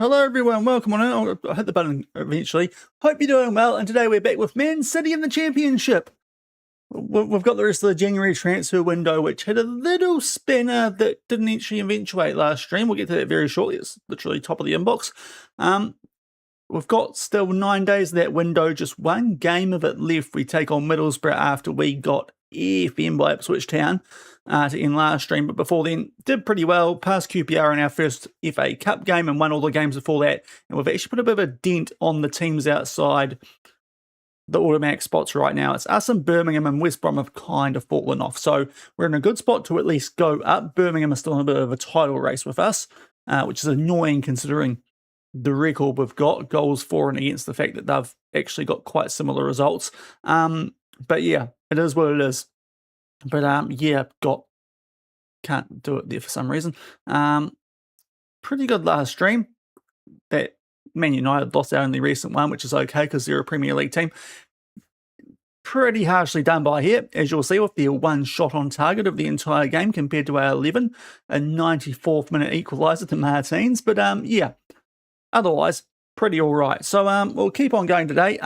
Hello everyone, welcome on in. I'll hit the button eventually. Hope you're doing well, and today we're back with Man City in the Championship. We've got the rest of the January transfer window, which had a little spinner that didn't actually eventuate last stream. We'll get to that very shortly. It's literally top of the inbox. We've got still 9 days of that window, just one game of it left. We take on Middlesbrough after we got E10 by Ipswich Town to end last stream, but before then did pretty well, passed QPR in our first FA Cup game and won all the games before that, and we've actually put a bit of a dent on the teams outside the automatic spots right now. It's us and Birmingham, and West Brom have kind of fallen off, so we're in a good spot to at least go up. Birmingham is still in a bit of a title race with us, which is annoying considering the record we've got, goals for and against, the fact that they've actually got quite similar results. But yeah, it is what it is. But yeah, can't do it there for some reason. Pretty good last stream. That Man United lost our only recent one, which is okay because they're a Premier League team. Pretty harshly done by here, as you'll see, with their one shot on target of the entire game compared to our 11, a 94th minute equaliser to Martins. But yeah, otherwise pretty all right. So we'll keep on going today.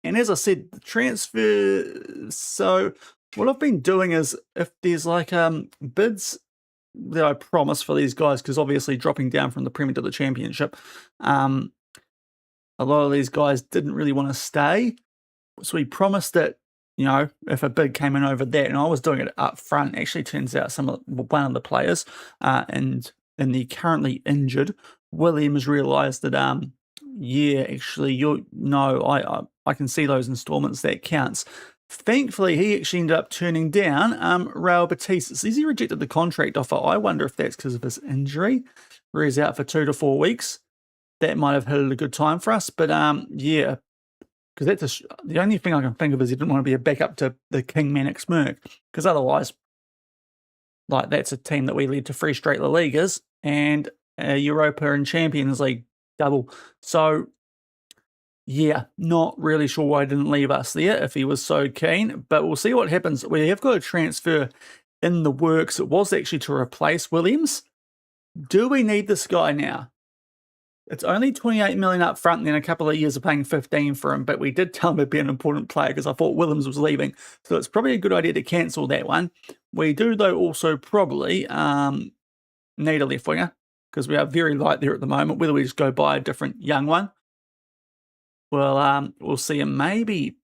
And as I said, the transfer. So what I've been doing is, if there's like bids that I promise for these guys, because obviously dropping down from the Premier to the Championship, a lot of these guys didn't really want to stay. So we promised that, you know, if a bid came in over that, and I was doing it up front, actually turns out one of the players and the currently injured Williams realised that yeah, actually I can see those installments, that counts. Thankfully, he actually ended up turning down Raul Batista. It says he rejected the contract offer. I wonder if that's because of his injury, where he's out for 2 to 4 weeks. That might have hit at a good time for us. But yeah, because that's the only thing I can think of is he didn't want to be a backup to the King Mannix Merck, because otherwise, like, that's a team that we led to 3 straight La Ligas and Europa and Champions League double. So yeah, not really sure why he didn't leave us there if he was so keen, but we'll see what happens. We have got a transfer in the works. It was actually to replace Williams. Do we need this guy now? It's only 28 million up front and then a couple of years of paying 15 for him, but we did tell him he'd be an important player because I thought Williams was leaving. So it's probably a good idea to cancel that one. We do, though, also probably need a left winger because we are very light there at the moment, whether we just go buy a different young one. Well, we'll see, and maybe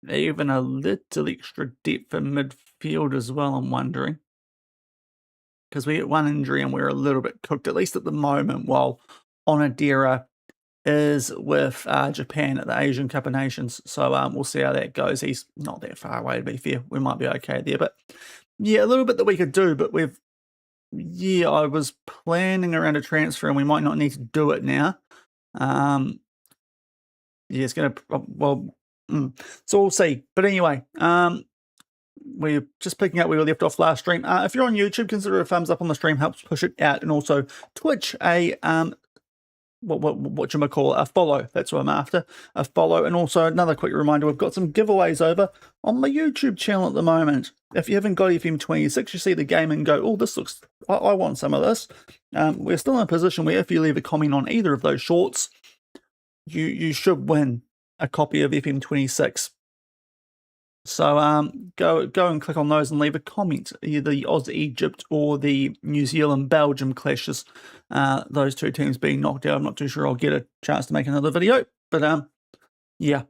even a little extra depth in midfield as well, I'm wondering. Because we get one injury and we're a little bit cooked, at least at the moment, while Onodera is with Japan at the Asian Cup of Nations. So we'll see how that goes. He's not that far away, to be fair. We might be okay there. But yeah, a little bit that we could do, but yeah, I was planning around a transfer and we might not need to do it now. Yeah, it's going to, so we'll see. But anyway, we're just picking up where we left off last stream. If you're on YouTube, consider a thumbs up on the stream, helps push it out. And also Twitch, whatchamacallit, a follow. That's what I'm after, a follow. And also another quick reminder, we've got some giveaways over on my YouTube channel at the moment. If you haven't got FM26, you see the game and go, oh, this looks, I want some of this. We're still in a position where if you leave a comment on either of those shorts, you should win a copy of FM26. So go and click on those and leave a comment, either the Oz-Egypt or the New Zealand-Belgium clashes. Those two teams being knocked out. I'm not too sure I'll get a chance to make another video, but yeah.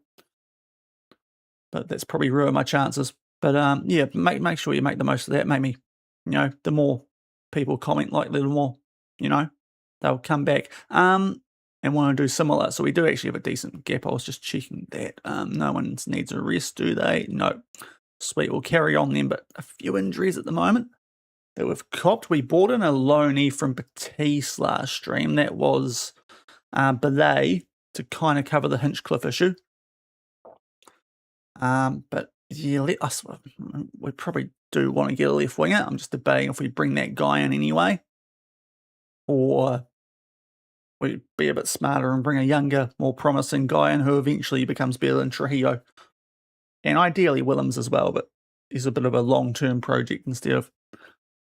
But that's probably ruined my chances. But yeah, make sure you make the most of that. Maybe, you know, the more people comment, like, the more, you know, they'll come back. And want to do similar. So we do actually have a decent gap. I was just checking that. No one needs a rest, do they? No. Sweet, we'll carry on then. But a few injuries at the moment that we've copped. We bought in a loanee from Batiste last stream. That was Belay to kind of cover the Hinchcliffe issue. But yeah, we probably do want to get a left winger. I'm just debating if we bring that guy in anyway, or we'd be a bit smarter and bring a younger, more promising guy in who eventually becomes better than Trujillo. And ideally Willems as well, but he's a bit of a long-term project instead of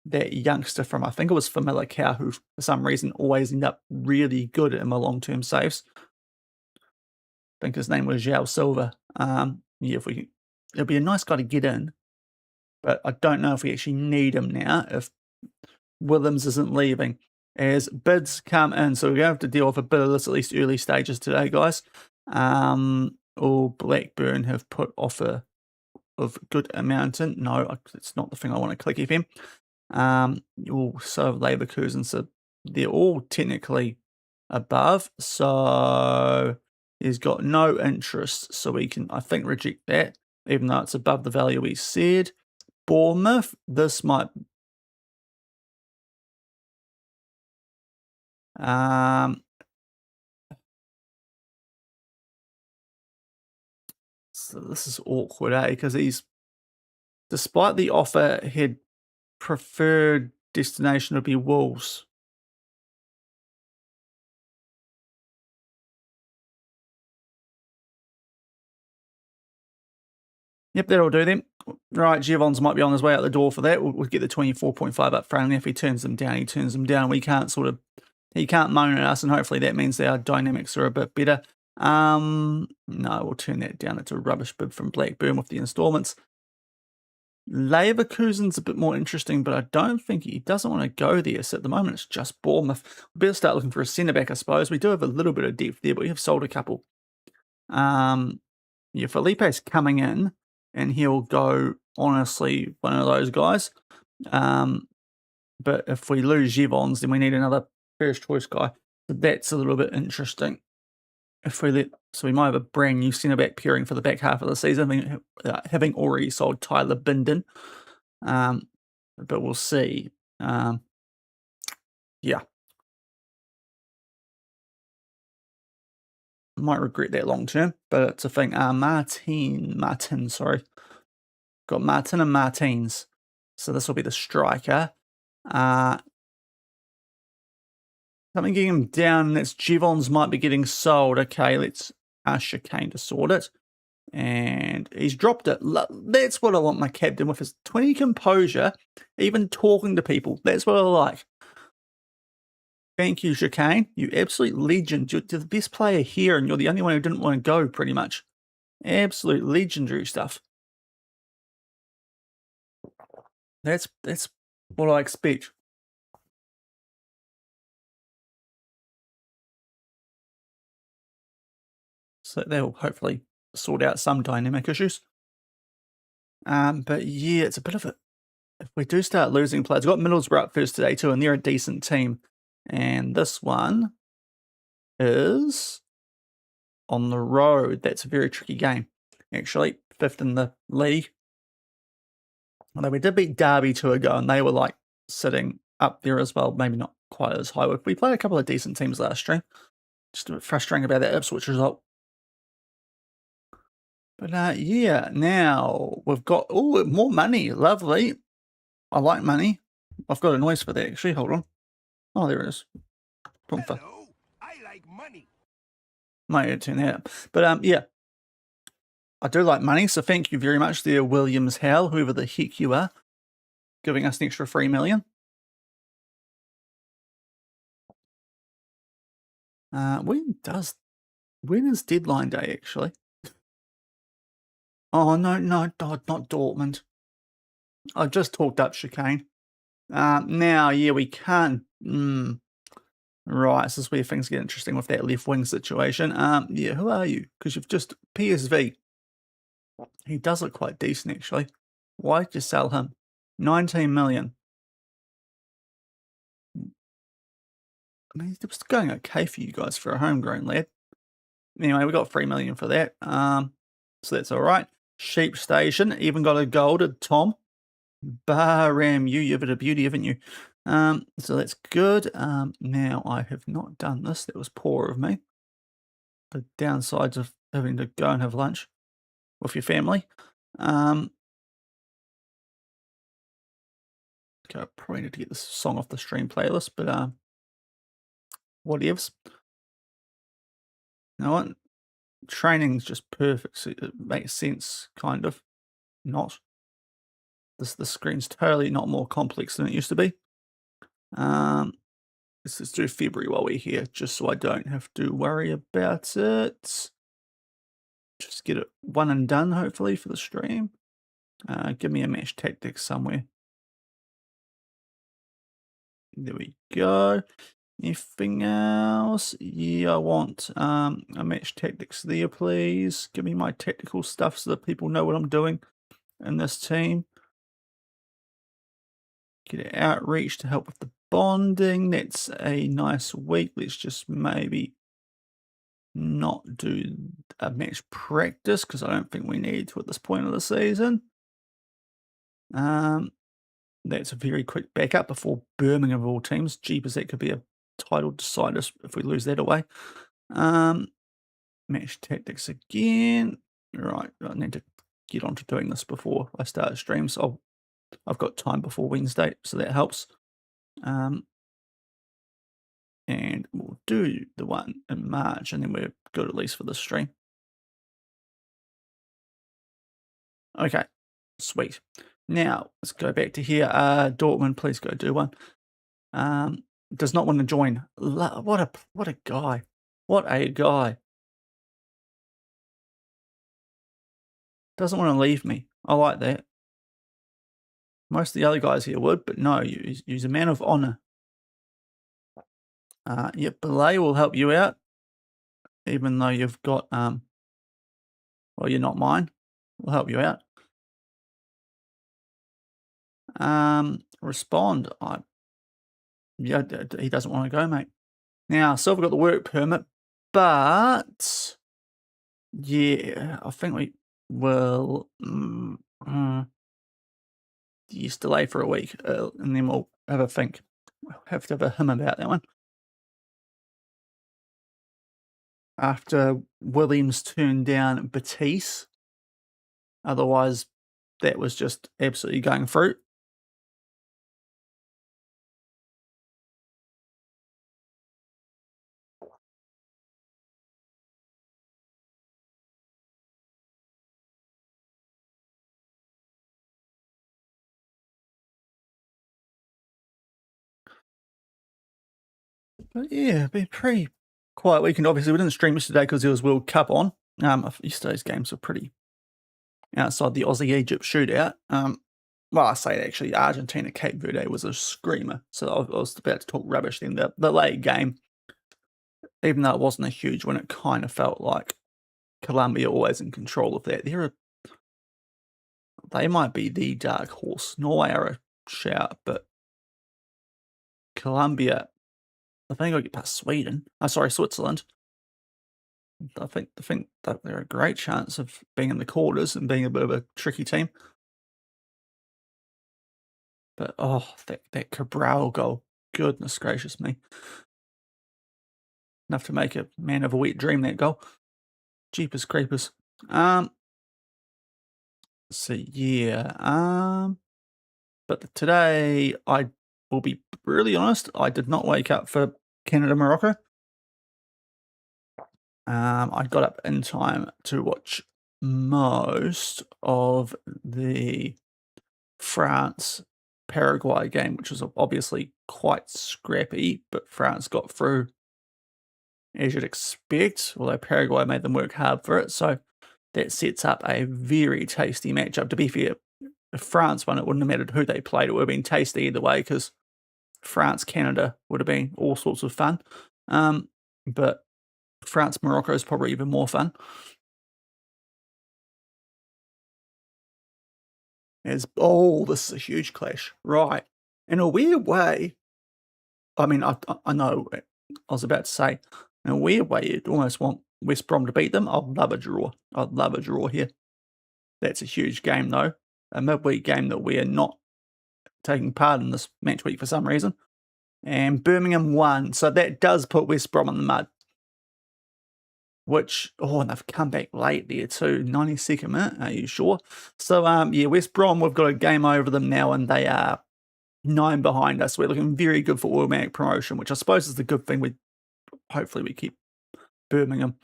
that youngster from, I think it was Familiar Cow, who for some reason always end up really good in my long-term saves. I think his name was Zhao Silva. Yeah, if we, it'll be a nice guy to get in, but I don't know if we actually need him now if Willems isn't leaving. As bids come in, so we're going to have to deal with a bit of this at least early stages today, guys. Blackburn have put offer of good amount in. No, it's not the thing I want to click FM. So Leverkusen, so they're all technically above, so he's got no interest, so we can, I think, reject that, even though it's above the value we said. Bournemouth, this might so this is awkward, eh? Because he's, despite the offer, he'd preferred destination would be Wolves. Yep, that'll do them. Right, Jevons might be on his way out the door for that. We'll get the 24.5 up front, and if he turns them down, he turns them down. We can't sort of, he can't moan at us, and hopefully that means that our dynamics are a bit better. No, we'll turn that down. It's a rubbish bid from Blackburn with the installments. Leverkusen's a bit more interesting, but I don't think he doesn't want to go there. So at the moment, it's just Bournemouth. We better start looking for a centre-back, I suppose. We do have a little bit of depth there, but we have sold a couple. Yeah, Felipe's coming in, and he'll go, honestly, one of those guys. But if we lose Jevons, then we need another first choice guy. So that's a little bit interesting. If we let, so we might have a brand new centre back pairing for the back half of the season, having already sold Tyler Binden. But we'll see. Yeah. Might regret that long term, but it's a thing. Martin, sorry. Got Martin and Martins. So this will be the striker. Something getting him down. That's Jevons might be getting sold. Okay, let's ask Chicane to sort it. And he's dropped it. That's what I want my captain with, is 20 composure, even talking to people. That's what I like. Thank you, Chicane. You absolute legend. You're the best player here, and you're the only one who didn't want to go, pretty much. Absolute legendary stuff. That's what I expect. So they'll hopefully sort out some dynamic issues. But yeah, it's a bit of a, if we do start losing players, we've got Middlesbrough up first today too, and they're a decent team. And this one is on the road. That's a very tricky game, actually. 5th in the league. Although we did beat Derby 2 ago, and they were like sitting up there as well. Maybe not quite as high. We played a couple of decent teams last stream. Just a bit frustrating about that Ipswich result. But yeah, now we've got, oh, more money. Lovely. I like money. I've got a noise for that, actually. Hold on. Oh, there it is. Hello, I like money. Might turn that up. But yeah, I do like money. So thank you very much there, Williams Howell, whoever the heck you are, giving us an extra 3 million. When is deadline day, actually? Oh, no, not Dortmund. I just talked up Chicane. Now, yeah, we can't. Right, this is where things get interesting with that left wing situation. Yeah, who are you? Because you've just PSV. He does look quite decent, actually. Why did you sell him? 19 million. I mean, it was going okay for you guys for a homegrown lad. Anyway, we got 3 million for that. So that's all right. Sheep Station even got a golded Tom. Bahram, you've had a beauty, haven't you? So that's good. Now I have not done this. That was poor of me. The downsides of having to go and have lunch with your family. Okay, I probably need to get this song off the stream playlist, but whatevs. You know what? Training's just perfect. So it makes sense, kind of. Not. the screen's totally not more complex than it used to be. Let's just do February while we're here, just so I don't have to worry about it. Just get it one and done, hopefully, for the stream. Give me a match tactics somewhere. There we go. Anything else? Yeah, I want a match tactics there, please. Give me my tactical stuff so that people know what I'm doing in this team. Get outreach to help with the bonding. That's a nice week. Let's just maybe not do a match practice because I don't think we need to at this point of the season. That's a very quick backup before Birmingham of all teams. Jeepers, that could be a title decider if we lose that away. Match tactics again. Right, I need to get on to doing this before I start streams. I've got time before Wednesday, so that helps. And we'll do the one in March, and then we're good at least for this stream. Okay, sweet. Now, let's go back to here. Dortmund, please go do one. Does not want to join. What a guy. What a guy. Doesn't want to leave me. I like that. Most of the other guys here would, but no, he's a man of honor. Yep, Belay will help you out, even though you've got, well, you're not mine. We'll help you out. Respond. Yeah, he doesn't want to go, mate. Now, Silver got the work permit, but yeah, I think we will just delay for a week, and then we'll have a think. We'll have to have a hymn about that one. After Williams turned down Batiste, otherwise that was just absolutely going through. But yeah, been pretty quiet weekend. Obviously, we didn't stream yesterday because there was World Cup on. Yesterday's games were pretty outside the Aussie-Egypt shootout. Well, I say actually, Argentina-Cape Verde was a screamer. So I was about to talk rubbish then. The late game, even though it wasn't a huge one, it kind of felt like Colombia always in control of that. They might be the dark horse. Norway are a shout, but Colombia, I think I'll get past Sweden. Switzerland. I think that they're a great chance of being in the quarters and being a bit of a tricky team. But that Cabral goal, goodness gracious me. Enough to make a man of a wet dream, that goal. Jeepers creepers. So yeah, but today I will be really honest, I did not wake up for Canada Morocco. I got up in time to watch most of the France Paraguay game, which was obviously quite scrappy, but France got through as you'd expect, although Paraguay made them work hard for it. So that sets up a very tasty matchup. To be fair, if France won, it wouldn't have mattered who they played. It would have been tasty either way because France-Canada would have been all sorts of fun. But France-Morocco is probably even more fun. This is a huge clash. Right. In a weird way, I mean, I know, I was about to say, in a weird way, you'd almost want West Brom to beat them. I'd love a draw. I'd love a draw here. That's a huge game, though. A midweek game that we are not taking part in this match week for some reason. And Birmingham won, so that does put West Brom in the mud. Which, and they've come back late there too, 92nd minute, are you sure? So, yeah, West Brom, we've got a game over them now, and they are 9 behind us. We're looking very good for automatic promotion, which I suppose is the good thing. Hopefully we keep Birmingham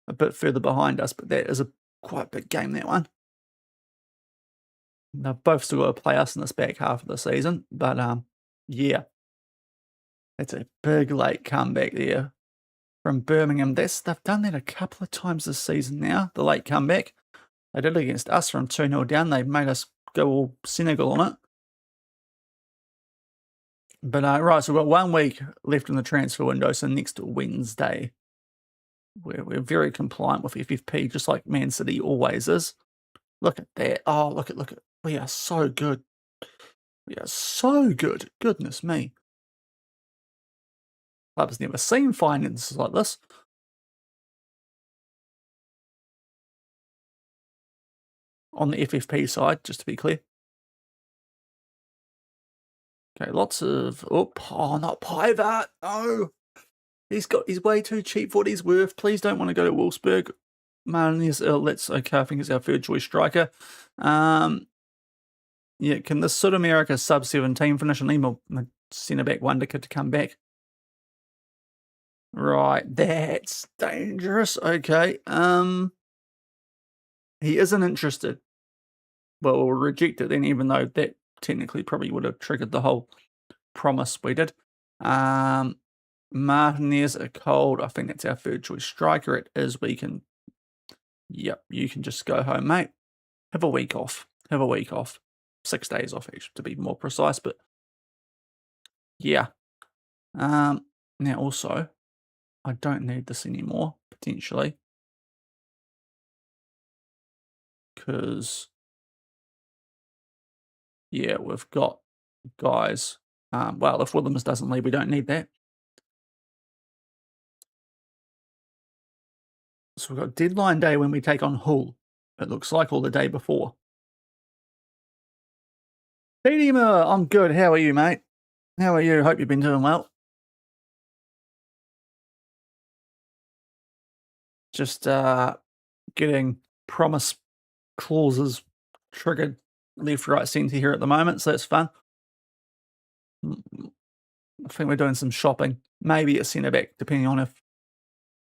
a bit further behind us, but that is a quite big game, that one. They've both still got to play us in this back half of the season, but yeah, it's a big late comeback there from Birmingham. They've done that a couple of times this season now, the late comeback. They did it against us from 2-0 down. They made us go all Senegal on it. But right, so we've got 1 week left in the transfer window, so next Wednesday. We're very compliant with FFP, just like Man City always is. Look at that. Oh, look at. We are so good. We are so good. Goodness me. Club's never seen finances like this. On the FFP side, just to be clear. Okay, lots of... Oh, not Pivot. No. He's way too cheap for what he's worth. Please don't want to go to Wolfsburg. Man, okay, I think it's our third choice striker. Yeah, can this South America sub-17 finish and email centre-back Wonderkid to come back? Right, that's dangerous. Okay, he isn't interested. Well, we'll reject it then, even though that technically probably would have triggered the whole promise we did. Martinez, a cold. I think that's our third choice striker. It is. We can... Yep, you can just go home, mate. Have a week off. 6 days off, actually, to be more precise. But yeah. Now also, I don't need this anymore, potentially. Because, yeah, we've got guys. Well, if Willems doesn't leave, we don't need that. So we've got deadline day when we take on Hull. It looks like, all the day before. TDMer, I'm good. How are you, mate? How are you? Hope you've been doing well. Just getting promise clauses triggered left, right, centre here at the moment, so that's fun. I think we're doing some shopping. Maybe a centre-back, depending on if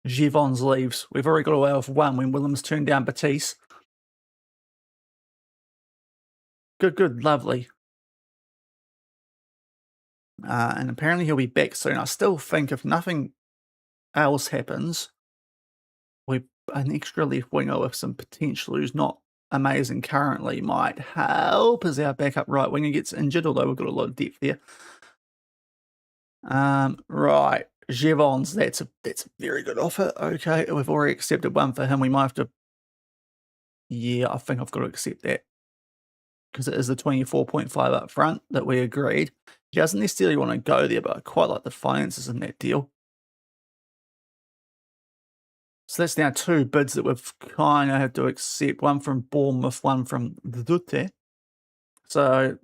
Givons leaves. We've already got away with one when Willems turned down Batiste. Good, lovely. And apparently he'll be back soon. I still think if nothing else happens, an extra left winger with some potential who's not amazing currently might help as our backup right winger gets injured, although we've got a lot of depth there. Right, Givons, that's a very good offer. Okay, we've already accepted one for him. We might have to... Yeah, I think I've got to accept that because it is the 24.5 up front that we agreed. He doesn't necessarily want to go there, but I quite like the finances in that deal. So that's now 2 bids that we've kind of had to accept. One from Bournemouth, one from Dute. So,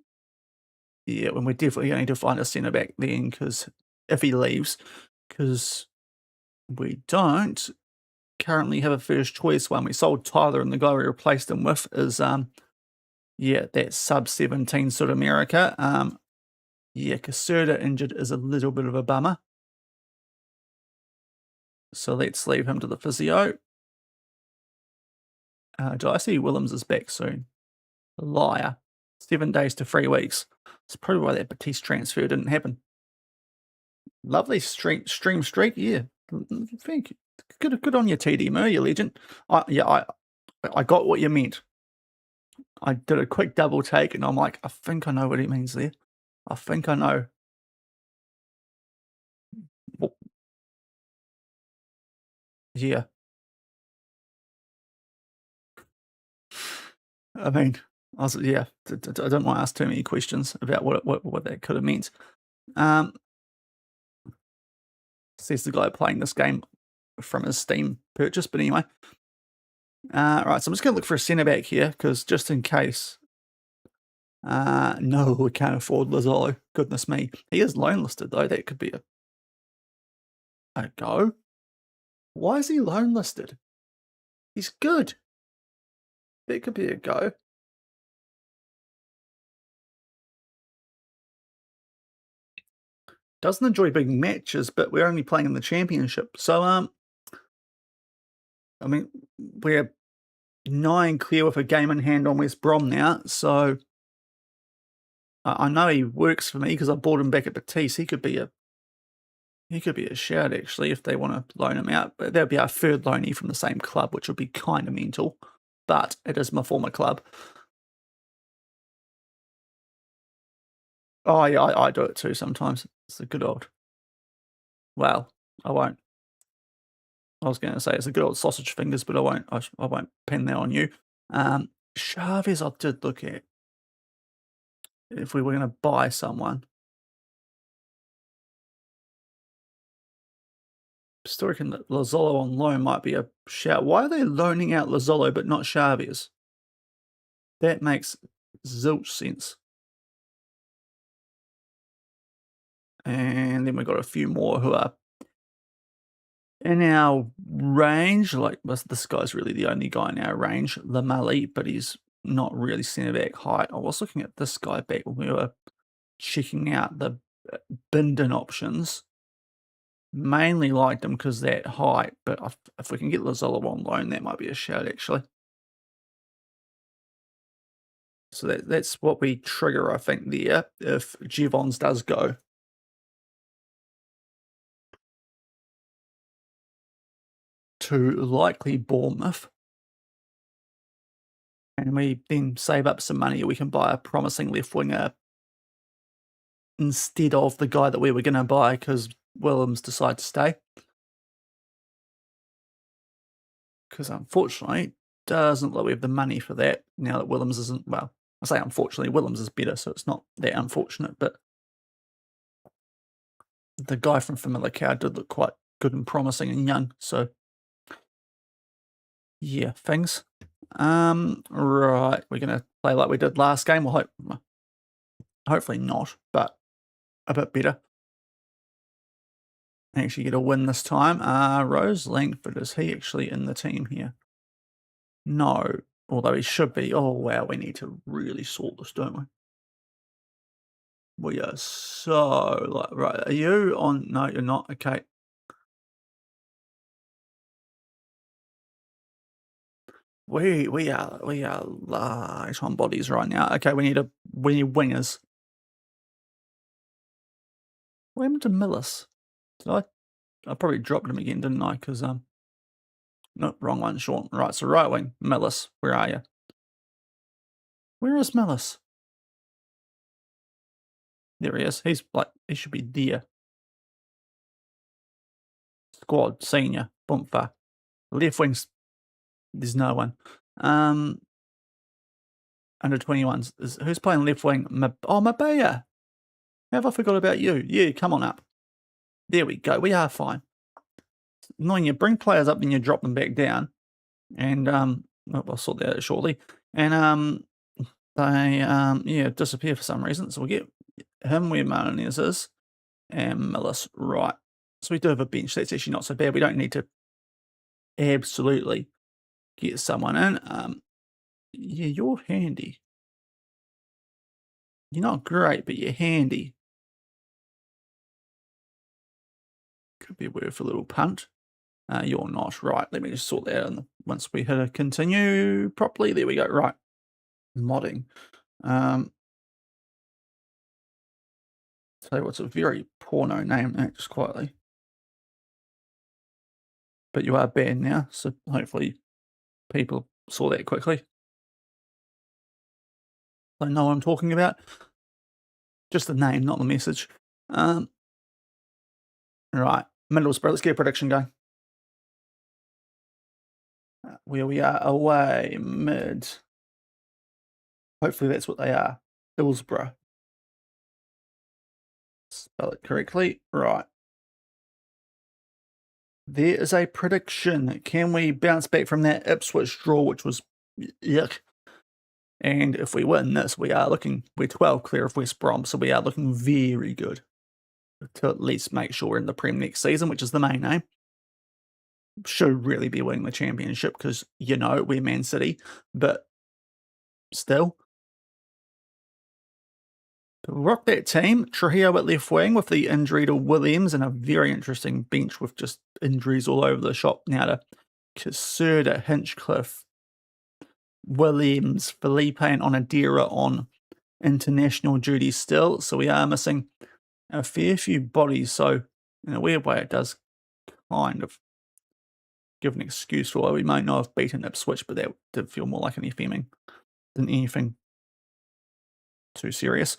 yeah, when we're definitely going to find a centre-back then, because if he leaves, because we don't currently have a first choice one. We sold Tyler, and the guy we replaced him with is, yeah, that sub-17 South America. Yeah, Caserta injured is a little bit of a bummer. So let's leave him to the physio. Do I see Willems is back soon? Liar. 7 days to 3 weeks. That's probably why that Batiste transfer didn't happen. Lovely stream streak, yeah. Thank you. Good on your TD Mo, you legend. I got what you meant. I did a quick double take and I'm like, I think I know what he means there. I think I know. Well, yeah. I mean, yeah, I don't want to ask too many questions about what that could have meant. Says the guy playing this game from his Steam purchase, but anyway. Right, so I'm just going to look for a centre-back here, because just in case. No, we can't afford Lazzolo. Goodness me. He is loan listed, though. That could be a go. Why is he loan listed? He's good. That could be a go. Doesn't enjoy big matches, but we're only playing in the championship. So, I mean, we're 9 clear with a game in hand on West Brom now. So, I know he works for me because I bought him back at Batiste. He could be a shout actually if they want to loan him out. But that'd be our third loanee from the same club, which would be kind of mental. But it is my former club. Oh yeah, I do it too sometimes. It's a good old. Well, I won't. I was going to say it's a good old sausage fingers, but I won't. I won't pin that on you. Chavez, I did look at if we were going to buy someone. Still reckon that Lazzolo on loan might be a shout. Why are they loaning out Lazzolo but not Chavez? That makes zilch sense. And then we've got a few more who are in our range. Like this guy's really the only guy in our range, Lamali, but he's not really centre back height. I was looking at this guy back when we were checking out the Binden options. Mainly liked him because that height, but if we can get Lazzolo on loan, that might be a shout actually. So that's what we trigger, I think, there if Jevons does go. To likely Bournemouth. And we then save up some money, we can buy a promising left winger instead of the guy that we were going to buy because Willems decided to stay. Because unfortunately, doesn't look we have the money for that now that Willems isn't, well, I say unfortunately, Willems is better, so it's not that unfortunate, but the guy from Famalicão did look quite good and promising and young, so yeah, things. Right, we're going to play like we did last game. We'll hopefully not, but a bit better. Actually get a win this time. Rose Langford, is he actually in the team here? No, although he should be. Oh, wow, we need to really sort this, don't we? We are so, right, are you on? No, you're not. Okay. We are light on bodies right now. Okay, we need wingers. What happened to Millis? Did I probably dropped him again, didn't I? Because no, wrong one, Sean. Right, so right wing, Millis. Where are you? Where is Millis? There he is. He should be there. Squad, senior, Bumfa. Left wings, there's no one. Under 21s. Who's playing left wing? Mabaya. Have I forgot about you? Yeah, come on up. There we go. We are fine. It's annoying you bring players up, then you drop them back down. And I'll sort that out shortly. And they disappear for some reason. So we'll get him where Martinez is. And Millis, right. So we do have a bench. That's actually not so bad. We don't need to absolutely get someone in. Yeah, you're handy. You're not great, but you're handy. Could be worth a little punt. You're not. Right, let me just sort that out. Once we hit a continue properly, there we go. Right. Modding. Tell you what's a very porno name, just quietly. But you are banned now, so hopefully people saw that quickly. They know what I'm talking about. Just the name, not the message. Right, Middlesbrough, let's get a prediction going. Where we are, away, mid. Hopefully that's what they are. Hillsborough. Spell it correctly. Right. There is a prediction. Can we bounce back from that Ipswich draw, which was yuck? And if we win this, we're 12 clear of West Brom, so we are looking very good to at least make sure we're in the Prem next season, which is the main aim. Should really be winning the championship because, we're Man City, but still. Rock that team. Trujillo at left wing with the injury to Williams and a very interesting bench with just injuries all over the shop now to Caserta, Hinchcliffe, Williams, Felipe and Onadira on international duty still, so we are missing a fair few bodies. So in a weird way, it does kind of give an excuse for why we might not have beaten Ipswich, but that did feel more like an FMing than anything too serious.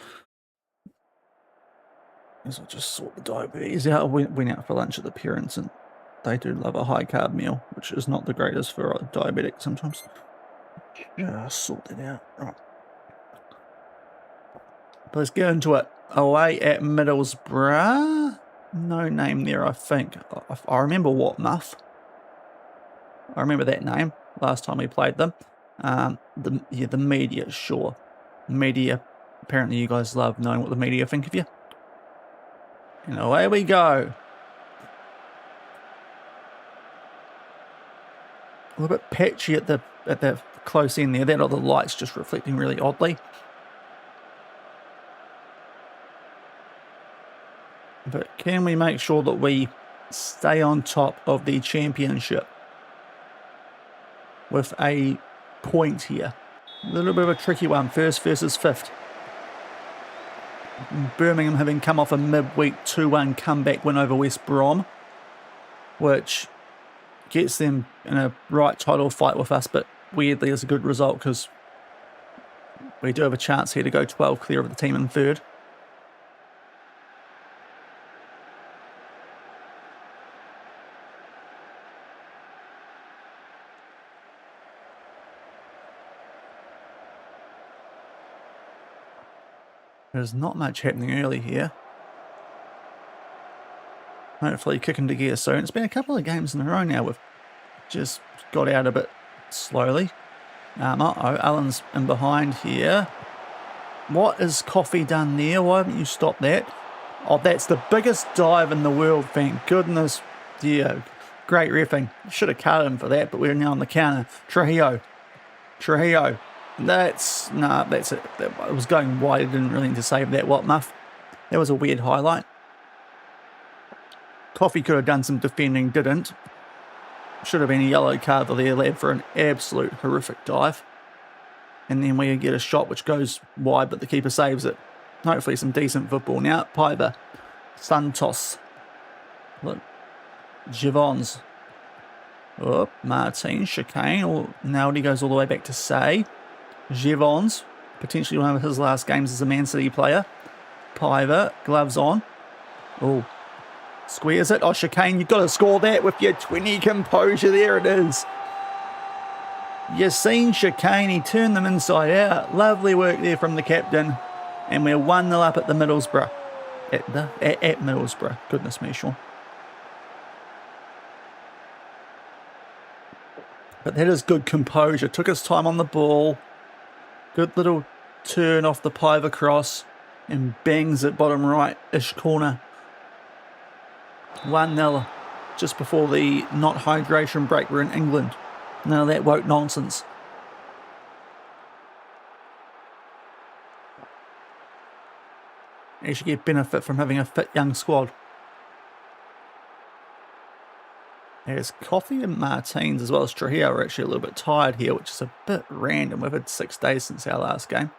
As I just sort the diabetes out, went out for lunch at the parents, and they do love a high carb meal, which is not the greatest for a diabetic sometimes. Yeah, sort that out. Right. But let's get into it. Away at Middlesbrough. No name there, I think. I remember what Muff. I remember that name last time we played them. The media, sure. Media. Apparently you guys love knowing what the media think of you. And away we go. A little bit patchy at the close end there. That or the light's just reflecting really oddly. But can we make sure that we stay on top of the championship with a point here? A little bit of a tricky one. First versus fifth. Birmingham having come off a midweek 2-1 comeback win over West Brom, which gets them in a right title fight with us, but weirdly is a good result because we do have a chance here to go 12 clear of the team in third. There's not much happening early here. Hopefully kick into gear soon. It's been a couple of games in a row now. We've just got out a bit slowly. Alan's in behind here. What has Coffee done there? Why haven't you stopped that? Oh, that's the biggest dive in the world, thank goodness. Yeah, great reffing. Should have cut him for that, but we're now on the counter. Trujillo. That's it. It was going wide. I didn't really need to save that. What, Muff? That was a weird highlight. Coffee could have done some defending, didn't. Should have been a yellow card for their lad for an absolute horrific dive. And then we get a shot which goes wide, but the keeper saves it. Hopefully some decent football. Now, Piver. Santos. Look. Givons. Oh, Martin. Chicane. Oh, now he goes all the way back to Say. Givons. Potentially one of his last games as a Man City player. Piver. Gloves on. Oh. Squares it. Oh, Chicane, you've got to score that with your 20 composure. There it is. You've seen Chicane. He turned them inside out. Lovely work there from the captain. And we're 1-0 up at the Middlesbrough. At Middlesbrough. Goodness me, Sean. But that is good composure. Took his time on the ball. Good little turn off the Piver cross. And bangs it bottom right-ish corner. 1-0 just before the not hydration break. We're in England. None of that woke nonsense. You should get benefit from having a fit young squad. There's Coffee and Martins as well as Trujillo are actually a little bit tired here, which is a bit random. We've had 6 days since our last game.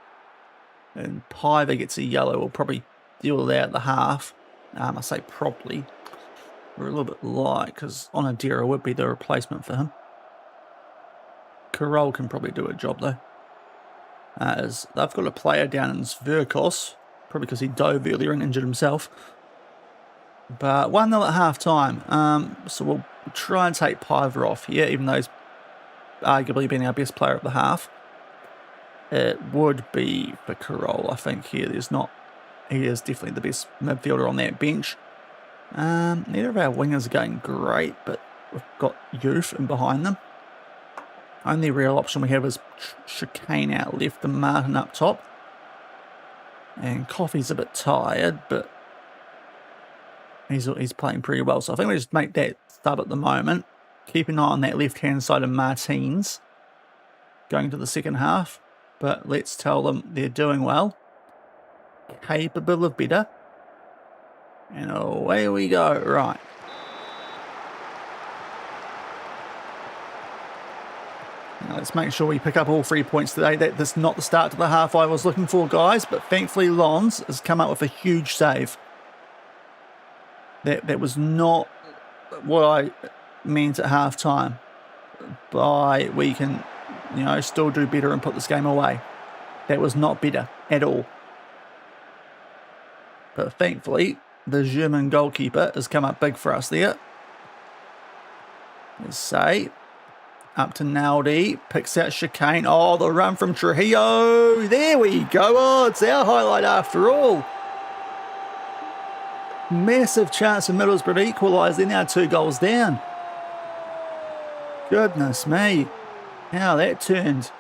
And Piver gets a yellow. We'll probably deal with that at the half. I say probably. We're a little bit light because Onadira would be the replacement for him. Carroll can probably do a job though. As they've got a player down in Sverkos, probably because he dove earlier and injured himself. But 1-0 at half time. So we'll try and take Piver off here, even though he's arguably been our best player at the half. It would be for Carroll, I think. Here, he is definitely the best midfielder on that bench. Neither of our wingers are going great, but we've got youth in behind them. Only real option we have is Chicane out left and Martin up top. And Coffee's a bit tired, but he's playing pretty well. So I think we just make that sub at the moment. Keep an eye on that left-hand side of Martins going to the second half. But let's tell them they're doing well. Capable of better. And away we go. Right. Now let's make sure we pick up all 3 points today. That's not the start to the half I was looking for, guys, but thankfully Lons has come up with a huge save. That was not what I meant at half time. But we can, you know, still do better and put this game away. That was not better at all. But thankfully, the German goalkeeper has come up big for us there. Let's say, up to Naldi, picks out Chicane. Oh, the run from Trujillo. There we go. Oh, it's our highlight after all. Massive chance for Middlesbrough to equalise. They're now 2 goals down. Goodness me. How that turned.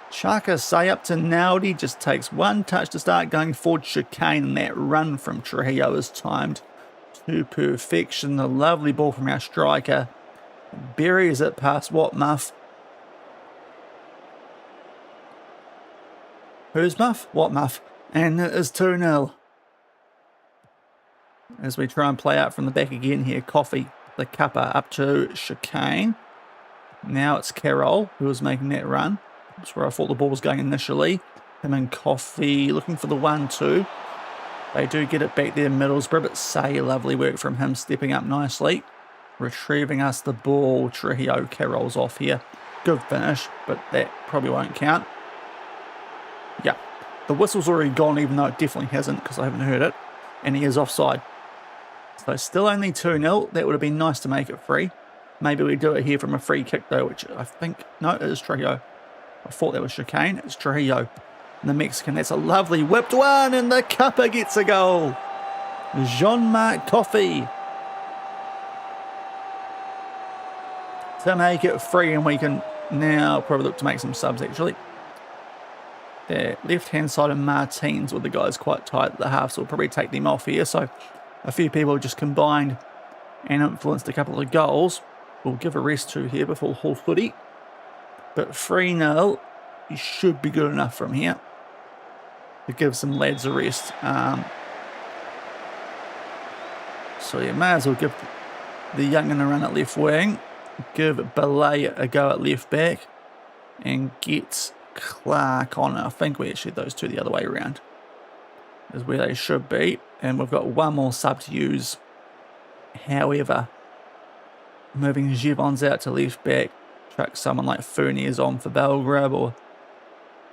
Chaka say up to Naldi. Just takes one touch to start going forward. Chicane, and that run from Trujillo is timed to perfection. The lovely ball from our striker. Buries it past what, Muff? Who's Muff? What Muff? And it is 2-0. As we try and play out from the back again here. Coffee, the cuppa, up to Chicane. Now it's Carroll who was making that run. That's where I thought the ball was going initially. Him and Coffee looking for the 1-2. They do get it back there, Middlesbrough, but say lovely work from him, stepping up nicely. Retrieving us the ball. Trujillo Carroll's off here. Good finish, but that probably won't count. Yeah, the whistle's already gone, even though it definitely hasn't, because I haven't heard it. And he is offside. So still only 2-0. That would have been nice to make it free. Maybe we do it here from a free kick, though, which I think... No, it is Trujillo. I thought that was Chicane. It's Trujillo. And the Mexican. That's a lovely whipped one, and the cuppa gets a goal. Jean-Marc Coffey to make it free, and we can now probably look to make some subs, actually. The left-hand side of Martins with the guys quite tight at the half, so we'll probably take them off here. So a few people just combined and influenced a couple of goals. We'll give a rest to here before Hull footy. But 3-0 should be good enough from here to give some lads a rest. So you may as well give the young and a run at left wing. Give Belay a go at left back. And get Clark on. I think we actually those two the other way around. Is where they should be. And we've got one more sub to use. However, moving Givons out to left back. Chuck someone like Furniers on for Belgrab, or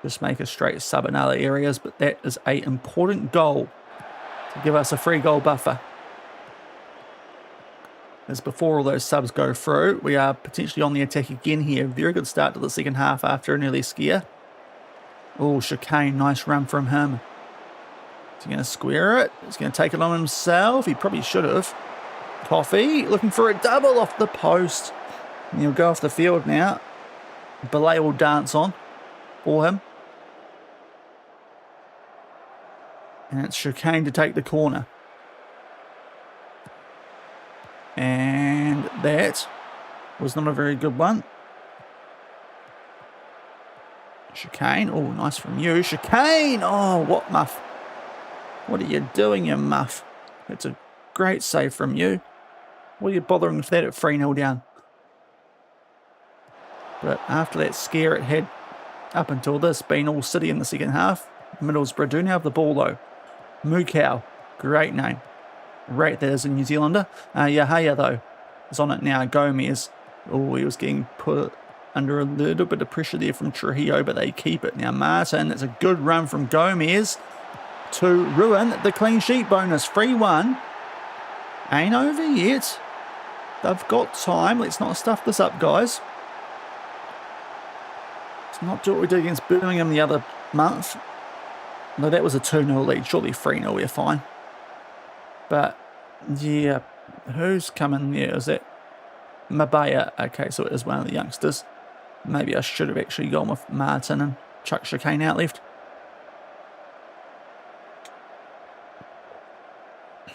just make a straight sub in other areas. But that is an important goal to give us a free goal buffer. As before all those subs go through, we are potentially on the attack again here. Very good start to the second half after an early scare. Oh, Chicane, nice run from him. Is he going to square it? He's going to take it on himself. He probably should have. Coffee looking for a double off the post. And he'll go off the field now. Belay will dance on for him. And it's Chicane to take the corner. And that was not a very good one. Chicane. Oh, nice from you. Chicane. Oh, what muff. What are you doing, you muff? It's a great save from you. What are you bothering with that at 3-0 down? But after that scare it had, up until this, been all City in the second half. Middlesbrough do now have the ball, though. Mukau. Great name. Rate that as a New Zealander. Yahaya, though, is on it now. Gomez. Oh, he was getting put under a little bit of pressure there from Trujillo, but they keep it. Now Martin, it's a good run from Gomez to ruin the clean sheet bonus. 3-1. Ain't over yet. They've got time. Let's not stuff this up, guys. Let's not do what we did against Birmingham the other month. No, that was a 2-0 lead. Surely 3-0, we're fine. But, yeah, who's coming there? Is that Mabaya? Okay, so it is one of the youngsters. Maybe I should have actually gone with Martin and chuck Chicane out left.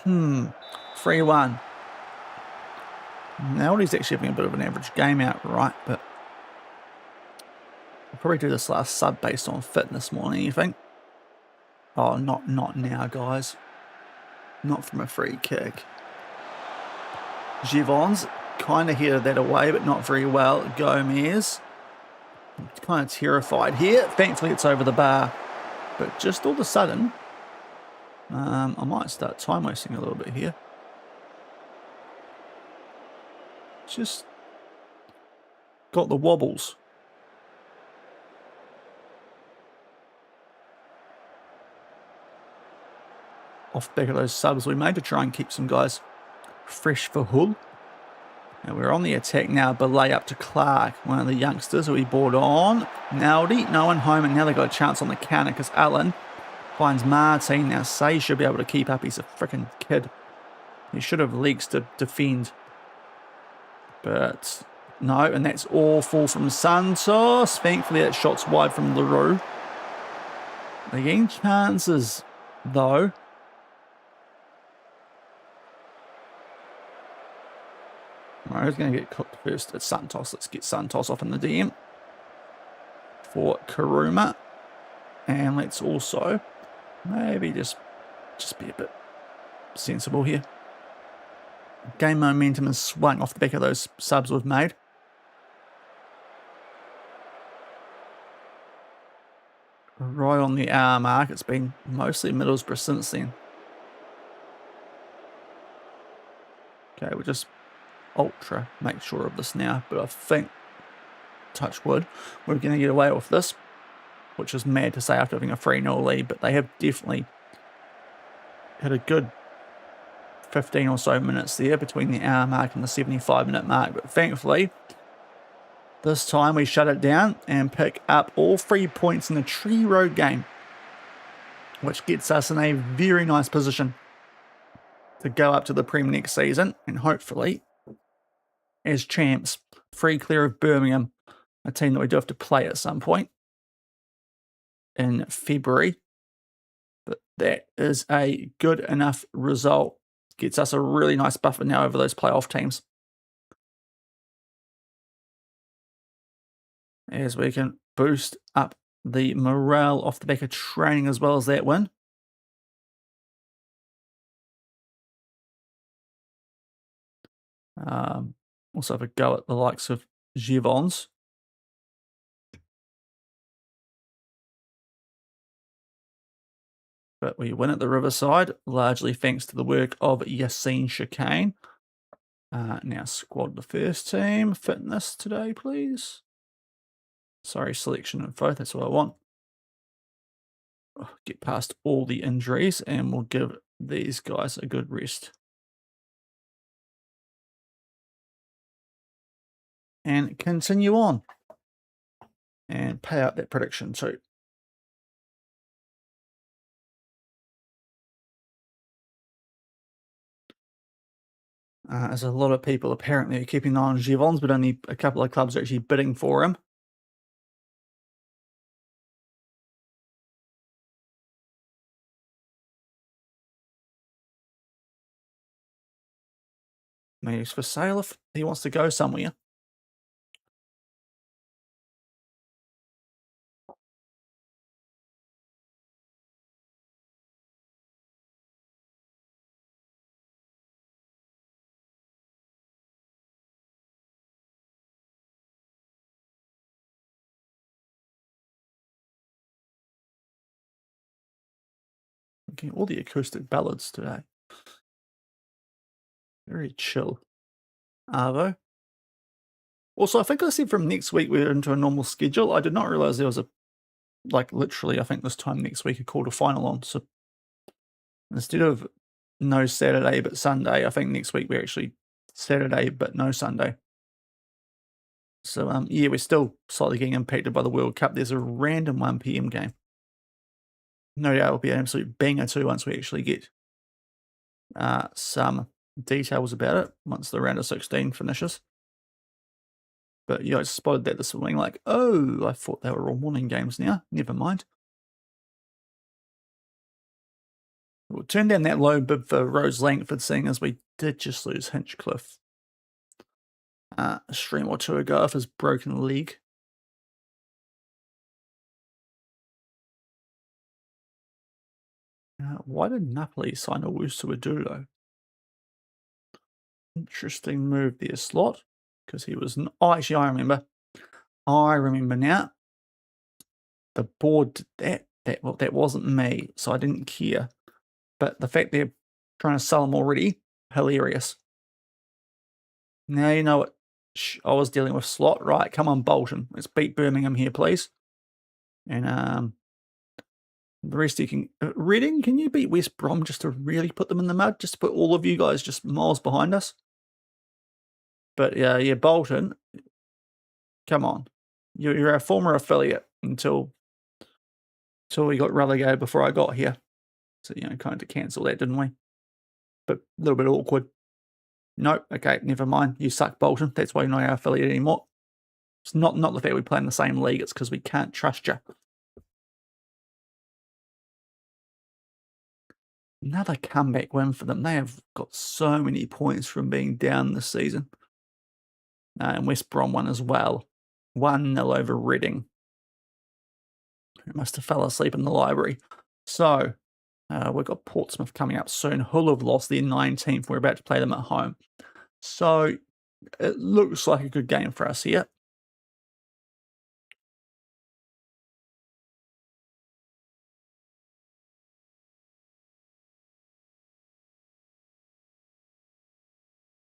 3-1. Now he's actually having a bit of an average game outright, but I'll probably do this last sub based on fitness more than anything. Oh, not now, guys. Not from a free kick. Givons kind of headed that away, but not very well. Gomez. I'm kind of terrified here. Thankfully, it's over the bar. But just all of a sudden, I might start time wasting a little bit here. Just got the wobbles. Off the back of those subs we made to try and keep some guys fresh for Hull. And we're on the attack now. Belay up to Clark, one of the youngsters who he brought on. Naldi, no one home, and now they've got a chance on the counter because Allen finds Martin. Now Say should be able to keep up. He's a freaking kid. He should have legs to defend. But no, and that's awful from Santos. Thankfully, that shot's wide from LaRue. They're getting chances, though. Right, who's going to get cooked first? It's Santos. Let's get Santos off in the DM for Karuma. And let's also maybe just be a bit sensible here. Game momentum has swung off the back of those subs we've made. Right on the hour mark. It's been mostly Middlesbrough since then. Okay, we'll just ultra make sure of this now. But I think, touch wood, we're going to get away with this. Which is mad to say after having a 3-0 lead. But they have definitely had a good 15 or so minutes there between the hour mark and the 75-minute mark. But thankfully, this time we shut it down and pick up all 3 points in the Tree Road game, which gets us in a very nice position to go up to the Prem next season and hopefully, as champs, free clear of Birmingham, a team that we do have to play at some point in February. But that is a good enough result. Gets us a really nice buffer now over those playoff teams. As we can boost up the morale off the back of training as well as that win. Also have a go at the likes of Givons. But we win at the Riverside, largely thanks to the work of Yassine Chicane. Now squad the first team. Fitness today, please. Sorry, selection info, that's what I want. Get past all the injuries and we'll give these guys a good rest. And continue on. And pay out that prediction too. There's a lot of people apparently keeping an eye on Givons, but only a couple of clubs are actually bidding for him. Maybe it's for sale if he wants to go somewhere. Okay, all the acoustic ballads today. Very chill. Arvo. Also, I think I said from next week we're into a normal schedule. I did not realize there was literally, I think this time next week, a quarterfinal on. So instead of no Saturday but Sunday, I think next week we're actually Saturday but no Sunday. So, yeah, we're still slightly getting impacted by the World Cup. There's a random 1 PM game. No doubt it'll be an absolute banger too once we actually get some details about it once the round of 16 finishes. But yeah, I spotted that this morning like, oh, I thought they were all morning games now. Never mind. We'll turn down that low bid for Rose Langford, seeing as we did just lose Hinchcliffe a stream or two ago of his broken leg. Why did Napoli sign a Wusu? Interesting move there, Slot, because he was... Oh, actually, I remember. I remember now. The board did that. Well, that wasn't me, so I didn't care. But the fact they're trying to sell them already, hilarious. Now you know what I was dealing with. Slot, right? Come on, Bolton. Let's beat Birmingham here, please. And the rest you can. Reading, can you beat West Brom just to really put them in the mud? Just to put all of you guys just miles behind us. But yeah, Bolton. Come on, you're a former affiliate until we got relegated before I got here. So kind of cancel that, didn't we? But a little bit awkward. Nope. Okay, never mind. You suck, Bolton. That's why you're not our affiliate anymore. It's not the fact we play in the same league. It's because we can't trust you. Another comeback win for them. They have got so many points from being down this season. And West Brom won as well. 1-0 over Reading. Who must have fell asleep in the library. So, we've got Portsmouth coming up soon. Hull have lost their 19th. We're about to play them at home. So, it looks like a good game for us here.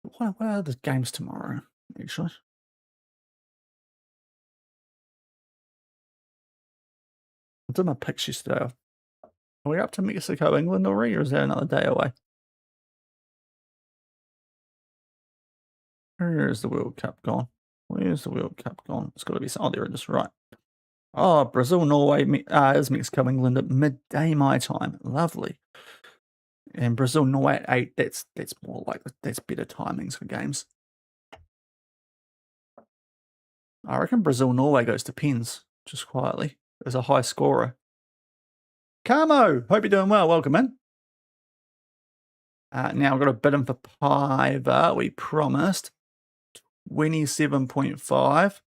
What are the games tomorrow, actually? I did my picks yesterday. Are we up to Mexico, England already, or is that another day away? Where is the World Cup gone? Where's the World Cup gone? It's got to be... Oh, there it is, right. Oh, Brazil, Norway is Mexico, England at midday my time. Lovely. And Brazil, Norway at 8. That's more like... That's better timings for games. I reckon Brazil, Norway goes to pens, just quietly. There's a high scorer. Camo, hope you're doing well. Welcome in. Now I've got a bid in for Piver. We promised 27.5.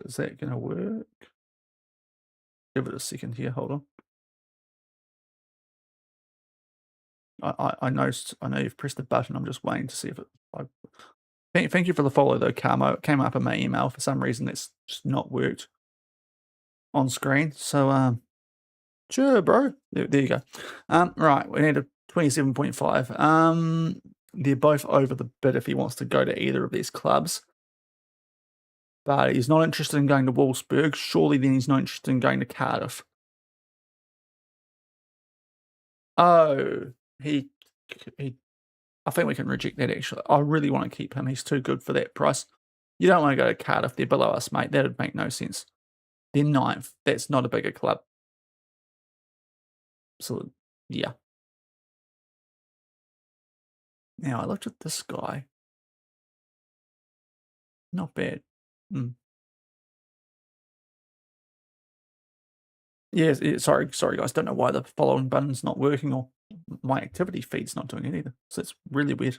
Is that going to work? Give it a second here. Hold on. I know you've pressed the button. I'm just waiting to see if it. Thank you for the follow though, Camo. It came up in my email for some reason. It's just not worked on screen. So sure, bro. There you go. Right, we need a 27.5. They're both over the bid if he wants to go to either of these clubs. But he's not interested in going to Wolfsburg. Surely then he's not interested in going to Cardiff. Oh, I think we can reject that, actually. I really want to keep him. He's too good for that price. You don't want to go to Cardiff. They're below us, mate. That would make no sense. They're 9th. That's not a bigger club. So, yeah. Now, I looked at this guy. Not bad. Yeah, sorry, guys. Don't know why the following button's not working or my activity feed's not doing it either. So it's really weird.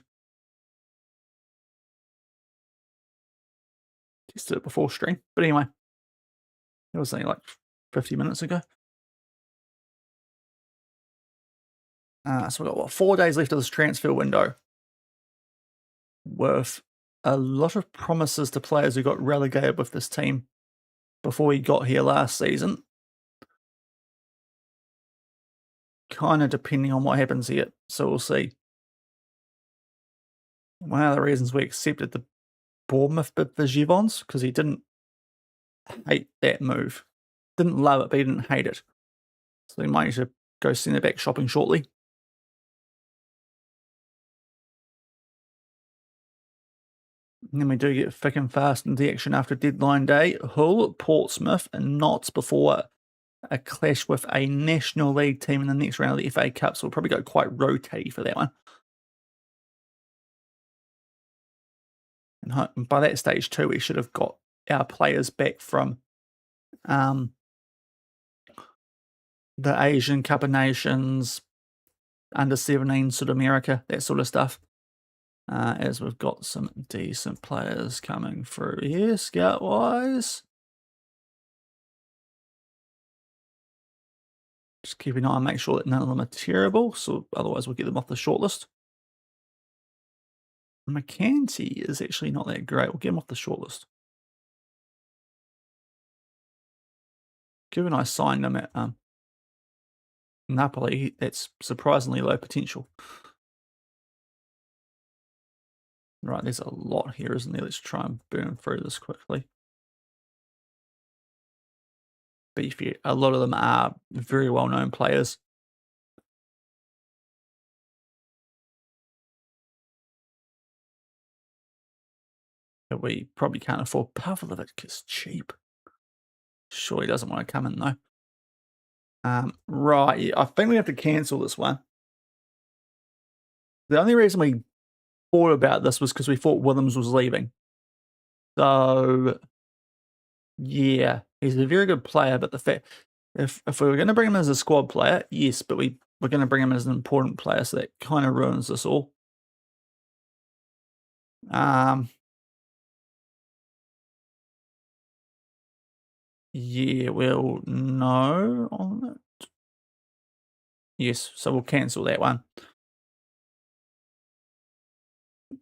Tested it before stream. But anyway, it was only like 50 minutes ago. So we've got, 4 days left of this transfer window with a lot of promises to players who got relegated with this team before we got here last season. Kind of depending on what happens here. So we'll see. One of the reasons we accepted the Bournemouth bid for Givons, because he didn't hate that move. Didn't love it, but he didn't hate it. So he might need to go centre back shopping shortly. And then we do get thick and fast into the action after deadline day. Hull, Portsmouth, and Notts before a clash with a National League team in the next round of the FA Cup. So we'll probably go quite rotatey for that one. And by that stage too, we should have got our players back from the Asian Cup of Nations, under 17 South America, that sort of stuff. As we've got some decent players coming through here, scout-wise. Just keep an eye and make sure that none of them are terrible, so otherwise we'll get them off the shortlist. McCanty is actually not that great. We'll get him off the shortlist. Given I signed him at Napoli, that's surprisingly low potential. Right, there's a lot here, isn't there? Let's try and burn through this quickly. Beefy. A lot of them are very well-known players. That we probably can't afford. Pavlovic is cheap. Sure, he doesn't want to come in though. Right, yeah, I think we have to cancel this one. The only reason we thought about this was because we thought Withams was leaving. So, yeah, he's a very good player, but the fact if we were going to bring him as a squad player, yes, but we're going to bring him as an important player, so that kind of ruins us all. Yeah, we'll no on it. Yes, so we'll cancel that one.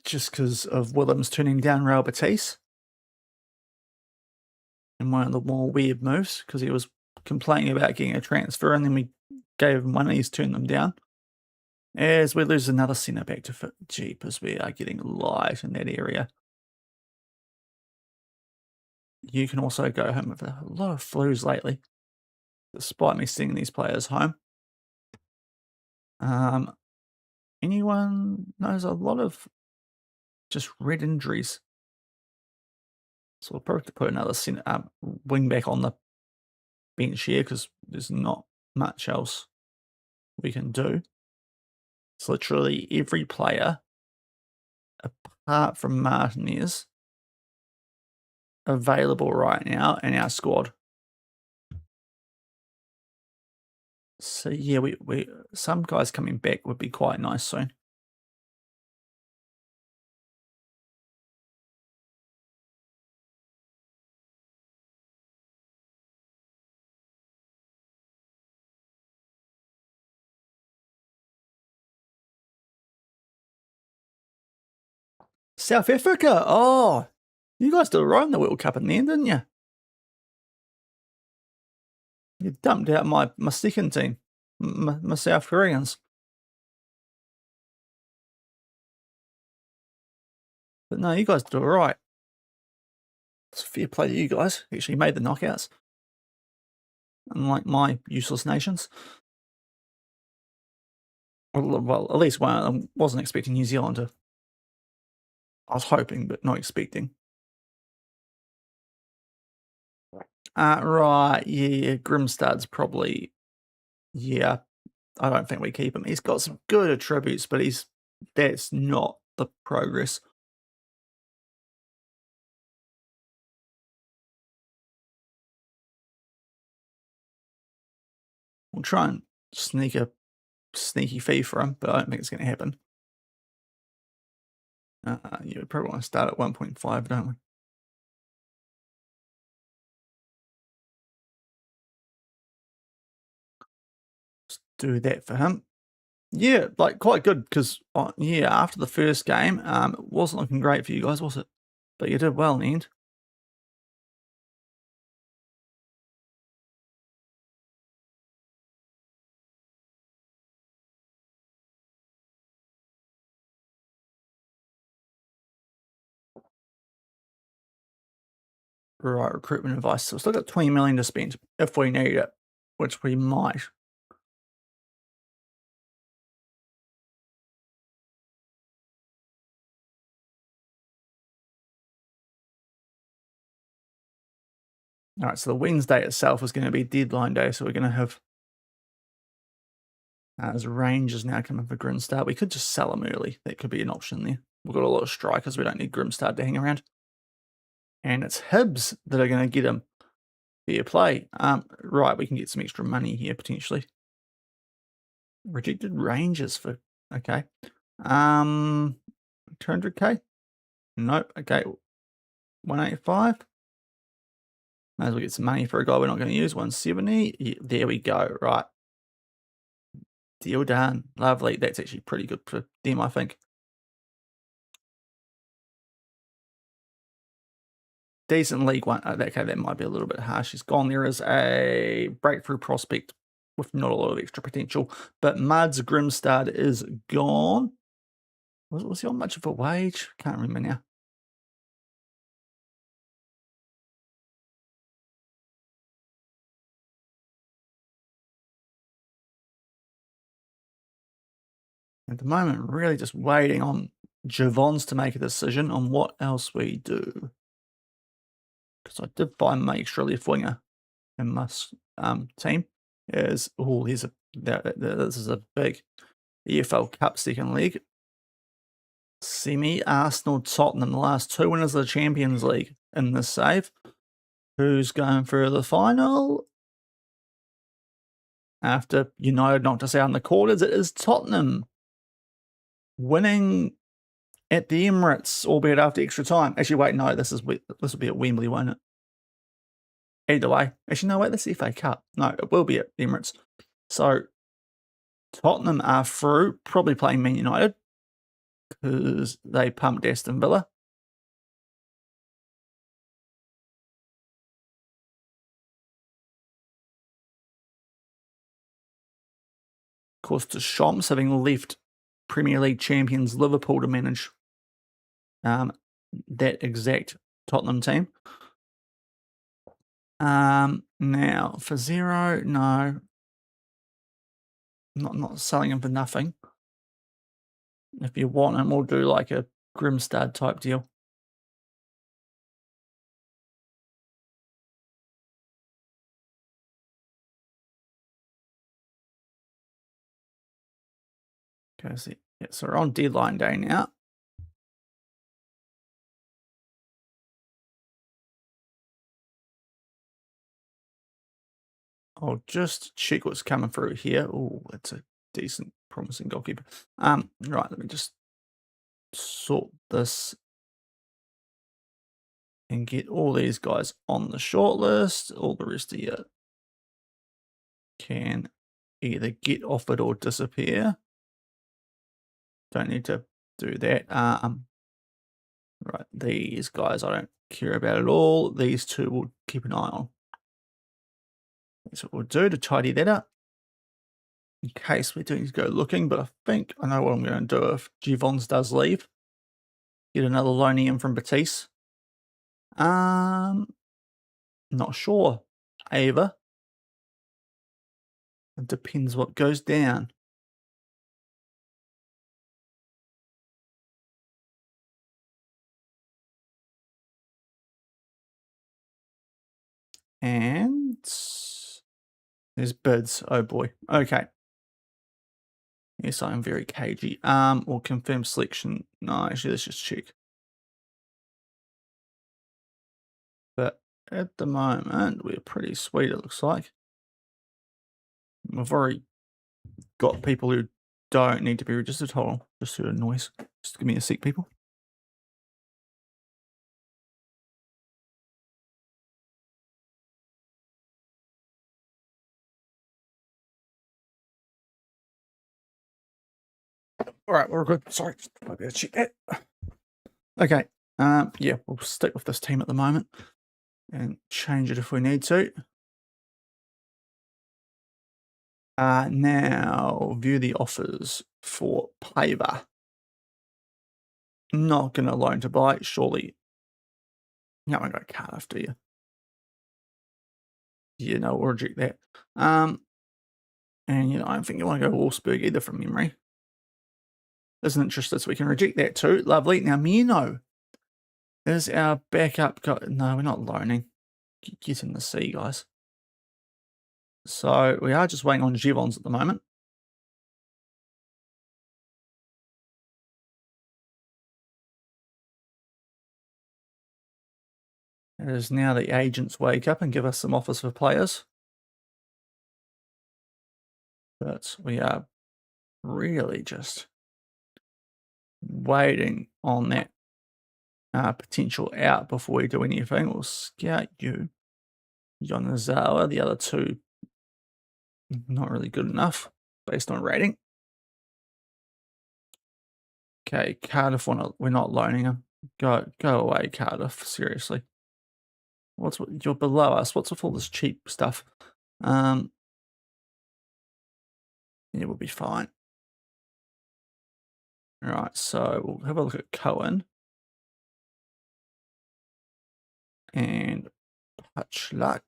Just because of Willems turning down Real Betis. And one of the more weird moves, because he was complaining about getting a transfer, and then we gave him one and he's turned them down. As we lose another centre back to fit, jeepers, we are getting light in that area. You can also go home with a lot of flus lately, despite me sending these players home. Anyone knows a lot of just red injuries. So we'll probably have to put another wing back on the bench here because there's not much else we can do. It's literally every player, apart from Martinez, available right now in our squad. So yeah, we some guys coming back would be quite nice soon. South Africa. Oh, you guys did right in the World Cup in the end, didn't you? You dumped out my second team, my South Koreans. But no, you guys did all right. It's fair play to you guys. Actually made the knockouts. Unlike my useless nations. Well, at least one of them wasn't expecting New Zealand to. I was hoping, but not expecting. Right, yeah, Grimstad's probably, yeah, I don't think we keep him. He's got some good attributes, but that's not the progress. We'll try and sneak a sneaky fee for him, but I don't think it's going to happen. Yeah, we probably want to start at 1.5, don't we? Let's do that for him. Yeah, like quite good because yeah, after the first game, it wasn't looking great for you guys, was it? But you did well in the end. Right, recruitment advice. So we've still got 20 million to spend if we need it, which we might. All right, so the Wednesday itself is going to be deadline day, so we're going to have as Rangers now coming for Grimstad. We could just sell them early. That could be an option there. We've got a lot of strikers. We don't need Grimstad to hang around. And it's Hibs that are going to get him. Fair play. Right, we can get some extra money here potentially. Rejected Rangers for okay. 200k? Nope. Okay. 185. Might as well get some money for a guy we're not going to use. 170. Yeah, there we go. Right. Deal done. Lovely. That's actually pretty good for them, I think. decent league one. Okay, that might be a little bit harsh. He's gone. There is a breakthrough prospect with not a lot of extra potential, but Muds Grimstad is gone. Was he on much of a wage? Can't remember now. At the moment, really just waiting on Javon's to make a decision on what else we do. Because I did buy my extra left winger in my team. This is a big EFL Cup second leg. Semi Arsenal Tottenham, the last two winners of the Champions League in this save. Who's going for the final? After United knocked us out in the quarters, it is Tottenham winning at the Emirates, albeit after extra time. Actually, wait, no, this will be at Wembley, won't it? Either way. Actually, no, wait, this is the FA Cup. No, it will be at the Emirates. So Tottenham are through, probably playing Man United because they pumped Aston Villa. Of course, Deschamps having left Premier League champions Liverpool to manage that exact Tottenham team. Now for zero, no, not selling him for nothing. If you want him, we'll do like a Grimstad type deal. Okay, so we're on deadline day now. I'll just check what's coming through here. Oh, that's a decent, promising goalkeeper. Right, let me just sort this and get all these guys on the short list. All the rest of you can either get offered or disappear. Don't need to do that. Right, these guys I don't care about at all. These two we'll keep an eye on. That's what we'll do to tidy that up. In case we do need to go looking, but I think I know what I'm going to do if Givons does leave. Get another loanee in from Batiste. Not sure. Ava. It depends what goes down. And there's bids. Oh boy. Okay. Yes, I am very cagey. Or confirm selection. No, actually, let's just check. But at the moment, we're pretty sweet, it looks like. We've already got people who don't need to be registered. Hold on, just heard a noise. Just give me a sec, people. All right, we're good. Sorry, I better check that. Okay. Yeah, we'll stick with this team at the moment and change it if we need to. Now view the offers for Paver. Not gonna loan to buy, surely. You haven't got Cardiff, do you? Yeah, no, we'll reject that. And I don't think you want to go Wolfsburg either from memory. Isn't interested, so we can reject that too. Lovely. Now Mino is our backup guy. No, we're not loaning. Get in the sea, guys. So we are just waiting on Givons at the moment. It is now the agents wake up and give us some offers for players. But we are really just waiting on that potential out before we do anything. We'll scout you. Yonazawa, the other two, not really good enough based on rating. Okay, Cardiff, we're not loaning them. Go away, Cardiff, seriously. You're below us. What's with all this cheap stuff? Yeah, we'll be fine. All right, so we'll have a look at Cohen and Touch Luck.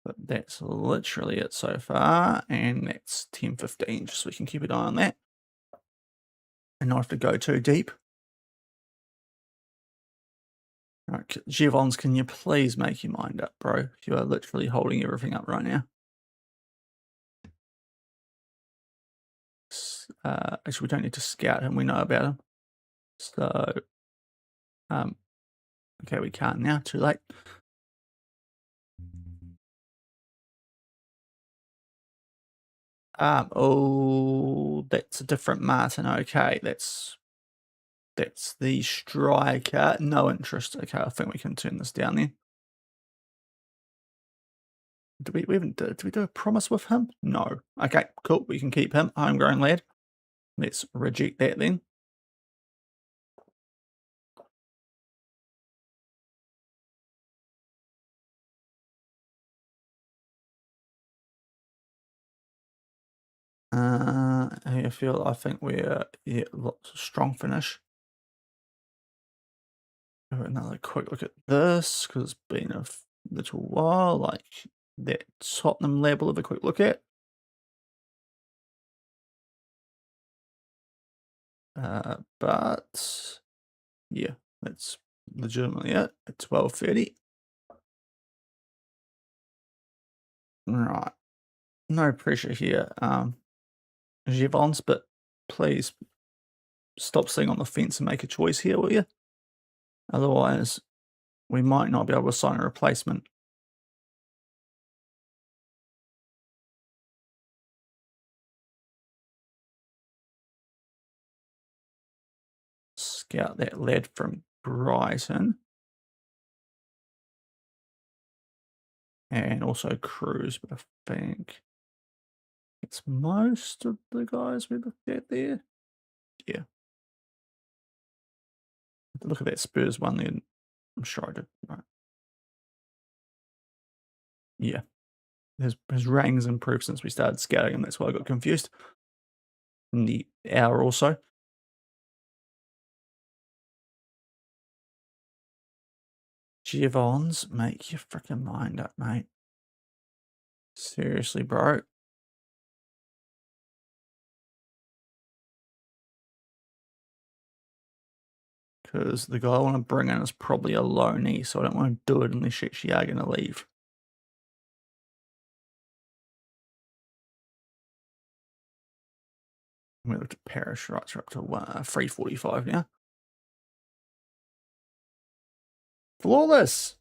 But that's literally it so far, and that's 10-15, just so we can keep an eye on that. And not have to go too deep. Alright, Jevons, can you please make your mind up, bro? You are literally holding everything up right now. Actually, we don't need to scout him, we know about him. So, okay, we can't now, too late. Oh, that's a different Martin. Okay, that's the striker. No interest. Okay, I think we can turn this down then. Did we do a promise with him? No. Okay, cool. We can keep him. Homegrown lad. Let's reject that then. I think we're lots of strong finish. Have another quick look at this because it's been a little while. Like that Tottenham label of a quick look at. But yeah, that's legitimately it at 12:30. Right, no pressure here, Jevons, but please stop sitting on the fence and make a choice here, will you? Otherwise, we might not be able to sign a replacement. Scout that lad from Brighton. And also Cruz, but I think it's most of the guys we looked at there. Yeah. Look at that Spurs one then. I'm sure I did. Right. Yeah. His rating's improved since we started scouting him. That's why I got confused. In the hour or so. Jevons, make your freaking mind up, mate. Seriously, bro. Because the guy I want to bring in is probably a loanee, so I don't want to do it unless you actually are going to leave. We looked at Parish, right, so up to 345 now. Flawless!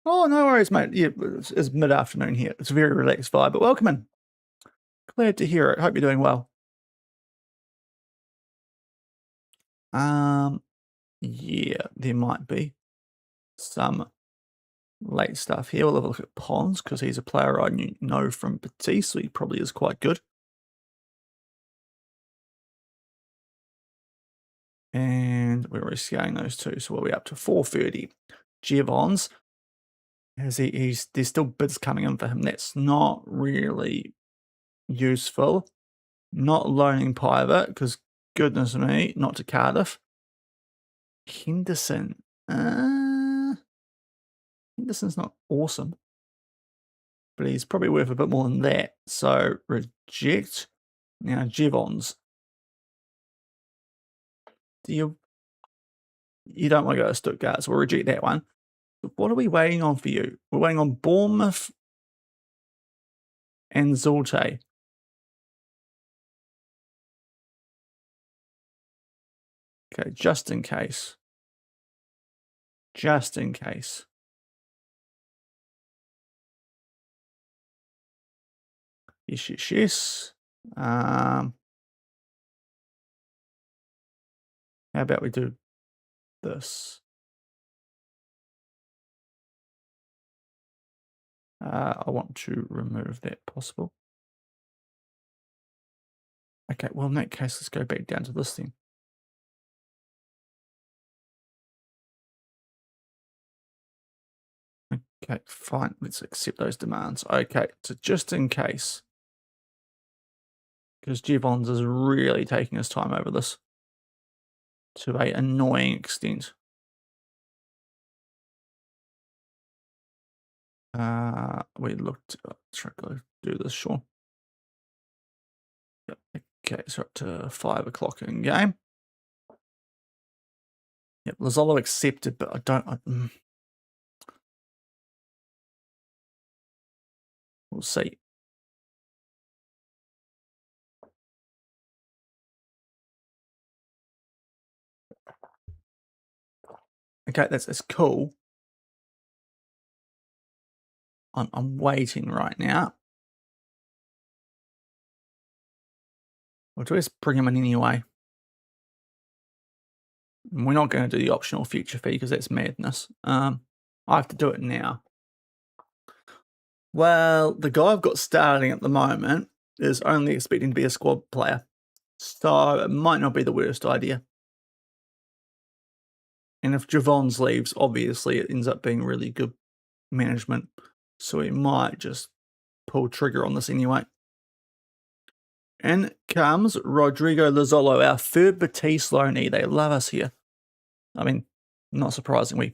Oh, no worries, mate. Yeah, it's mid-afternoon here. It's a very relaxed vibe, but welcome in. Glad to hear it. Hope you're doing well. Yeah, there might be some late stuff here. We'll have a look at Pons because he's a player I know from Petit, so he probably is quite good. And we're already scaling those two, so we'll be up to 430. Jevons, there's still bids coming in for him. That's not really useful. Not loaning Pivot because goodness me, not to Cardiff. Henderson. Henderson's not awesome, but he's probably worth a bit more than that. So reject. Now Jevons. You don't want to go to Stuttgart, so we'll reject that one. But what are we waiting on for you? We're waiting on Bournemouth and Zulte. Okay, just in case. Just in case. Yes. How about we do this? I want to remove that possible. Okay, well, in that case, let's go back down to this thing. Okay, fine. Let's accept those demands. Okay, so just in case, because Jevons is really taking his time over this to an annoying extent. We looked. Try to do this, sure. Yep. Okay, so up to 5 o'clock in game. Yep, Lazzolo accepted, but I don't. We'll see. Okay, that's cool. I'm waiting right now. We'll just bring him in anyway. We're not going to do the optional future fee because that's madness. I have to do it now. Well, the guy I've got starting at the moment is only expecting to be a squad player. So it might not be the worst idea. And if Jevons leaves, obviously it ends up being really good management. So we might just pull trigger on this anyway. In comes Rodrigo Lazzolo, our third Batiste loanee. They love us here. I mean, not surprising. We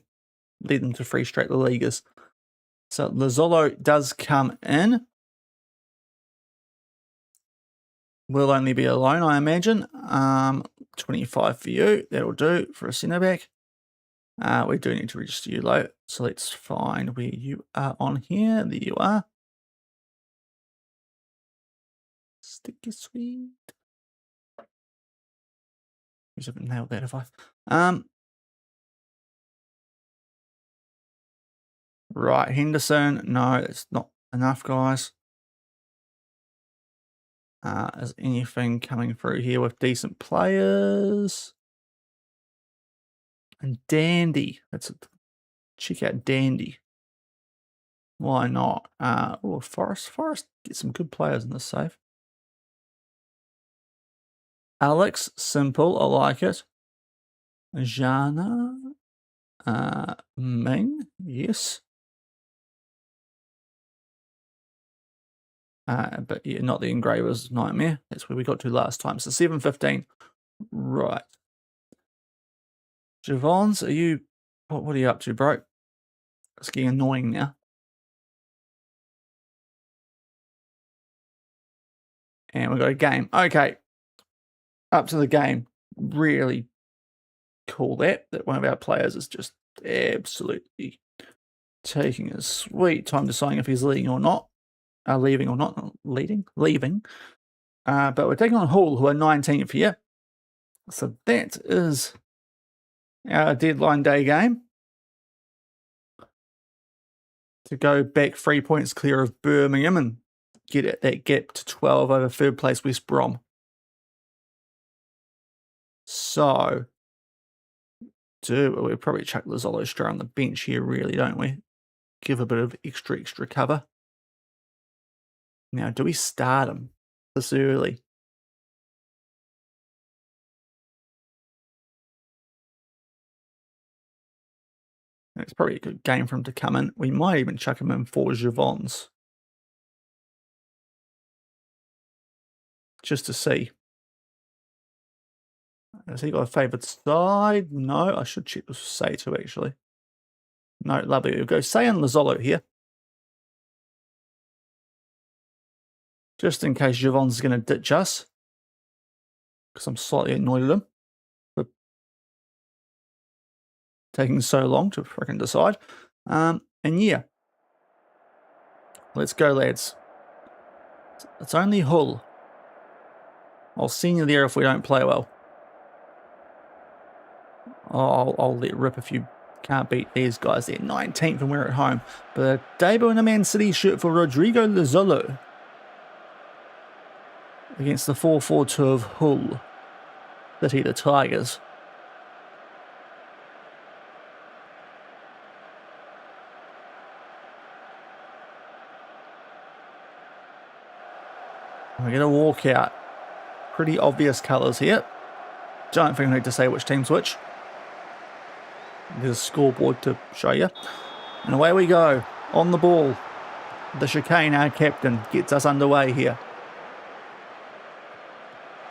lead them to 3 straight La Ligas. So Lazzolo does come in. Will only be a loan, I imagine. 25 for you. That'll do for a centre back. We do need to register you low. So let's find where you are on here. There you are. Sticky sweet. I haven't nailed that, have I? Right, Henderson. No, it's not enough, guys. Is anything coming through here with decent players? And Dandy. Check out Dandy. Why not? Oh, Forest. Forest get some good players in this save. Alex, simple. I like it. Jana. Ming. Yes. But yeah, not the engraver's nightmare. That's where we got to last time. So 7:15. Right. Javons, are you... What are you up to, bro? It's getting annoying now. And we've got a game. Okay. Up to the game. Really cool that one of our players is just absolutely taking his sweet time deciding if he's leaving or not. Leaving or not leaving. But we're taking on Hull, who are 19th here. So that is our deadline day game. To go back 3 points clear of Birmingham and get at that gap to 12 over third place West Brom. So, we'll probably chuck Lazzolo straight on the bench here, really, don't we? Give a bit of extra cover. Now, do we start him this early? It's probably a good game for him to come in. We might even chuck him in for Jevons. Just to see. Has he got a favoured side? No, I should check with Say too, actually. No, lovely. We'll go Say and Lazzolo here. Just in case Jevons is going to ditch us. Because I'm slightly annoyed at him for taking so long to freaking decide. And yeah. Let's go, lads. It's only Hull. I'll see you there if we don't play well. I'll let rip if you can't beat these guys. They're 19th and we're at home. But a debut in a Man City shirt for Rodrigo Lazzolo against the 4-4-2 of Hull. City, the Tigers. We're going to walk out. Pretty obvious colours here. Don't think I need to say which team's which. There's a scoreboard to show you. And away we go. on the ball. The chicane, our captain, gets us underway here.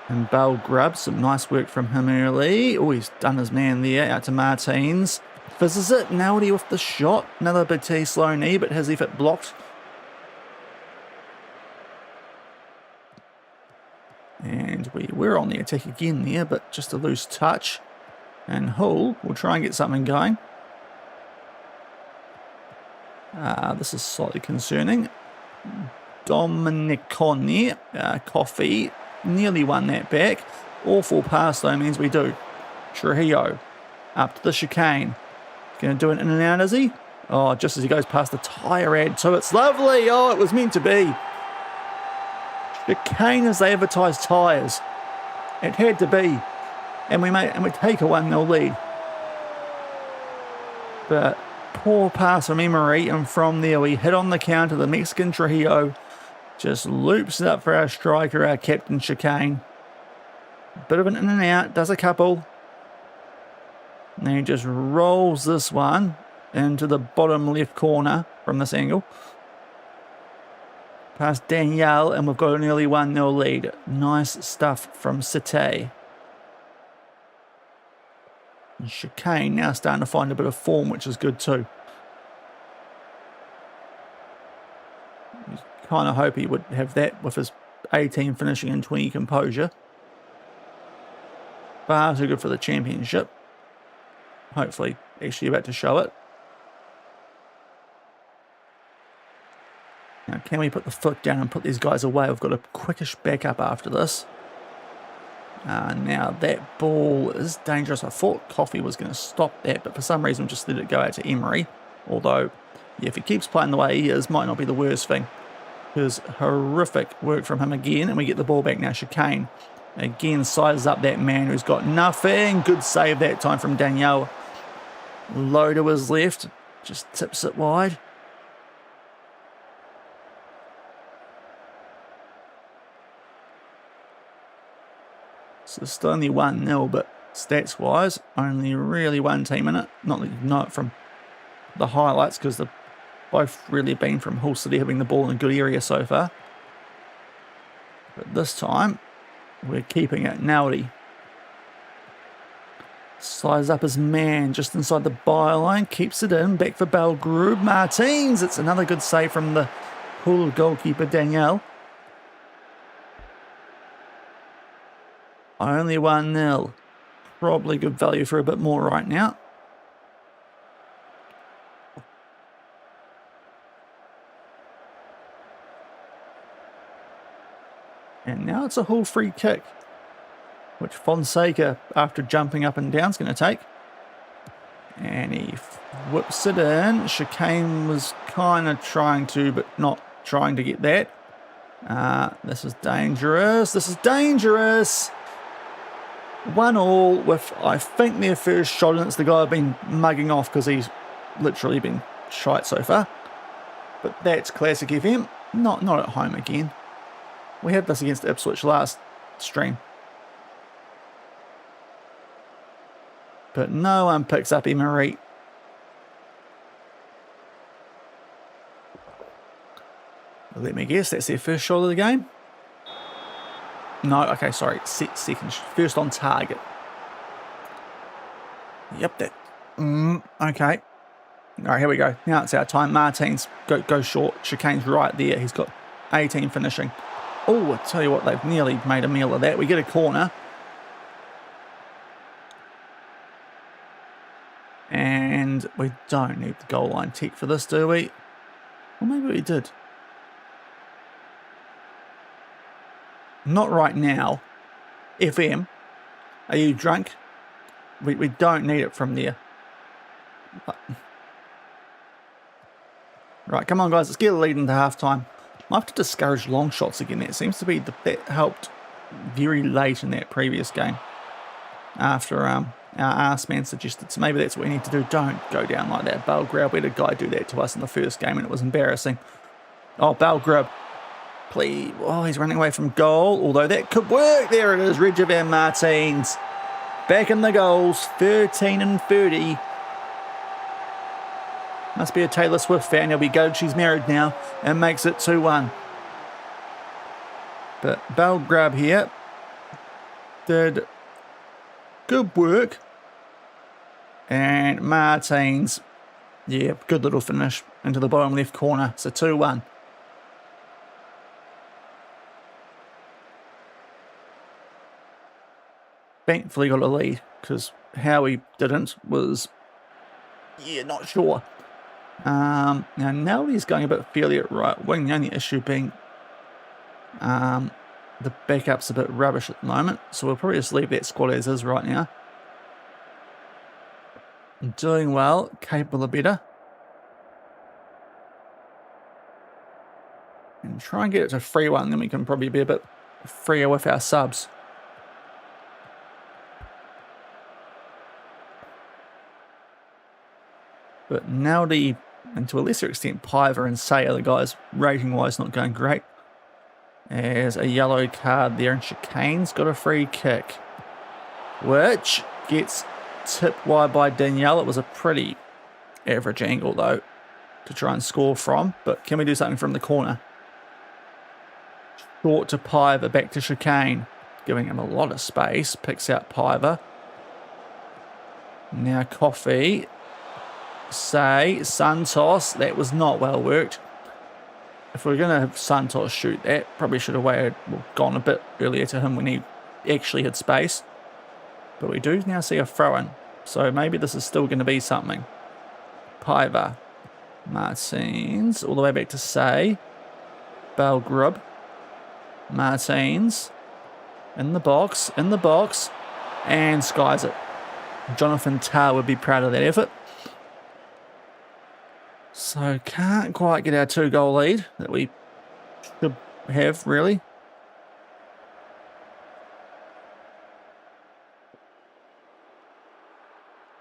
And Bell grabs some nice work from him early. Oh, he's done his man there, out to Martins. Fizzes it, Naldi with the shot. Another bit slow knee, but his effort blocked. And we were on the attack again there, but just a loose touch. And Hull will try and get something going. This is slightly concerning. Dominiconi, Coffee, nearly won that back. Awful pass though means we do. Trujillo, up to the chicane. Going to do an in and out, is he? Oh, just as he goes past the tyre ad too. It's lovely. Oh, it was meant to be. Chicane as they advertised tyres. It had to be. And we take a 1-0 lead. But poor pass from Emery, and from there we hit on the counter. The Mexican Trujillo just loops it up for our striker, our captain Chicane. Bit of an in and out, does a couple. And then he just rolls this one into the bottom left corner from this angle. Past Danielle, and we've got an early 1-0 lead. Nice stuff from Cité. And Chicane now starting to find a bit of form, which is good too. You kind of hope he would have that with his 18 finishing and 20 composure. Far too good for the championship. Hopefully, actually about to show it. Now, can we put the foot down and put these guys away? We've got a quickish backup after this. Now, that ball is dangerous. I thought Coffee was going to stop that, but for some reason just let it go out to Emery. Although, yeah, if he keeps playing the way he is, might not be the worst thing. Because horrific work from him again, and we get the ball back now. Chicane again sizes up that man who's got nothing. Good save that time from Danielle. Low to his left, just tips it wide. So it's still only 1-0, but stats-wise, only really one team in it. Not that you know it from the highlights, because they've both really been from Hull City having the ball in a good area so far. But this time, we're keeping it. Naldi slides up his man just inside the byline, keeps it in, back for Belgrube. Martins, it's another good save from the Hull goalkeeper, Danielle. Only 1-0. Probably good value for a bit more right now. And now it's a Hull free kick, which Fonseca, after jumping up and down, is going to take. And he whips it in. Chicane was kind of trying to, but not trying to get that. This is dangerous. This is dangerous. 1-1 with, I think, their first shot, and it's the guy I've been mugging off because he's literally been shite so far. But that's classic FM. Not at home again. We had this against Ipswich last stream. But no one picks up Emery. Let me guess, that's their first shot of the game? No, okay, sorry, second, first on target. Yep, that, okay. All right, here we go. Now it's our time. Martins go short. Chicane's right there. He's got 18 finishing. Oh, I tell you what, they've nearly made a meal of that. We get a corner. And we don't need the goal line tech for this, do we? Well, maybe we did. Not right now. FM, are you drunk? We don't need it from there. Right, come on, guys. Let's get a lead into halftime. I have to discourage long shots again. That seems to be that helped very late in that previous game. After our arse man suggested, so maybe that's what we need to do. Don't go down like that, Belgrube. We had a guy do that to us in the first game, and it was embarrassing. Oh, Belgrube. Please. Oh, he's running away from goal. Although that could work. There it is. Regivan Martins. Back in the goals. 13 and 30. Must be a Taylor Swift fan. He'll be gutted she's married now and makes it 2-1. But Bell Grab here did good work. And Martins, yeah, good little finish into the bottom left corner. So 2-1. Thankfully got a lead, because how he didn't was, yeah, not sure. Now Nelly's going a bit fairly at right wing. The only issue being the backup's a bit rubbish at the moment, so we'll probably just leave that squad as is right now. Doing well, capable of better. And try and get it to 3-1, then we can probably be a bit freer with our subs. But Naldi, and to a lesser extent Piver and Say, the guys rating-wise not going great. There's a yellow card there, and Chicane's got a free kick, which gets tipped wide by Danielle. It was a pretty average angle, though, to try and score from. But can we do something from the corner? Short to Piver, back to Chicane, giving him a lot of space. Picks out Piver. Now Coffee. Say, Santos. That was not well worked. If we're going to have Santos shoot that, probably should have waited, well, gone a bit earlier to him when he actually had space. But we do now see a throw-in, so maybe this is still going to be something. Piver. Martins, all the way back to Say. Belgrub. Martins. In the box, and skies it. Jonathan Tarr would be proud of that effort. So can't quite get our 2-goal lead that we should have, really.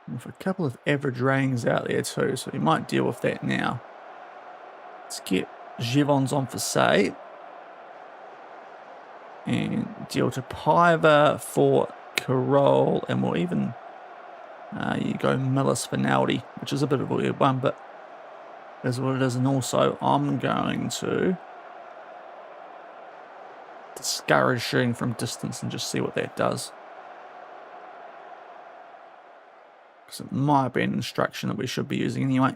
With a couple of average ratings out there too, so we might deal with that now. Let's get Givons on for Say. And deal to Piver for Carole, and we'll even you go Millis for Naldi, which is a bit of a weird one, but is what it is. And also I'm going to discourage shooting from distance and just see what that does, because it might be an instruction that we should be using anyway.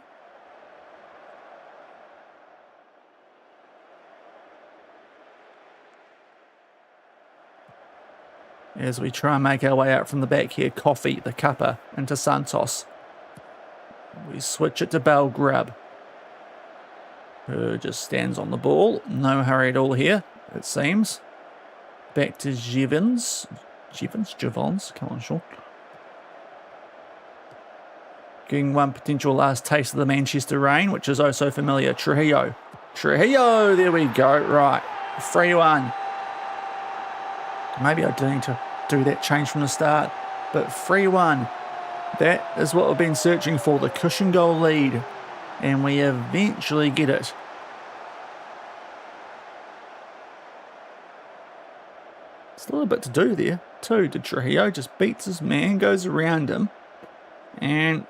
As we try and make our way out from the back here, Coffee, the cupper, into Santos. We switch it to Belgrab, who just stands on the ball. No hurry at all here, it seems. Back to Givons. Givons, come on, Sean. Getting one potential last taste of the Manchester rain, which is oh so familiar. Trujillo, there we go. Right, 3-1. Maybe I do need to do that change from the start, but 3-1. That is what we've been searching for, the cushion goal lead, and we eventually get it. It's a little bit to do there too. Did Trujillo just beats his man, goes around him, and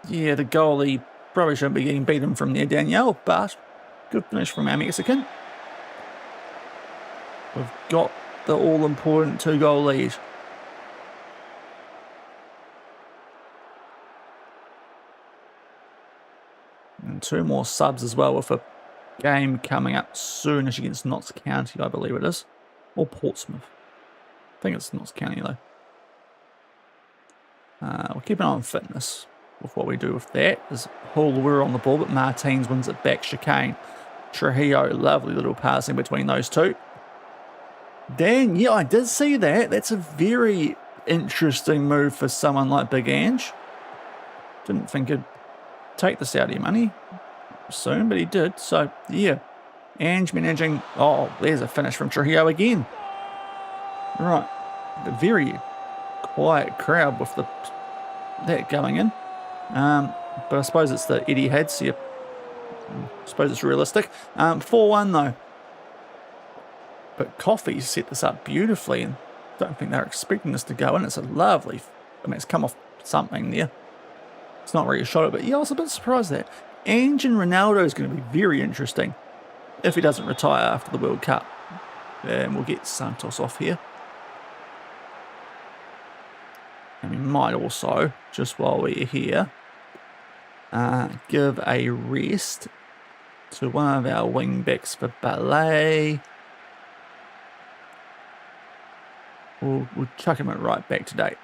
yeah, the goalie probably shouldn't be getting beaten from there, Danielle, but good finish from our Mexican. We've got the all-important 2-goal lead. And 2 more subs as well, with a game coming up soonish against Notts County, I believe it is. Or Portsmouth. I think it's Notts County, though. We'll keep an eye on fitness with what we do with that. As Hall, we're on the ball, but Martins wins it back. Chicane. Trujillo, lovely little passing between those two. Dan, yeah, I did see that. That's a very interesting move for someone like Big Ange. Didn't think he'd take the Saudi money soon, but he did. So, yeah. Ange managing... Oh, there's a finish from Trujillo again. Right. A very quiet crowd with that going in. But I suppose it's the Etihad, so I suppose it's realistic. 4-1, though. But Coffee set this up beautifully, and don't think they're expecting this to go in. It's a lovely... I mean, it's come off something there. It's not really a shot at, but yeah, I was a bit surprised that. Engine Ronaldo is going to be very interesting if he doesn't retire after the World Cup. And we'll get Santos off here. And we might also, just while we're here, give a rest to one of our wing backs for ballet. We'll chuck him right back today.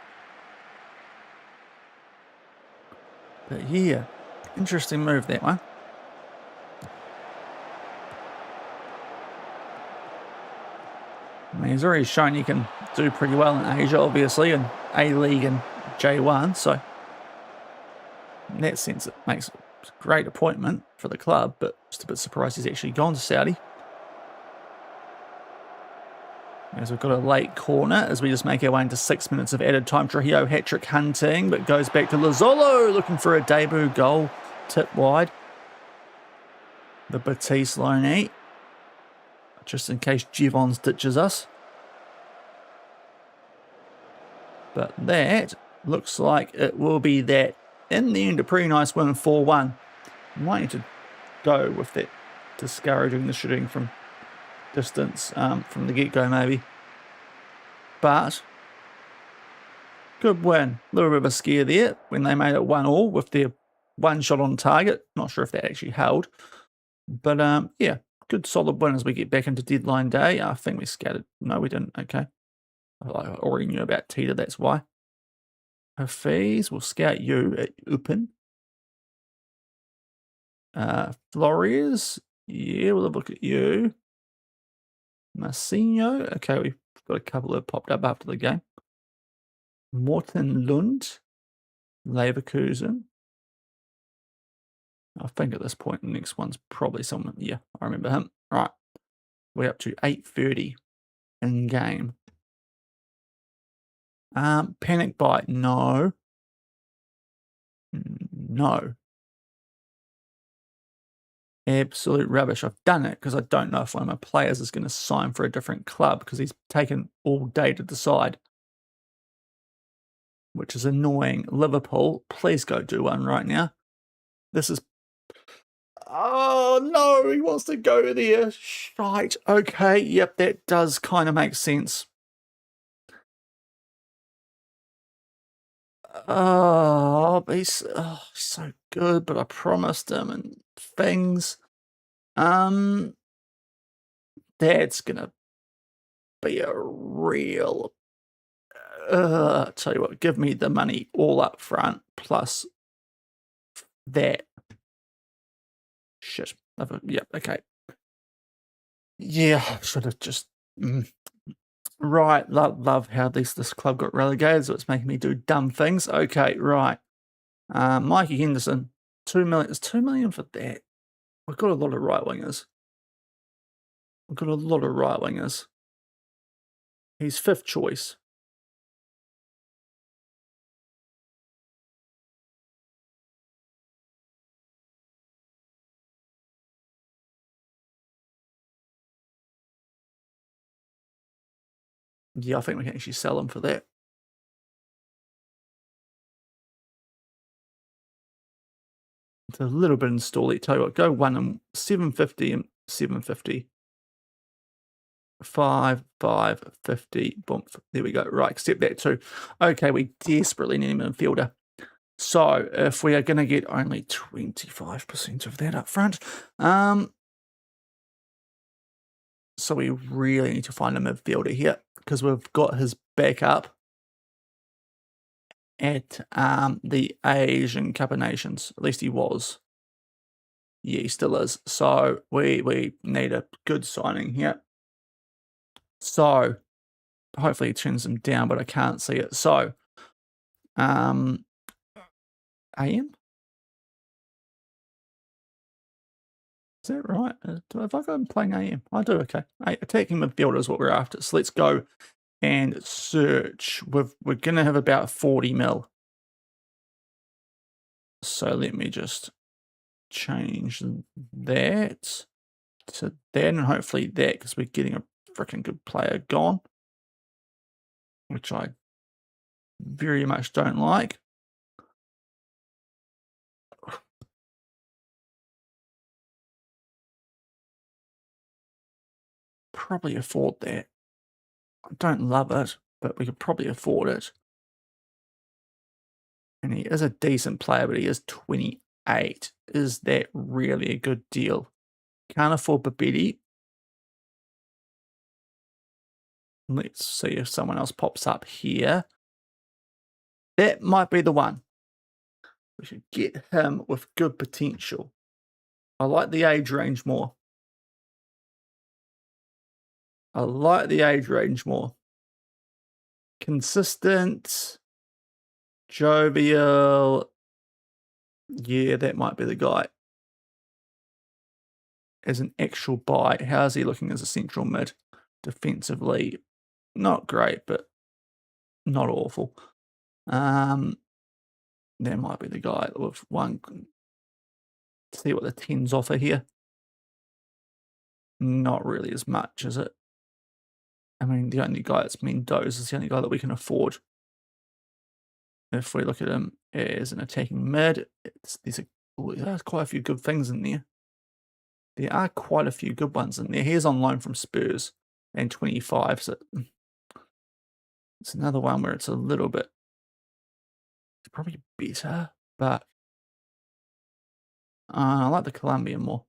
But yeah, interesting move, that one. I mean, he's already shown he can do pretty well in Asia, obviously, and A-League and J1, so in that sense it makes a great appointment for the club, but just a bit surprised he's actually gone to Saudi. As we've got a late corner as we just make our way into 6 minutes of added time. Trujillo hat-trick hunting, but goes back to Lazzolo looking for a debut goal, tip wide. The Batiste loanee, just in case Givons ditches us. But that looks like it will be that. In the end, a pretty nice win, 4-1. Might need to go with that, discouraging the shooting from distance from the get-go maybe. But good win. A little bit of a scare there when they made it 1-1 with their one shot on target. Not sure if that actually held. But yeah, good solid win as we get back into deadline day. I think we scattered. No, we didn't. Okay. I already knew about Tita, that's why. Hafiz, we'll scout you at Open. Flores, yeah, we'll have a look at you. Marcinho, okay, we've got a couple that popped up after the game. Morten Lund, Leverkusen. I think at this point, the next one's probably someone, yeah, I remember him. All right, we're up to 8:30 in game. Panic Bite, no. No. Absolute rubbish. I've done it because I don't know if one of my players is going to sign for a different club because he's taken all day to decide, which is annoying. Liverpool, please go do one right now. This is... Oh, no, he wants to go there. Shite. Okay, yep, that does kind of make sense. Oh, he's so good, but I promised him and things. That's gonna be a real... tell you what, give me the money all up front, plus that. Shit. Yep, okay. Yeah, should have just... Right, love how this club got relegated, so it's making me do dumb things. Okay, right. Mikey Henderson, 2 million. It's 2 million for that. We've got a lot of right wingers. He's 5th choice. Yeah, I think we can actually sell him for that. It's a little bit install. Tell you what, go 1 and 750 and 750. 550. Boom. There we go. Right, accept that too. Okay, we desperately need a midfielder. So if we are going to get only 25% of that up front, so we really need to find a midfielder here because we've got his backup at the Asian Cup of Nations. At least he was. Yeah, he still is. So we need a good signing here. So hopefully it turns them down, but I can't see it. So AM? Is that right? Have I got playing AM? I do, okay. Attacking midfielder is what we're after. So let's go and search. We're going to have about 40 mil. So let me just change that to that, and hopefully that, because we're getting a freaking good player gone, which I very much don't like. probably afford that. I don't love it, but we could probably afford it. And he is a decent player, but he is 28. Is that really a good deal? Can't afford Babidi. Let's see if someone else pops up here. That might be the one. We should get him with good potential. I like the age range more. I like the age range more. Consistent, jovial. Yeah, that might be the guy. As an actual buy, how's he looking as a central mid? Defensively, not great, but not awful. That might be the guy with one. See what the 10s offer here. Not really as much, is it? I mean, the only guy that's Mendoza is the only guy that we can afford. If we look at him as an attacking mid, there's quite a few good things in there. There are quite a few good ones in there. He's on loan from Spurs and 25, so it's another one where it's a little bit, it's probably better, but I like the Colombian more.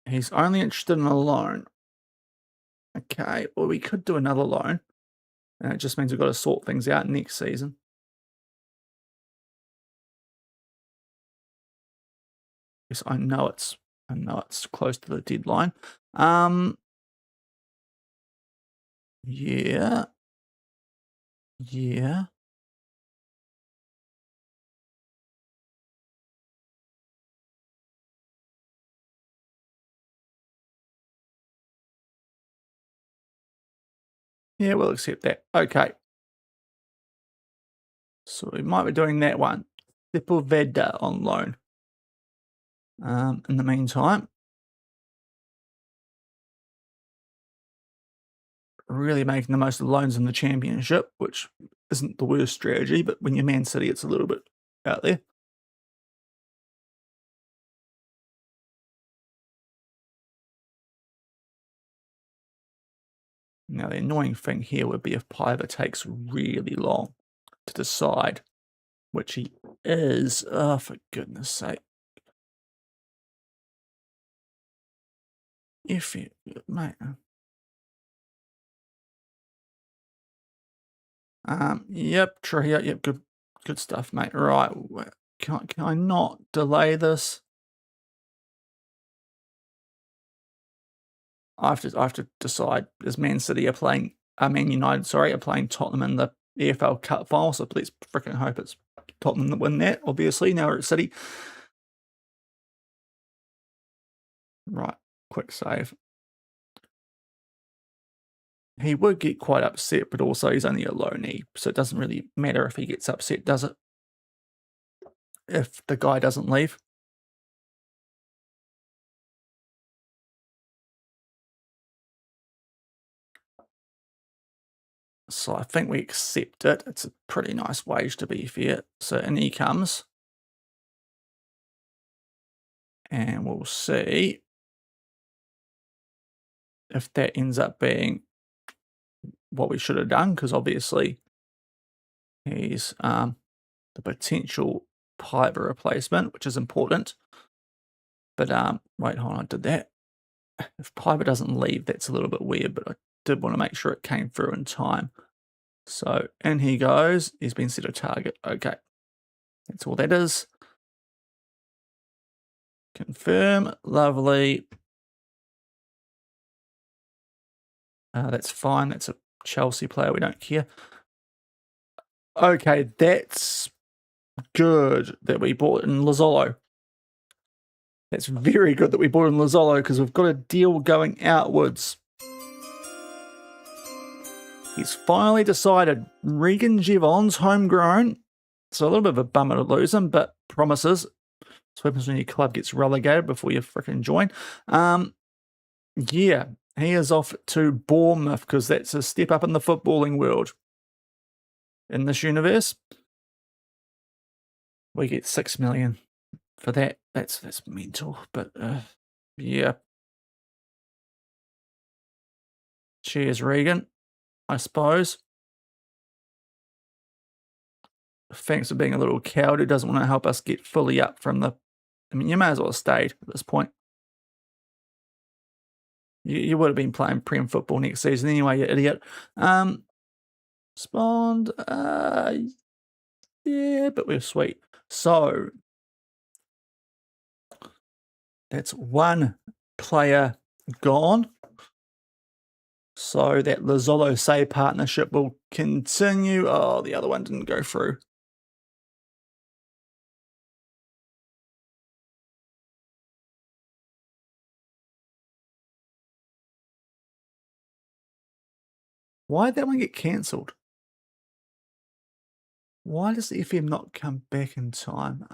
He's only interested in a loan. Okay, well, we could do another loan, and it just means we've got to sort things out next season. Yes, I know it's close to the deadline. Yeah. Yeah. Yeah, we'll accept that. Okay. So we might be doing that one. Sepulveda on loan. In the meantime, really making the most of the loans in the championship, which isn't the worst strategy, but when you're Man City, it's a little bit out there. Now, the annoying thing here would be if Piver takes really long to decide, which he is. Oh, for goodness sake. If you, mate. Yep, Trujillo, yep, good stuff, mate. Right, can I not delay this? I have to decide. Is Man City are playing, Man United, sorry, are playing Tottenham in the EFL Cup final, so let's freaking hope it's Tottenham that win that, obviously. Now we're at City. Right, quick save. He would get quite upset, but also he's only a loanee, so it doesn't really matter if he gets upset, does it? If the guy doesn't leave. So I think we accept it. It's a pretty nice wage, to be fair. So in he comes. And we'll see if that ends up being what we should have done, because obviously he's the potential Piper replacement, which is important. But wait, hold on, I did that. If Piper doesn't leave, that's a little bit weird, but I did want to make sure it came through in time. So in he goes. He's been set a target. Okay. That's all that is. Confirm. Lovely. That's fine. That's a Chelsea player. We don't care. Okay, that's good that we bought in Lazzolo. That's very good that we bought in Lazzolo because we've got a deal going outwards. He's finally decided Regan Givon's homegrown. So a little bit of a bummer to lose him, but promises. That's what happens when your club gets relegated before you freaking join. Yeah, he is off to Bournemouth because that's a step up in the footballing world. In this universe, we get 6 million. for that. That's mental. But yeah. Cheers, Regan, I suppose. Thanks for being a little coward who doesn't want to help us get fully up from the... I mean, you may as well have stayed at this point. You would have been playing Prem football next season anyway, you idiot. Spawned, yeah, but we're sweet. So that's one player gone. So that Lozolo Say partnership will continue. Oh, the other one didn't go through. Why did that one get cancelled? Why does the FM not come back in time?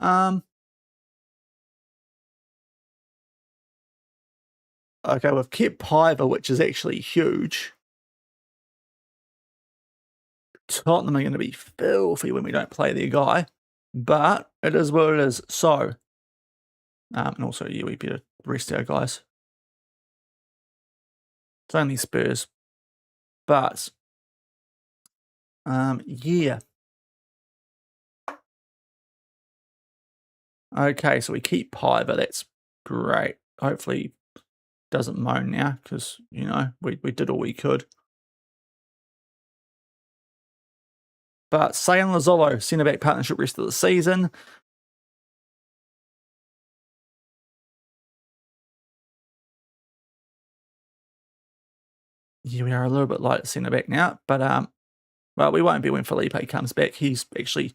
Okay, we've kept Piver, which is actually huge. Tottenham are going to be filthy when we don't play their guy, but it is what it is. So, and also, yeah, we better rest our guys. It's only Spurs, but yeah. Okay, so we keep Piver. That's great. Hopefully, doesn't moan now because you know we did all we could. But Say and Lozolo, centre back partnership rest of the season. Yeah, we are a little bit light at centre back now, but well, we won't be when Felipe comes back. He's actually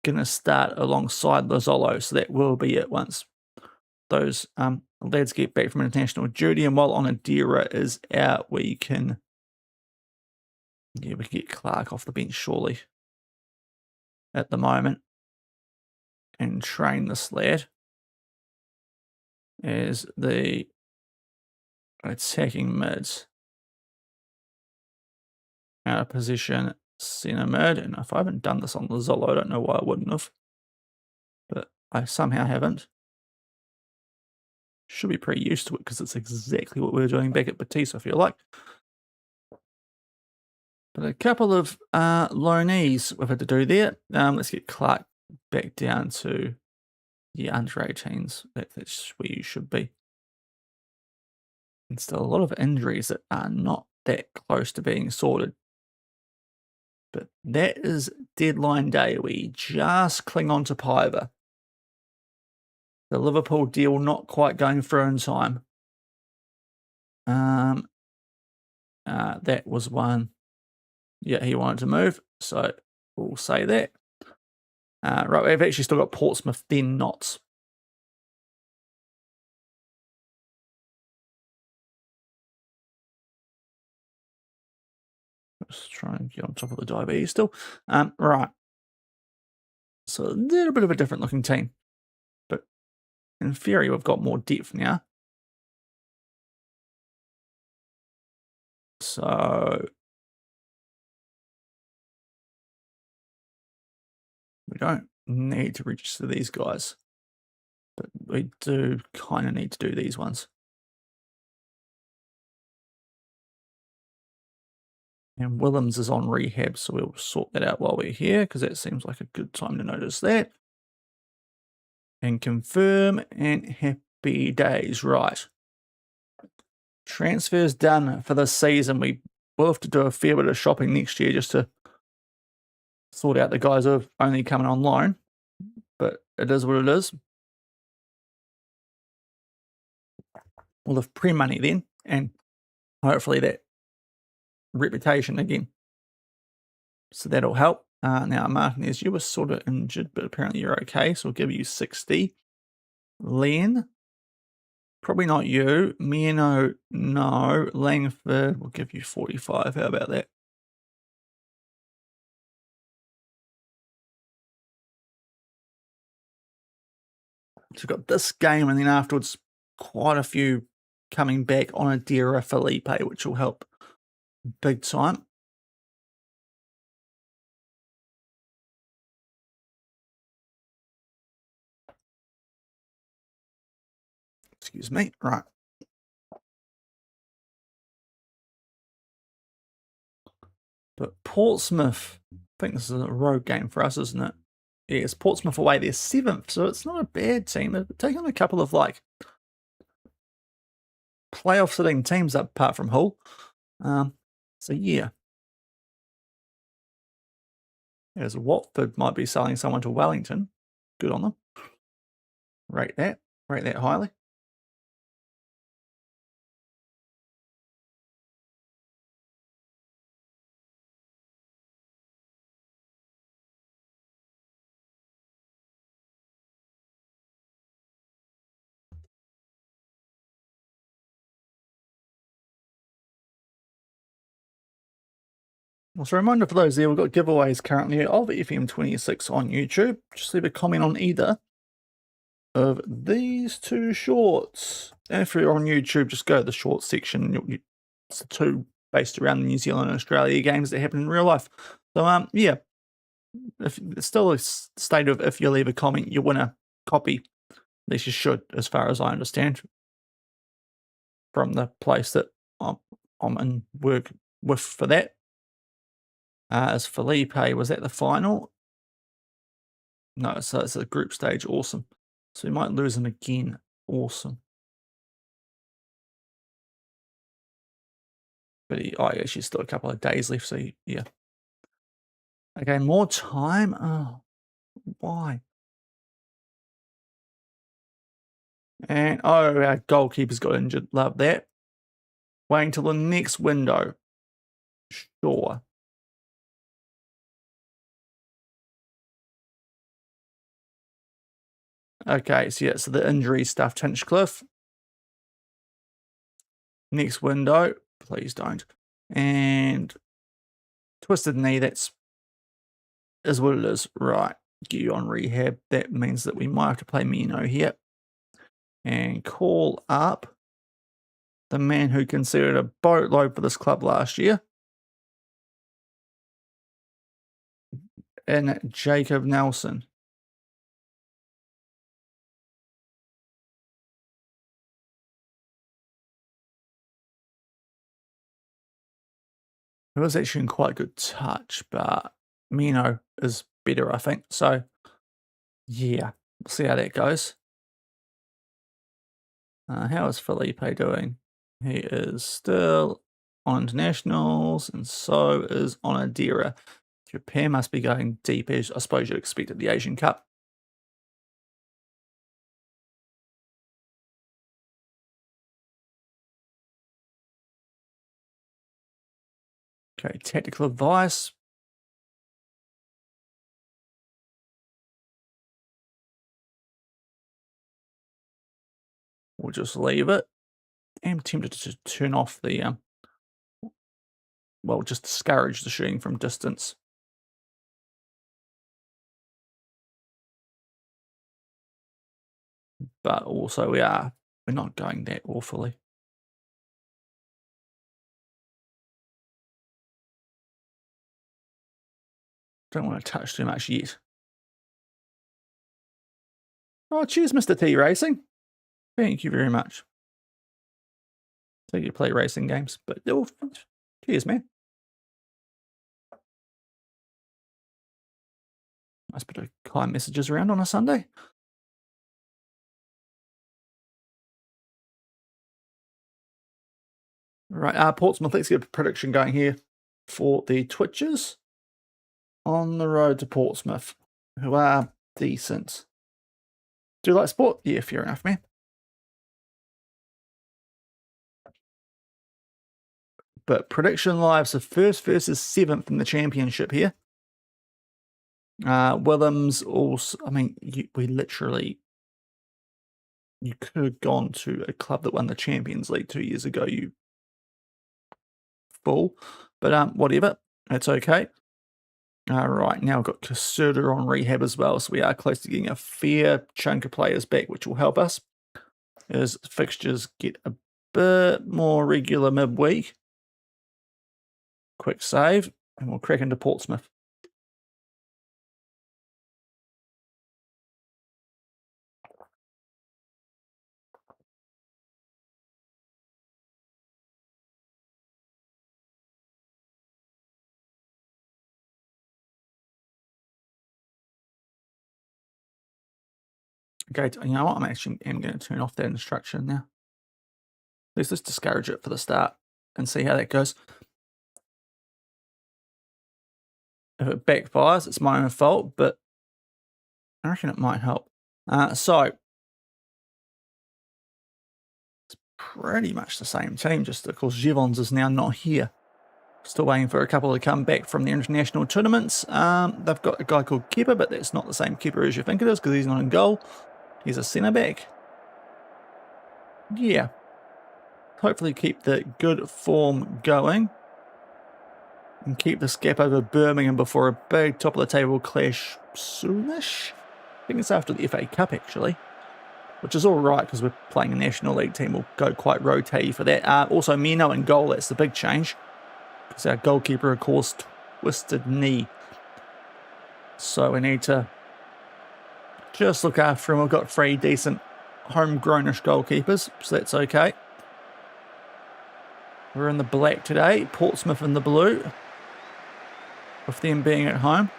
going to start alongside Lozolo, so that will be it once those lads get back from international duty. And while Onadira is out, we can get Clark off the bench surely at the moment and train this lad as the attacking mids. Out of position, centre mid. And if I haven't done this on Lozolo, I don't know why I wouldn't have, but I somehow haven't. Should be pretty used to it because it's exactly what we were doing back at Batiste, I feel like. But a couple of loanees we've had to do there. Let's get Clark back down to under 18s. That's where you should be. And still a lot of injuries that are not that close to being sorted. But that is deadline day. We just cling on to Piver. The Liverpool deal not quite going through in time. That was one. Yeah, he wanted to move, so we'll say that. Right, we've actually still got Portsmouth, then Notts. Let's try and get on top of the diabetes still. Right. So a little bit of a different looking team. But in theory, we've got more depth now. So we don't need to register these guys. But we do kind of need to do these ones. And Willems is on rehab, so we'll sort that out while we're here, because that seems like a good time to notice that. And confirm, and happy days. Right. Transfers done for the season. We will have to do a fair bit of shopping next year just to sort out the guys who have only coming on loan. But it is what it is. We'll have pre-money then, and hopefully that reputation again. So that'll help. Now, Martinez, you were sort of injured, but apparently you're okay. So we'll give you 60. Len, probably not you. Miano, no. Langford, we'll give you 45. How about that? So we've got this game, and then afterwards, quite a few coming back on Adira Felipe, which will help big time. Excuse me. Right. But Portsmouth, I think this is a road game for us, isn't it? Yeah, it's Portsmouth away. They're 7th, so it's not a bad team. They've taken on a couple of like playoff sitting teams up apart from Hull. So yeah. As Watford might be selling someone to Wellington. Good on them. Rate that. Rate that highly. Also, a reminder for those there, we've got giveaways currently of FM26 on YouTube. Just leave a comment on either of these two shorts. And if you're on YouTube, just go to the shorts section. It's the two based around the New Zealand and Australia games that happen in real life. So, yeah, if it's still a state of if you leave a comment, you win a copy. At least you should, as far as I understand, from the place that I'm in work with for that. As Felipe, was that the final? No, so it's a group stage. Awesome. So we might lose him again. Awesome. But actually still a couple of days left, so yeah. Okay, more time. Oh, why? And our goalkeeper's got injured. Love that. Waiting till the next window. Sure. Okay, so yeah, so the injury stuff, Tinchcliffe. Next window, please don't. And twisted knee, that's is what it is. Right, get you on rehab. That means that we might have to play Mino here. And call up the man who considered a boatload for this club last year. And Jacob Nelson. It was actually in quite good touch, but Mino is better, I think. So, yeah, we'll see how that goes. How is Felipe doing? He is still on internationals, and so is Onadira. Japan must be going deep, as I suppose you'd expect at the Asian Cup. Okay, tactical advice. We'll just leave it. I'm tempted to turn off the, well, just discourage the shooting from distance. But also we're not going that awfully. Don't want to touch too much yet. Oh, cheers, Mr. T Racing. Thank you very much. So you play racing games, but oh, cheers, man. Nice bit of kind messages around on a Sunday. Right, Portsmouth, let's get a prediction going here for the Twitchers on the road to Portsmouth, who are decent. Do you like sport? Yeah, fair enough, man. But prediction live, so first versus 7th in the championship here. Willems also, I mean, we literally, you could have gone to a club that won the Champions League 2 years ago, you fool. But whatever, it's okay. All right, now we've got Kasuda on rehab as well, so we are close to getting a fair chunk of players back, which will help us as fixtures get a bit more regular midweek. Quick save, and we'll crack into Portsmouth. Okay, you know what? I'm going to turn off that instruction now. Let's just discourage it for the start and see how that goes. If it backfires, it's my own fault, but I reckon it might help. So, it's pretty much the same team, just of course Jevons is now not here. Still waiting for a couple to come back from the international tournaments. They've got a guy called Keeper, but that's not the same Keeper as you think it is because he's not in goal. He's a centre back. Yeah. Hopefully keep the good form going. And keep this gap over Birmingham before a big top of the table clash soonish. I think it's after the FA Cup actually. Which is alright because we're playing a National League team. We'll go quite rotatey for that. Also Mino in goal, that's the big change. Because our goalkeeper of course twisted knee. So we need to just look after him. We've got 3 decent homegrownish goalkeepers, so that's okay. We're in the black today, Portsmouth in the blue, with them being at home.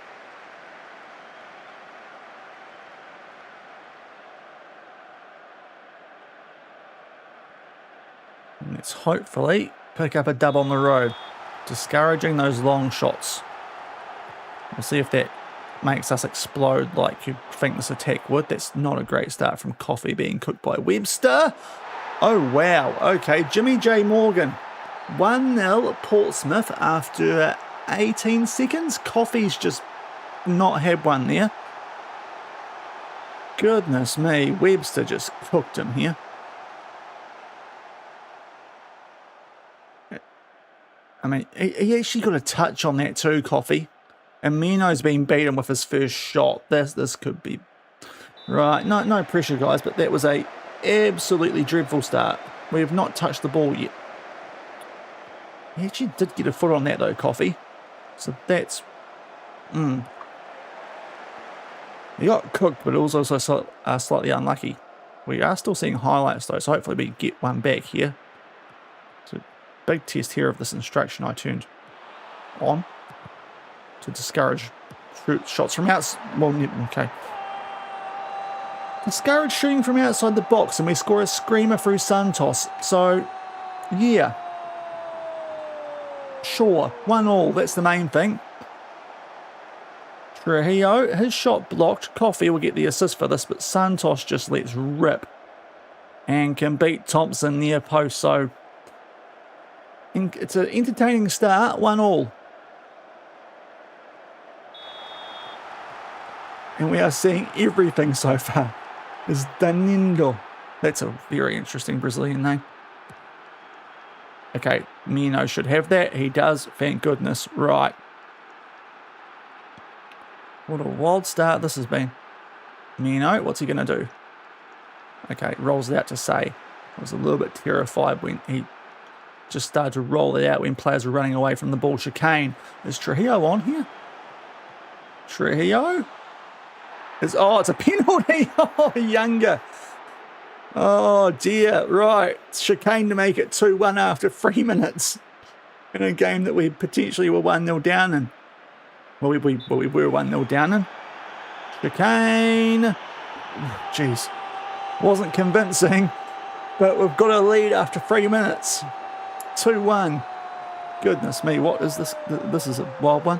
And let's hopefully pick up a dub on the road, discouraging those long shots. We'll see if that makes us explode like you'd think this attack would. That's not a great start from Coffee being cooked by Webster. Oh wow, okay, Jimmy J. Morgan. 1-0 Portsmouth after 18 seconds. Coffee's just not had one there. Goodness me, Webster just cooked him here. I mean, he actually got a touch on that too, Coffee. And Mino's been beaten with his first shot. This could be... Right, no pressure, guys, but that was a absolutely dreadful start. We have not touched the ball yet. He actually did get a foot on that though, Coffee. So that's... He got cooked, but it was also slightly unlucky. We are still seeing highlights though, so hopefully we get one back here. So big test here of this instruction I turned on to discourage shots from outside. Well, okay. Discourage shooting from outside the box, and we score a screamer through Santos. So, yeah. Sure, 1-1, that's the main thing. Trujillo, his shot blocked. Coffee will get the assist for this, but Santos just lets rip and can beat Thompson near post. So, it's an entertaining start, 1-1. And we are seeing everything so far. Is Danilo. That's a very interesting Brazilian name. Okay, Mino should have that. He does, thank goodness. Right. What a wild start this has been. Mino, what's he going to do? Okay, rolls it out to say. I was a little bit terrified when he just started to roll it out when players were running away from the ball. Chicane. Is Trujillo on here? Trujillo? It's a penalty. Oh, Younger. Oh, dear. Right. Chicane to make it 2-1 after 3 minutes in a game that we potentially were 1-0 down in. Well, we were 1-0 down in. Chicane. Jeez. Wasn't convincing, but we've got a lead after 3 minutes. 2-1. Goodness me, what is this? This is a wild one.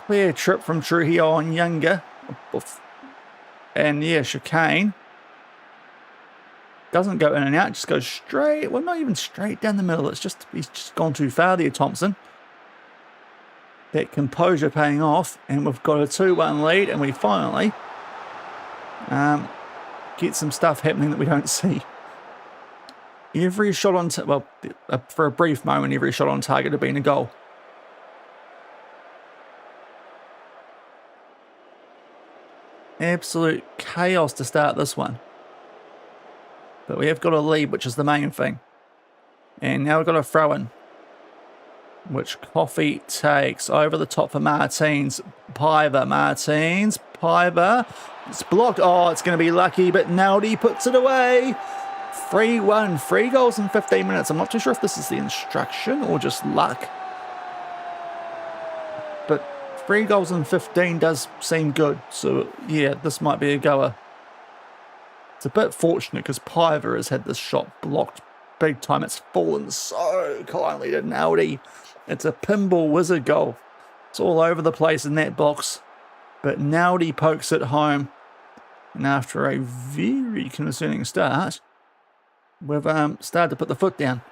Clear trip from Trujillo on Younger. And yeah, Chicane doesn't go in and out, just goes straight. Well, not even straight down the middle. He's just gone too far there, Thompson. That composure paying off, and we've got a 2-1 lead, and we finally get some stuff happening that we don't see. Every shot on for a brief moment, every shot on target had been a goal. Absolute chaos to start this one. But we have got a lead, which is the main thing. And now we've got a throw-in, which Coffee takes over the top for Martins. Martins. It's blocked. Oh, it's going to be lucky, but Naldi puts it away. 3-1. 3 goals in 15 minutes. I'm not too sure if this is the instruction or just luck. But 3 goals in 15 does seem good. So, yeah, this might be a goer. It's a bit fortunate because Piver has had this shot blocked big time. It's fallen so kindly to Naudi. It's a pinball wizard goal. It's all over the place in that box. But Naudi pokes it home. And after a very concerning start, we've started to put the foot down.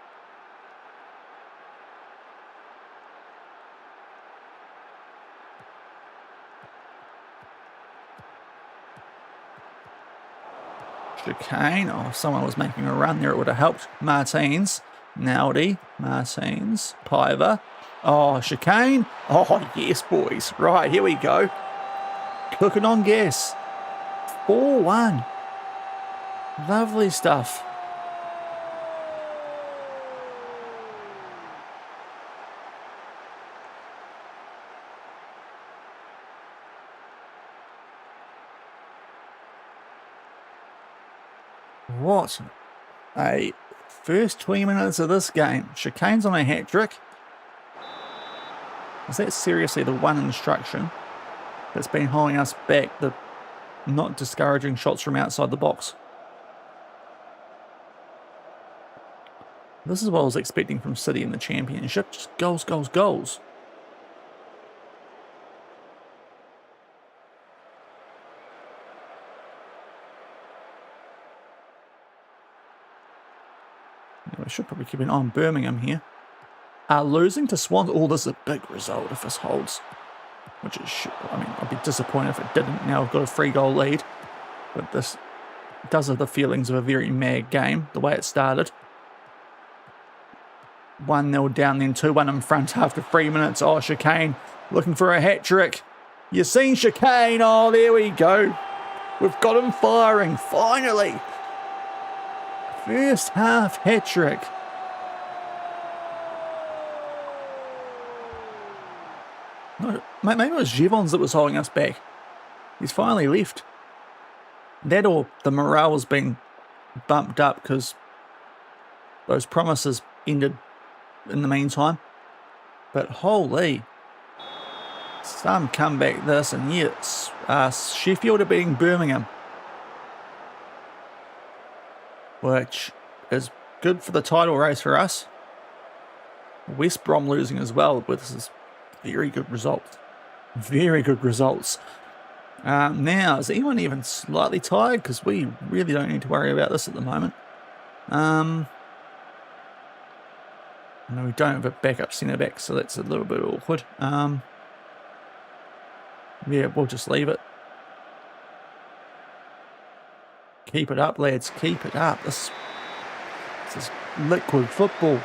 Chicane. Oh, if someone was making a run there, it would have helped. Martins. Naudi. Martins. Piver. Oh, chicane. Oh, yes, boys. Right, here we go. Cooking on gas. 4-1. Lovely stuff. What a first 20 minutes of this game. Chicane's on a hat-trick. Is that seriously the one instruction that's been holding us back, the not discouraging shots from outside the box? This is what I was expecting from City in the Championship. Just goals, goals, goals. We should probably keep an eye on Birmingham here. Losing to Swans. Oh, this is a big result if this holds. Which it should. I mean, I'd be disappointed if it didn't. Now we've got a 3-goal lead. But this does have the feelings of a very mad game, the way it started. 1-0 down, then 2-1 in front after 3 minutes. Oh, Chicane looking for a hat-trick. You seen Chicane? Oh, there we go. We've got him firing, finally. First half hat-trick. No, maybe it was Givons that was holding us back. He's finally left. That or the morale has been bumped up because those promises ended in the meantime. But holy, some comeback this, and yes, Sheffield are beating Birmingham, which is good for the title race for us. West Brom losing as well, but this is very good results. Very good results. Now, is anyone even slightly tired? Because we really don't need to worry about this at the moment. No, we don't have a backup centre back, so that's a little bit awkward. Yeah, we'll just leave it. Keep it up, lads. Keep it up. This is liquid football.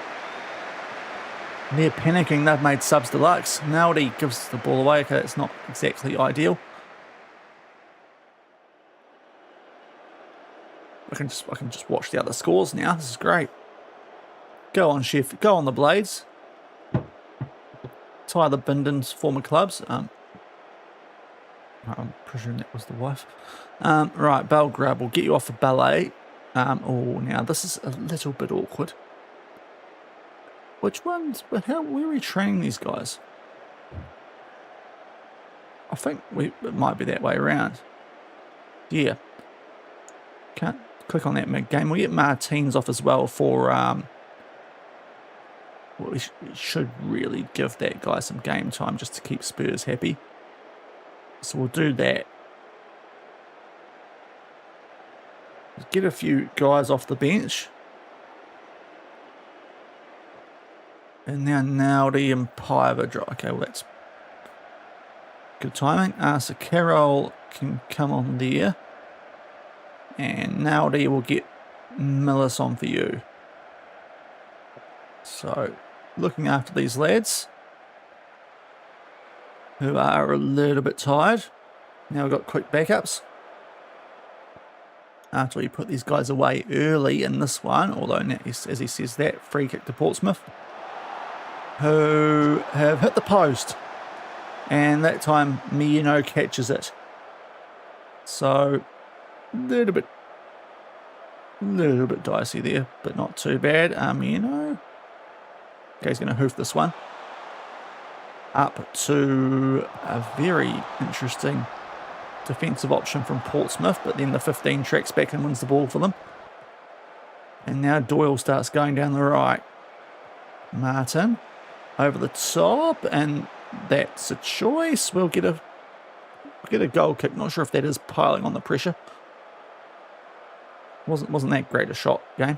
They're panicking. They've made subs deluxe. Naudi gives the ball away. Okay, it's not exactly ideal. I can just watch the other scores now. This is great. Go on, Chef. Go on, the Blades. Tyler Binden's former clubs. I'm presuming that was the wife. Right, Belgrade will get you off the ballet. Oh, now this is a little bit awkward. Which ones? But where are we training these guys? I think it might be that way around. Yeah. Can't click on that mid-game. We'll get Martins off as well for... well, we should really give that guy some game time just to keep Spurs happy. So we'll do that. Get a few guys off the bench. And now Naudi and Piver drop. Okay, well that's good timing. So Carroll can come on there. And Naudi will get Millis on for you. So, looking after these lads who are a little bit tired. Now we've got quick backups. After we put these guys away early in this one, although now, as he says that, free kick to Portsmouth, who have hit the post. And that time, Mieno catches it. So, little bit dicey there, but not too bad. Mieno. Okay, he's going to hoof this one. up to a very interesting defensive option from Portsmouth, but then the 15 tracks back and wins the ball for them. And now Doyle starts going down the right. Martin over the top, and that's a choice. We'll get a goal kick. Not sure if that is piling on the pressure. Wasn't that great a shot game.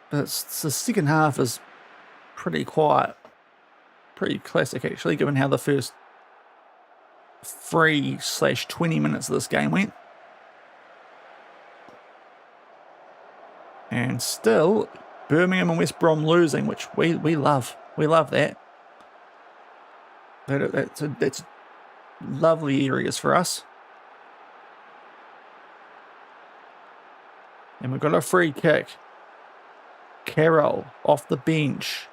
But the second half is pretty quiet. Pretty classic, actually, given how the first 3/20 minutes of this game went. And still, Birmingham and West Brom losing, which we love. We love that. That's lovely areas for us. And we've got a free kick. Carroll off the bench.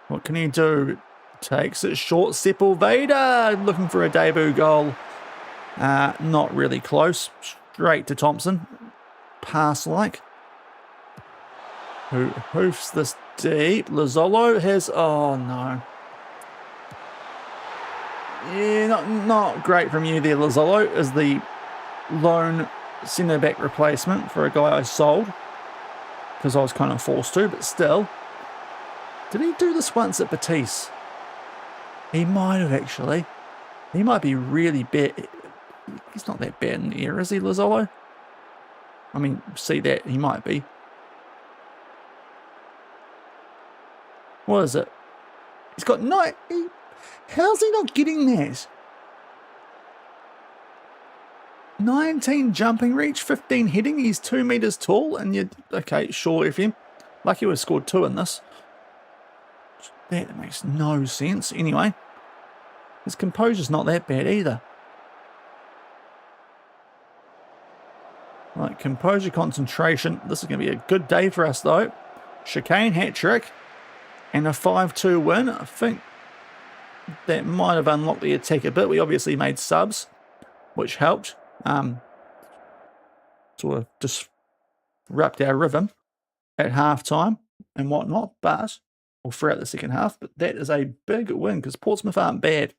What can he do? Takes it short. Sepulveda looking for a debut goal. Not really close. Straight to Thompson. Pass-like. Who hoofs this deep. Lazzolo has... Oh, no. Yeah, not great from you there, Lazzolo, as the lone centre-back replacement for a guy I sold. Because I was kind of forced to, but still. Did he do this once at Batiste? He might have, actually. He might be really bad. He's not that bad in the air, is he, Lazzolo? I mean, see that, he might be. What is it? He's got how's he not getting that? 19 jumping reach, 15 hitting. He's 2 meters tall, and you okay? Sure, FM. Lucky we scored 2 in this. That makes no sense. Anyway, his composure's not that bad either. Right, composure, concentration. This is going to be a good day for us, though. Chicane hat-trick and a 5-2 win. I think that might have unlocked the attack a bit. We obviously made subs, which helped. Sort of disrupt our rhythm at half-time and whatnot, but, or throughout the second half, but that is a big win because Portsmouth aren't bad.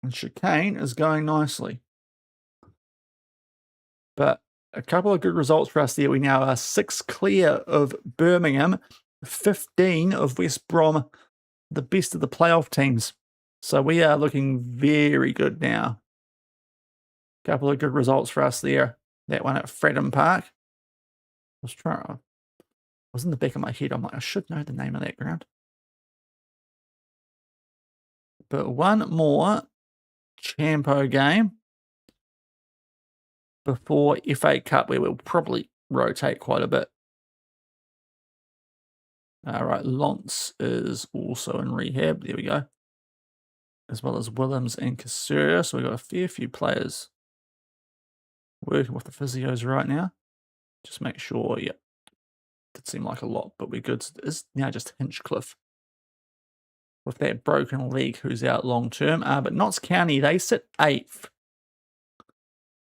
And Chicane is going nicely. But a couple of good results for us there. We now are 6 clear of Birmingham, 15 of West Brom, the best of the playoff teams. So we are looking very good now. Couple of good results for us there. That one at Fredham Park. I was in the back of my head. I'm like, I should know the name of that ground. But one more Champo game before FA Cup, where we'll probably rotate quite a bit. All right, Lance is also in rehab. There we go. As well as Willems and Cassura. So we've got a fair few players working with the physios right now. Just make sure, yeah. Did seem like a lot, but we're good. It's now just Hinchcliffe with that broken leg who's out long term. But Notts County, they sit 8th.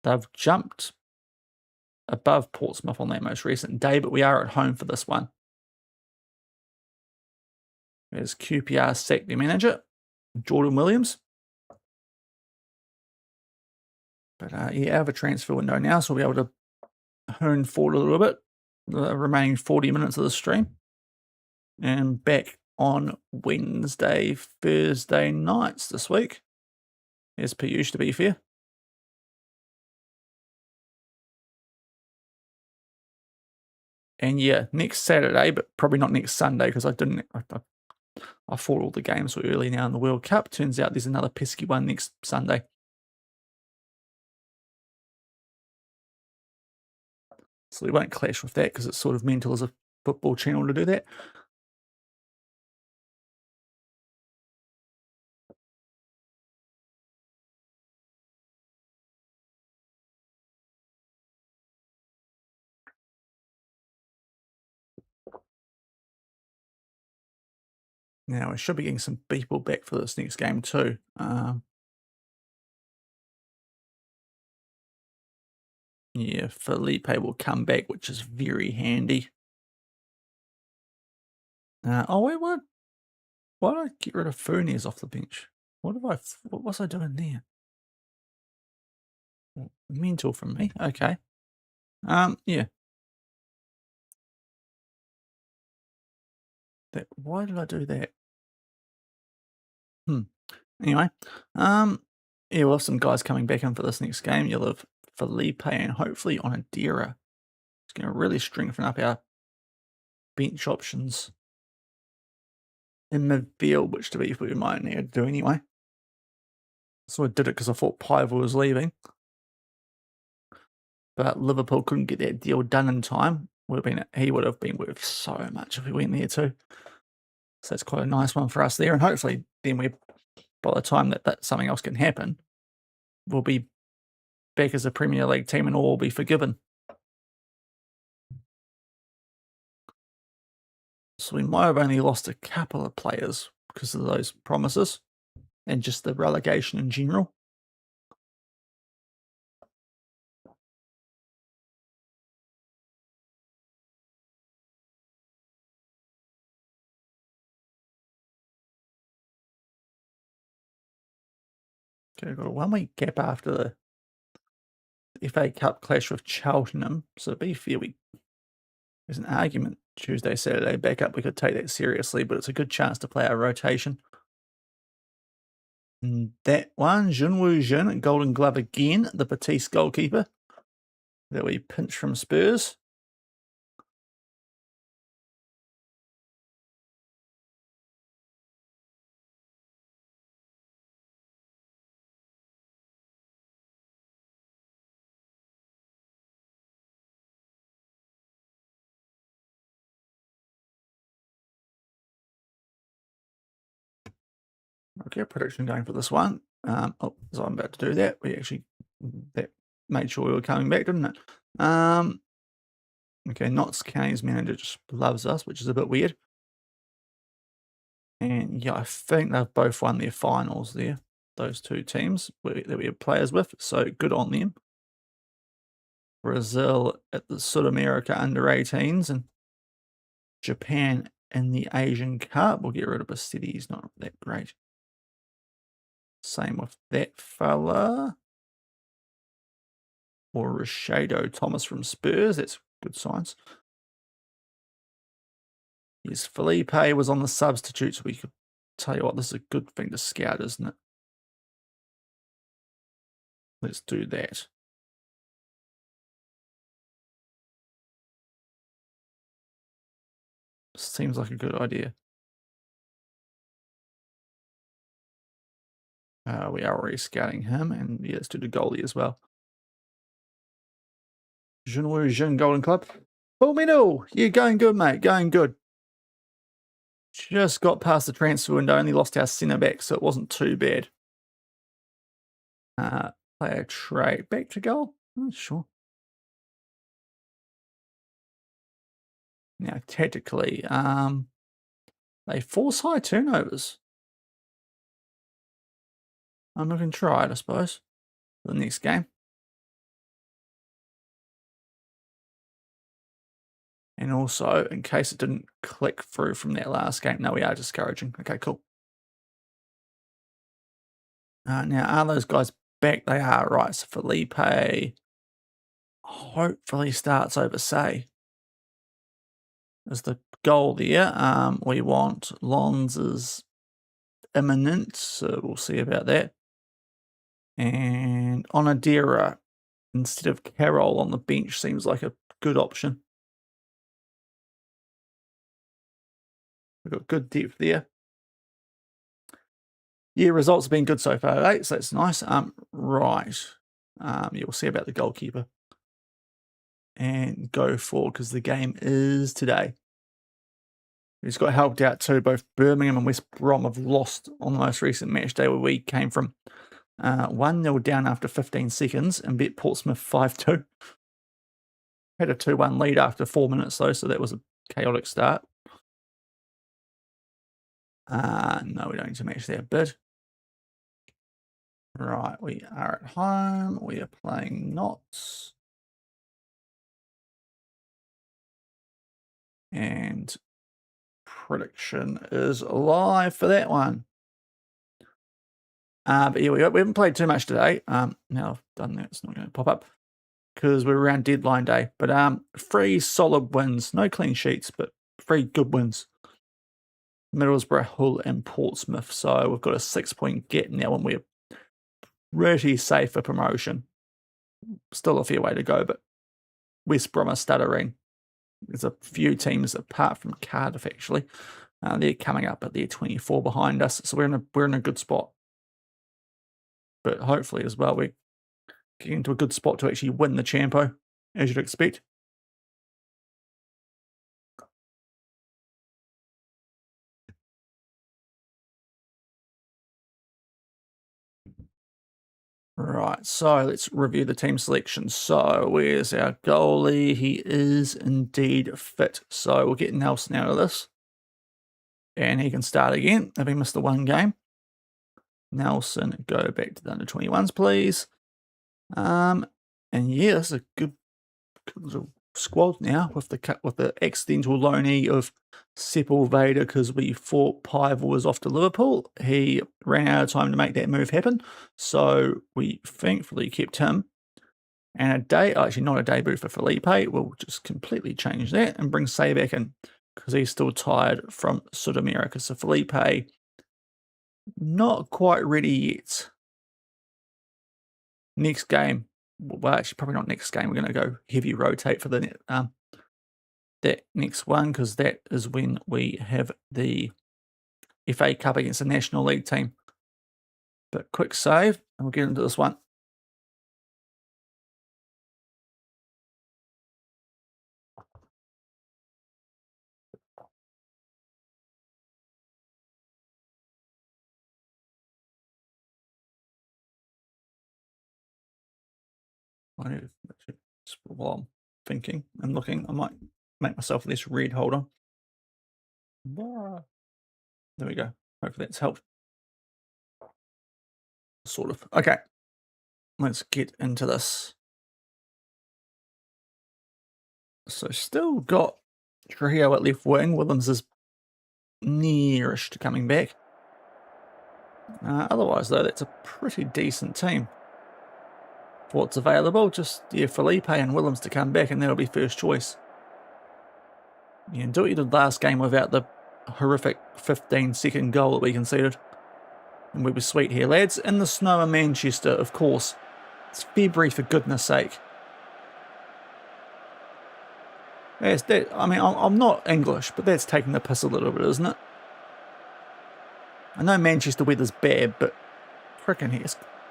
They've jumped above Portsmouth on that most recent day, but we are at home for this one. There's QPR sacked their manager, Jordan Williams. But yeah, out of a transfer window now, so we'll be able to hone forward a little bit. The remaining 40 minutes of the stream. And back on Wednesday, Thursday nights this week. As per usual, to be fair. And yeah, next Saturday, but probably not next Sunday because I fought all the games so early now in the World Cup. Turns out there's another pesky one next Sunday. So we won't clash with that because it's sort of mental as a football channel to do that. Now, we should be getting some people back for this next game too. Yeah, Felipe will come back, which is very handy. Oh, wait, what? Why did I get rid of Ferniers off the bench? What was I doing there? Mental from me. Okay. Yeah. Why did I do that? Hmm. Anyway, yeah, we'll have some guys coming back in for this next game. You'll have Felipe and hopefully on Adira. It's going to really strengthen up our bench options in midfield, which to be we might need to do anyway. So I did it because I thought Piva was leaving. But Liverpool couldn't get that deal done in time. He would have been worth so much if he went there too. So that's quite a nice one for us there. And hopefully then by the time that something else can happen, we'll be back as a Premier League team and all will be forgiven. So we might have only lost a couple of players because of those promises and just the relegation in general. Okay, got a 1 week gap after the FA Cup clash with Cheltenham. So to be fair, there's an argument Tuesday, Saturday back up. We could take that seriously, but it's a good chance to play our rotation. And that one, Junwoo Jun, Golden Glove again, the Batiste goalkeeper that we pinched from Spurs. Okay, prediction going for this one. As I'm about to do that, that made sure we were coming back, didn't it? Okay, Notts County's manager just loves us, which is a bit weird. And yeah, I think they've both won their finals there, those two teams that we have players with, so good on them. Brazil at the Sud-America under-18s and Japan in the Asian Cup. We'll get rid of Bastetti, he's not that great. Same with that fella. Or Rashado Thomas from Spurs. That's good signs. Yes, Felipe was on the substitute, so we could tell you what, this is a good thing to scout, isn't it? Let's do that. Seems like a good idea. We are already scouting him, and yeah, let's do the goalie as well. Junwoo Jun Golden Club. Full middle. Yeah, going good, mate. Going good. Just got past the transfer window, only lost our centre back, so it wasn't too bad. Player trade. Back to goal? Oh, sure. Now, tactically, they force high turnovers. I'm not going to try it, I suppose, for the next game. And also, in case it didn't click through from that last game, no, we are discouraging. Okay, cool. Now, are those guys back? They are, right. So Felipe hopefully starts over Say. As the goal there. We want Lons' imminent, so we'll see about that. And Onadira instead of Carroll on the bench seems like a good option. We've got good depth there. Yeah, results have been good so far, right? So that's nice. Right. Yeah, we'll see about the goalkeeper. And go for, because the game is today. He's got helped out too. Both Birmingham and West Brom have lost on the most recent match day where we came from 1-0 down after 15 seconds and beat Portsmouth 5-2. Had a 2-1 lead after 4 minutes though, so that was a chaotic start. No, we don't need to match that bid. Right, we are at home. We are playing Notts. And prediction is live for that one. But yeah, we haven't played too much today. Now I've done that, it's not going to pop up because we're around deadline day. But 3 solid wins, no clean sheets, but 3 good wins. Middlesbrough, Hull, and Portsmouth. So we've got a 6-point gap now, and we're pretty safe for promotion. Still a fair way to go, but West Brom are stuttering. There's a few teams apart from Cardiff actually. They're coming up, but they're 24 behind us, so we're in a good spot. But hopefully as well, we're getting into a good spot to actually win the Champo, as you'd expect. Right, so let's review the team selection. So where's our goalie? He is indeed fit. So we'll get Nelson out of this. And he can start again, if he missed the 1 game. Nelson, go back to the under-21s, please. And yeah, this is a good little squad now with the accidental loanee of Sepulveda because we thought Pivel was off to Liverpool. He ran out of time to make that move happen, so we thankfully kept him. And actually not a debut for Felipe. We'll just completely change that and bring Say back in because he's still tired from Sud-America. So Felipe, not quite ready yet. Next game, well, actually, probably not next game. We're going to go heavy rotate for the that next one because that is when we have the FA Cup against the National League team. But quick save, and we'll get into this one. While I'm thinking and looking, I might make myself this red holder. There we go. Hopefully that's helped. Sort of. Okay. Let's get into this. So still got Trio at left wing. Williams is nearish to coming back. Otherwise, though, that's a pretty decent team. For what's available, just Felipe and Williams to come back, and that'll be first choice. You can do what you did last game without the horrific 15-second goal that we conceded. And we were sweet here, lads. In the snow in Manchester, of course. It's February, for goodness sake. I mean, I'm not English, but that's taking the piss a little bit, isn't it? I know Manchester weather's bad, but frickin' here,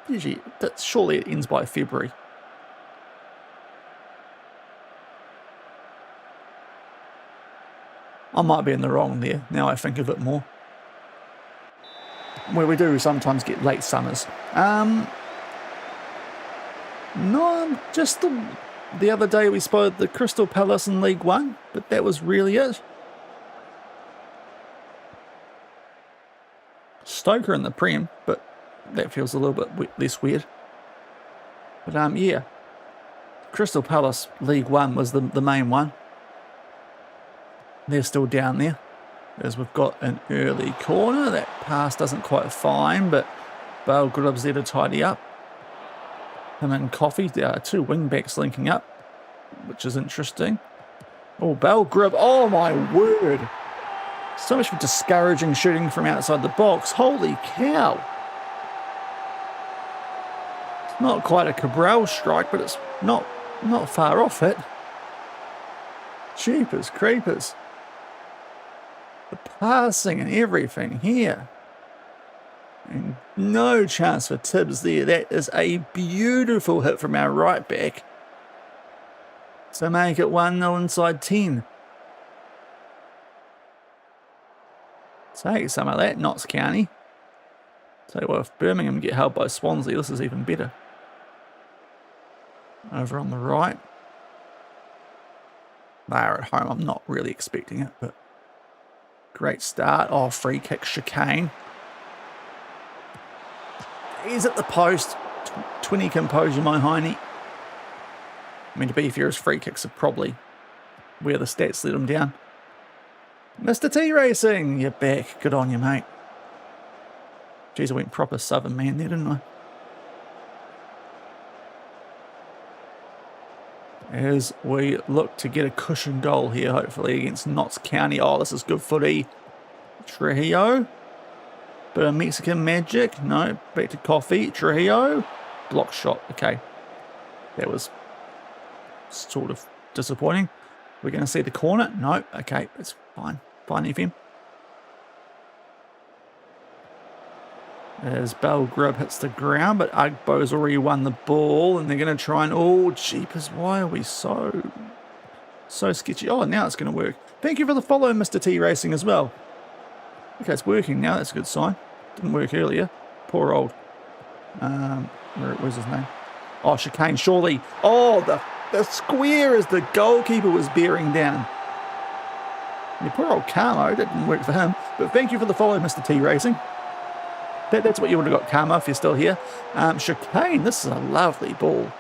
usually, surely it ends by February. I might be in the wrong there, now I think of it more. Where we do sometimes get late summers. No, just the other day we spotted the Crystal Palace in League One, but that was really it. Stoker in the Prem, but that feels a little bit less weird. But yeah, Crystal Palace League One was the main one. They're still down there. As we've got an early corner. That pass doesn't quite find, but Bale Grub's there to tidy up. Him and Coffee, there are 2 wing-backs linking up, which is interesting. Oh, Bale Grub, oh my word. So much for discouraging shooting from outside the box. Holy cow. It's not quite a Cabral strike, but it's not far off it. Jeepers creepers. The passing and everything here. And no chance for Tibbs there. That is a beautiful hit from our right back to make it 1-0 inside 10. Take some of that, Notts County. Tell you what, if Birmingham get held by Swansea, this is even better. Over on the right. They're at home. I'm not really expecting it, but great start. Oh, free kick chicane. He's at the post. 20 composure, my hiney. I mean, to be fair, his free kicks are probably where the stats let him down. Mr. T Racing, you're back. Good on you, mate. Jeez, I went proper Southern man there, didn't I? As we look to get a cushion goal here, hopefully, against Notts County. Oh, this is good footy. Trujillo. Bit of Mexican magic. No, back to Coffee. Trujillo. Block shot. Okay. That was sort of disappointing. We're going to see the corner. No. Okay, it's fine. Fine, FM. As Belgrib hits the ground, but Ugbo's already won the ball, and they're going to try and... Oh, jeepers, why are we so sketchy? Oh, now it's going to work. Thank you for the follow, Mr. T Racing, as well. Okay, it's working now. That's a good sign. Didn't work earlier. Poor old... where's his name? Oh, Chicane, surely. Oh, the square as the goalkeeper was bearing down. Yeah, poor old Carmo. That didn't work for him. But thank you for the follow, Mr. T Racing. That's what you would have got, Karma, if you're still here. Chicane, this is a lovely ball.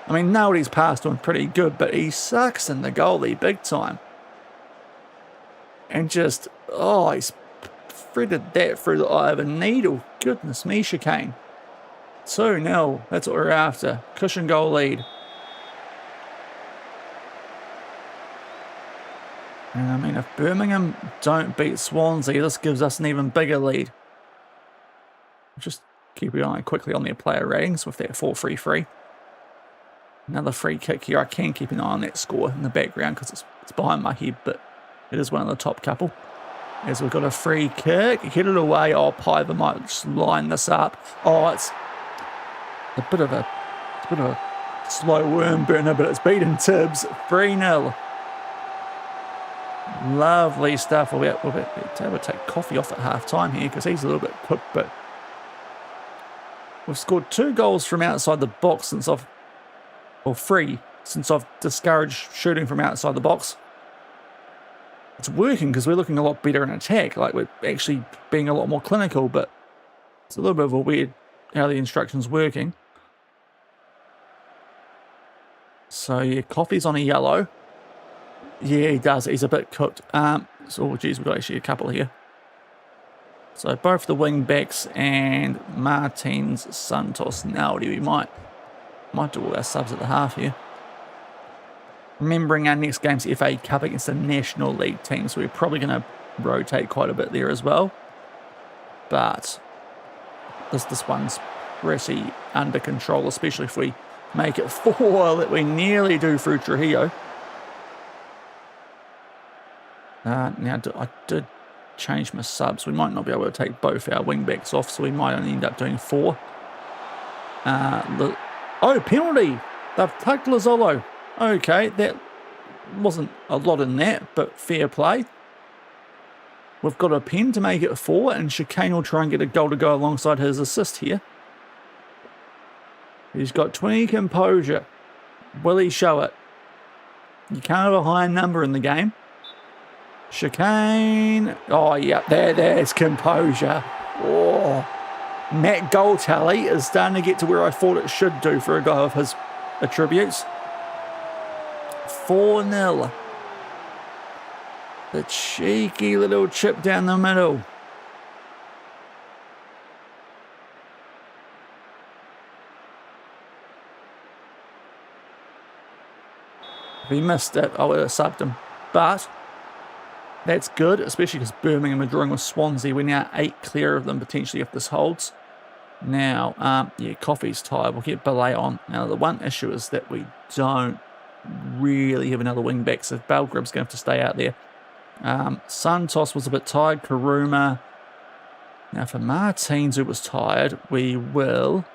I mean, Naldy's passed on pretty good, but he sucks in the goalie big time. And just, oh, he's threaded that through the eye of a needle. Goodness me, Chicane. 2-0, that's what we're after. Cushion goal lead. And I mean, if Birmingham don't beat Swansea, this gives us an even bigger lead. Just keep an eye quickly on their player ratings with that 4-3-3. Another free kick here. I can keep an eye on that score in the background because it's behind my head, but it is one of the top couple. As we've got a free kick, headed away. Oh, Piver might just line this up. Oh, it's a bit of a slow worm burner, but it's beaten Tibbs 3-0. Lovely stuff. We'll be able to take Coffee off at half time here because he's a little bit cooked, but we've scored 2 goals from outside the box since I've discouraged shooting from outside the box. It's working because we're looking a lot better in attack. Like, we're actually being a lot more clinical, but it's a little bit of a weird how the instruction's working. So, yeah, Coffee's on a yellow. Yeah, he does. He's a bit cooked. So, geez, we've got actually a couple here. So both the wing backs and Martins, Santos, Naldi. We might do all our subs at the half here. Remembering our next game's FA Cup against the National League team, so we're probably going to rotate quite a bit there as well. But this one's pretty under control, especially if we make it 4 that we nearly do through Trujillo. Now, I did change my subs. We might not be able to take both our wing backs off, so we might only end up doing 4. Oh, penalty! They've tugged Lazzolo. Okay, that wasn't a lot in that, but fair play. We've got a pen to make it 4, and Chicane will try and get a goal to go alongside his assist here. He's got 20 composure. Will he show it? You can't have a higher number in the game. Chicane. Oh, yeah, there's composure. Oh, Matt goal tally is starting to get to where I thought it should do for a guy of his attributes. 4-0. The cheeky little chip down the middle. If he missed it, I would have subbed him. But that's good, especially because Birmingham are drawing with Swansea. We're now 8 clear of them, potentially, if this holds. Now, yeah, Coffee's tired. We'll get Belay on. Now, the one issue is that we don't really have another wing back, so Belgrib's going to have to stay out there. Santos was a bit tired. Karuma. Now, for Martins, who was tired, we will...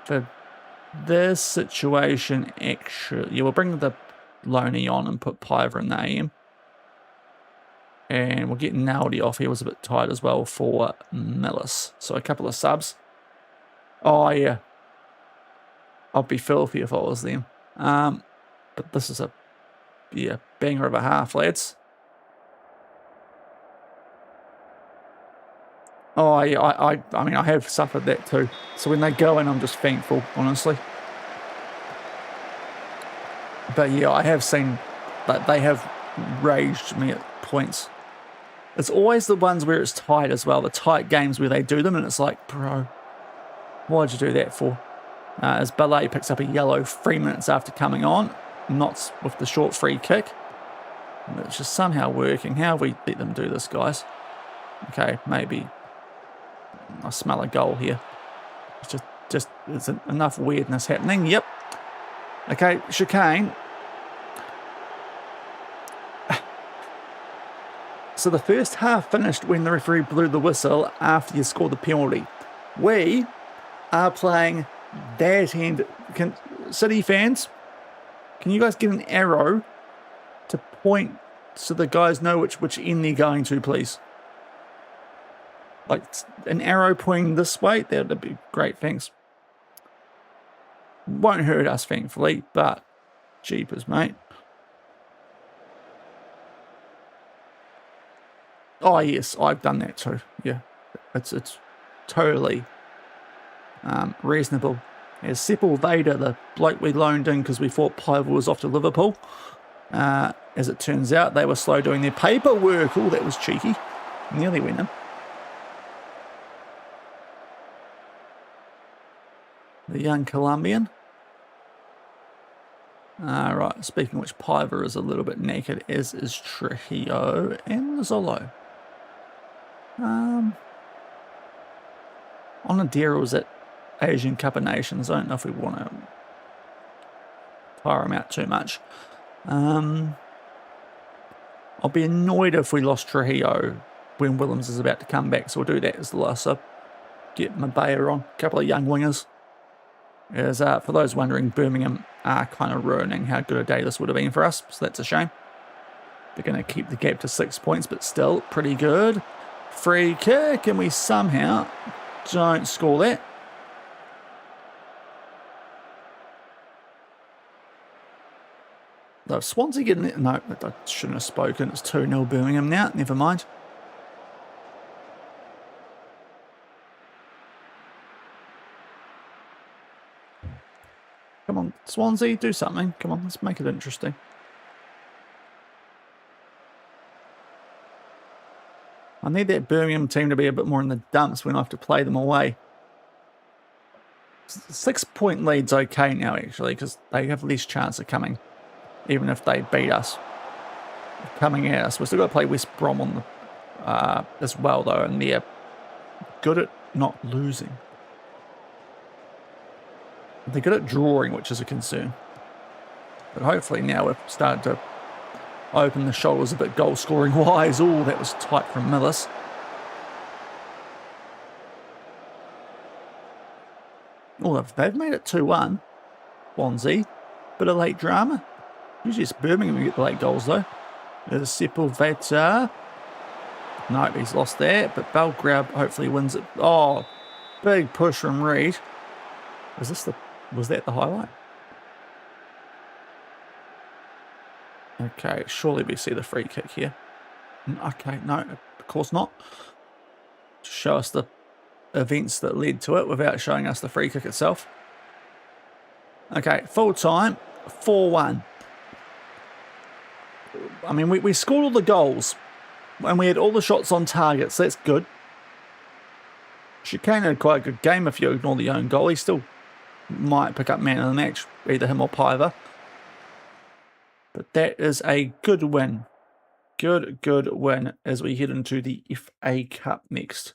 For this situation, actually... Yeah, we'll bring the Loney on and put Piver in the AM. And we'll get Naldi off. He was a bit tired as well for Millis. So a couple of subs. Oh, yeah. I'd be filthy if I was them. But this is a banger of a half, lads. Oh, yeah, I mean, I have suffered that too. So when they go in, I'm just thankful, honestly. But yeah, I have seen but they have raged me at points. It's always the ones where it's tight as well, the tight games where they do them, and it's like, bro, why'd you do that for? As Ballet picks up a yellow 3 minutes after coming on, not with the short free kick. It's just somehow working. How have we let them do this, guys? Okay, maybe I smell a goal here. It's just there's enough weirdness happening. Yep. Okay, chicane. So the first half finished when the referee blew the whistle after you scored the penalty. We are playing that end. City fans, can you guys get an arrow to point so the guys know which end they're going to, please? Like an arrow pointing this way, that would be great, thanks. Won't hurt us, thankfully, but jeepers, mate. Oh, yes, I've done that too. Yeah, it's totally reasonable. As Sepulveda, the bloke we loaned in because we thought Piver was off to Liverpool. As it turns out, they were slow doing their paperwork. Oh, that was cheeky. Nearly went in. The young Colombian. Right, speaking of which, Piver is a little bit naked, as is Trujillo and Zolo. On a deal was at Asian Cup of Nations. I don't know if we want to tire him out too much. I'll be annoyed if we lost Trujillo when Willems is about to come back, so we'll do that as the last sub. Get Mabea on, a couple of young wingers. As for those wondering, Birmingham are kind of ruining how good a day this would have been for us, so that's a shame. They're going to keep the gap to 6 points, but still pretty good. Free kick, and we somehow don't score that. Though Swansea getting it. No, I shouldn't have spoken. It's 2-0 Birmingham now. Never mind. Come on, Swansea, do something. Come on, let's make it interesting. I need that Birmingham team to be a bit more in the dumps when I have to play them away. 6 point lead's okay now, actually, because they have less chance of coming, even if they beat us. Coming at us. We've still got to play West Brom on the, as well, though, and they're good at not losing. They're good at drawing, which is a concern. But hopefully now we've started to open the shoulders a bit goal-scoring wise. Oh, that was tight from Millis. Oh, they've made it 2-1. Swansea. Bit of late drama. Usually it's Birmingham who get the late goals, though. There's Sepulveda. No, he's lost that. But Belgrab hopefully wins it. Oh, big push from Reed. Was that the highlight? Okay, surely we see the free kick here. Okay, no, of course not. Just show us the events that led to it without showing us the free kick itself. Okay, full time, 4-1. I mean, we scored all the goals and we had all the shots on target, so that's good. Chicane had quite a good game if you ignore the own goal. He still might pick up man of the match, either him or Piver. But that is a good win. Good win as we head into the FA Cup next,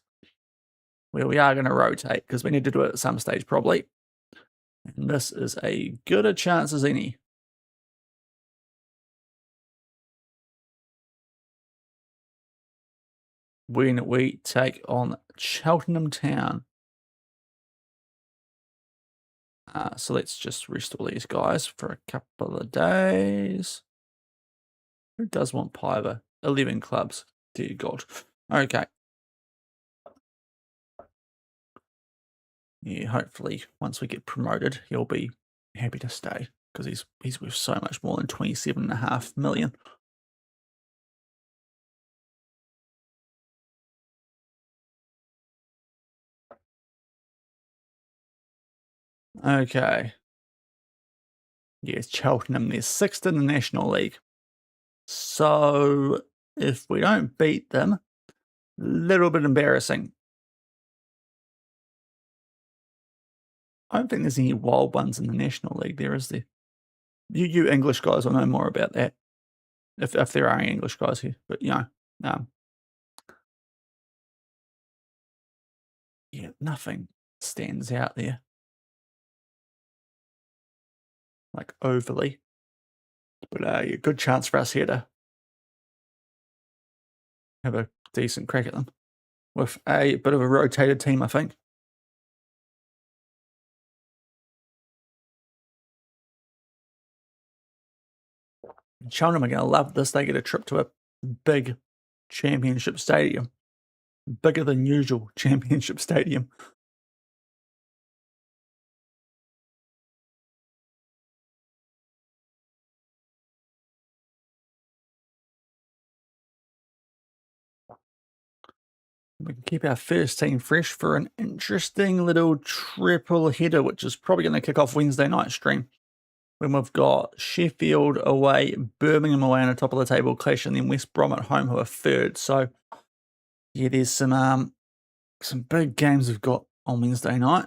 where we are going to rotate because we need to do it at some stage probably. And this is a good a chance as any. When we take on Cheltenham Town. So let's just rest all these guys for a couple of days. Who does want Piver? 11 clubs. Dear God. Okay. Yeah, hopefully once we get promoted, he'll be happy to stay because he's worth so much more than 27.5 million. Okay. Yes, Cheltenham. They're 6th in the National League. So if we don't beat them, little bit embarrassing. I don't think there's any wild ones in the National League there, is there? You English guys will know more about that. If there are any English guys here. But um, yeah, nothing stands out there. Like overly. But yeah, good chance for us here to have a decent crack at them. With a bit of a rotated team, I think. Cheltenham are going to love this. They get a trip to a big championship stadium. Bigger than usual championship stadium. We can keep our first team fresh for an interesting little triple header, which is probably going to kick off Wednesday night stream. When we've got Sheffield away, Birmingham away on the top of the table clash, and then West Brom at home who are third. So yeah, there's some big games we've got on Wednesday night.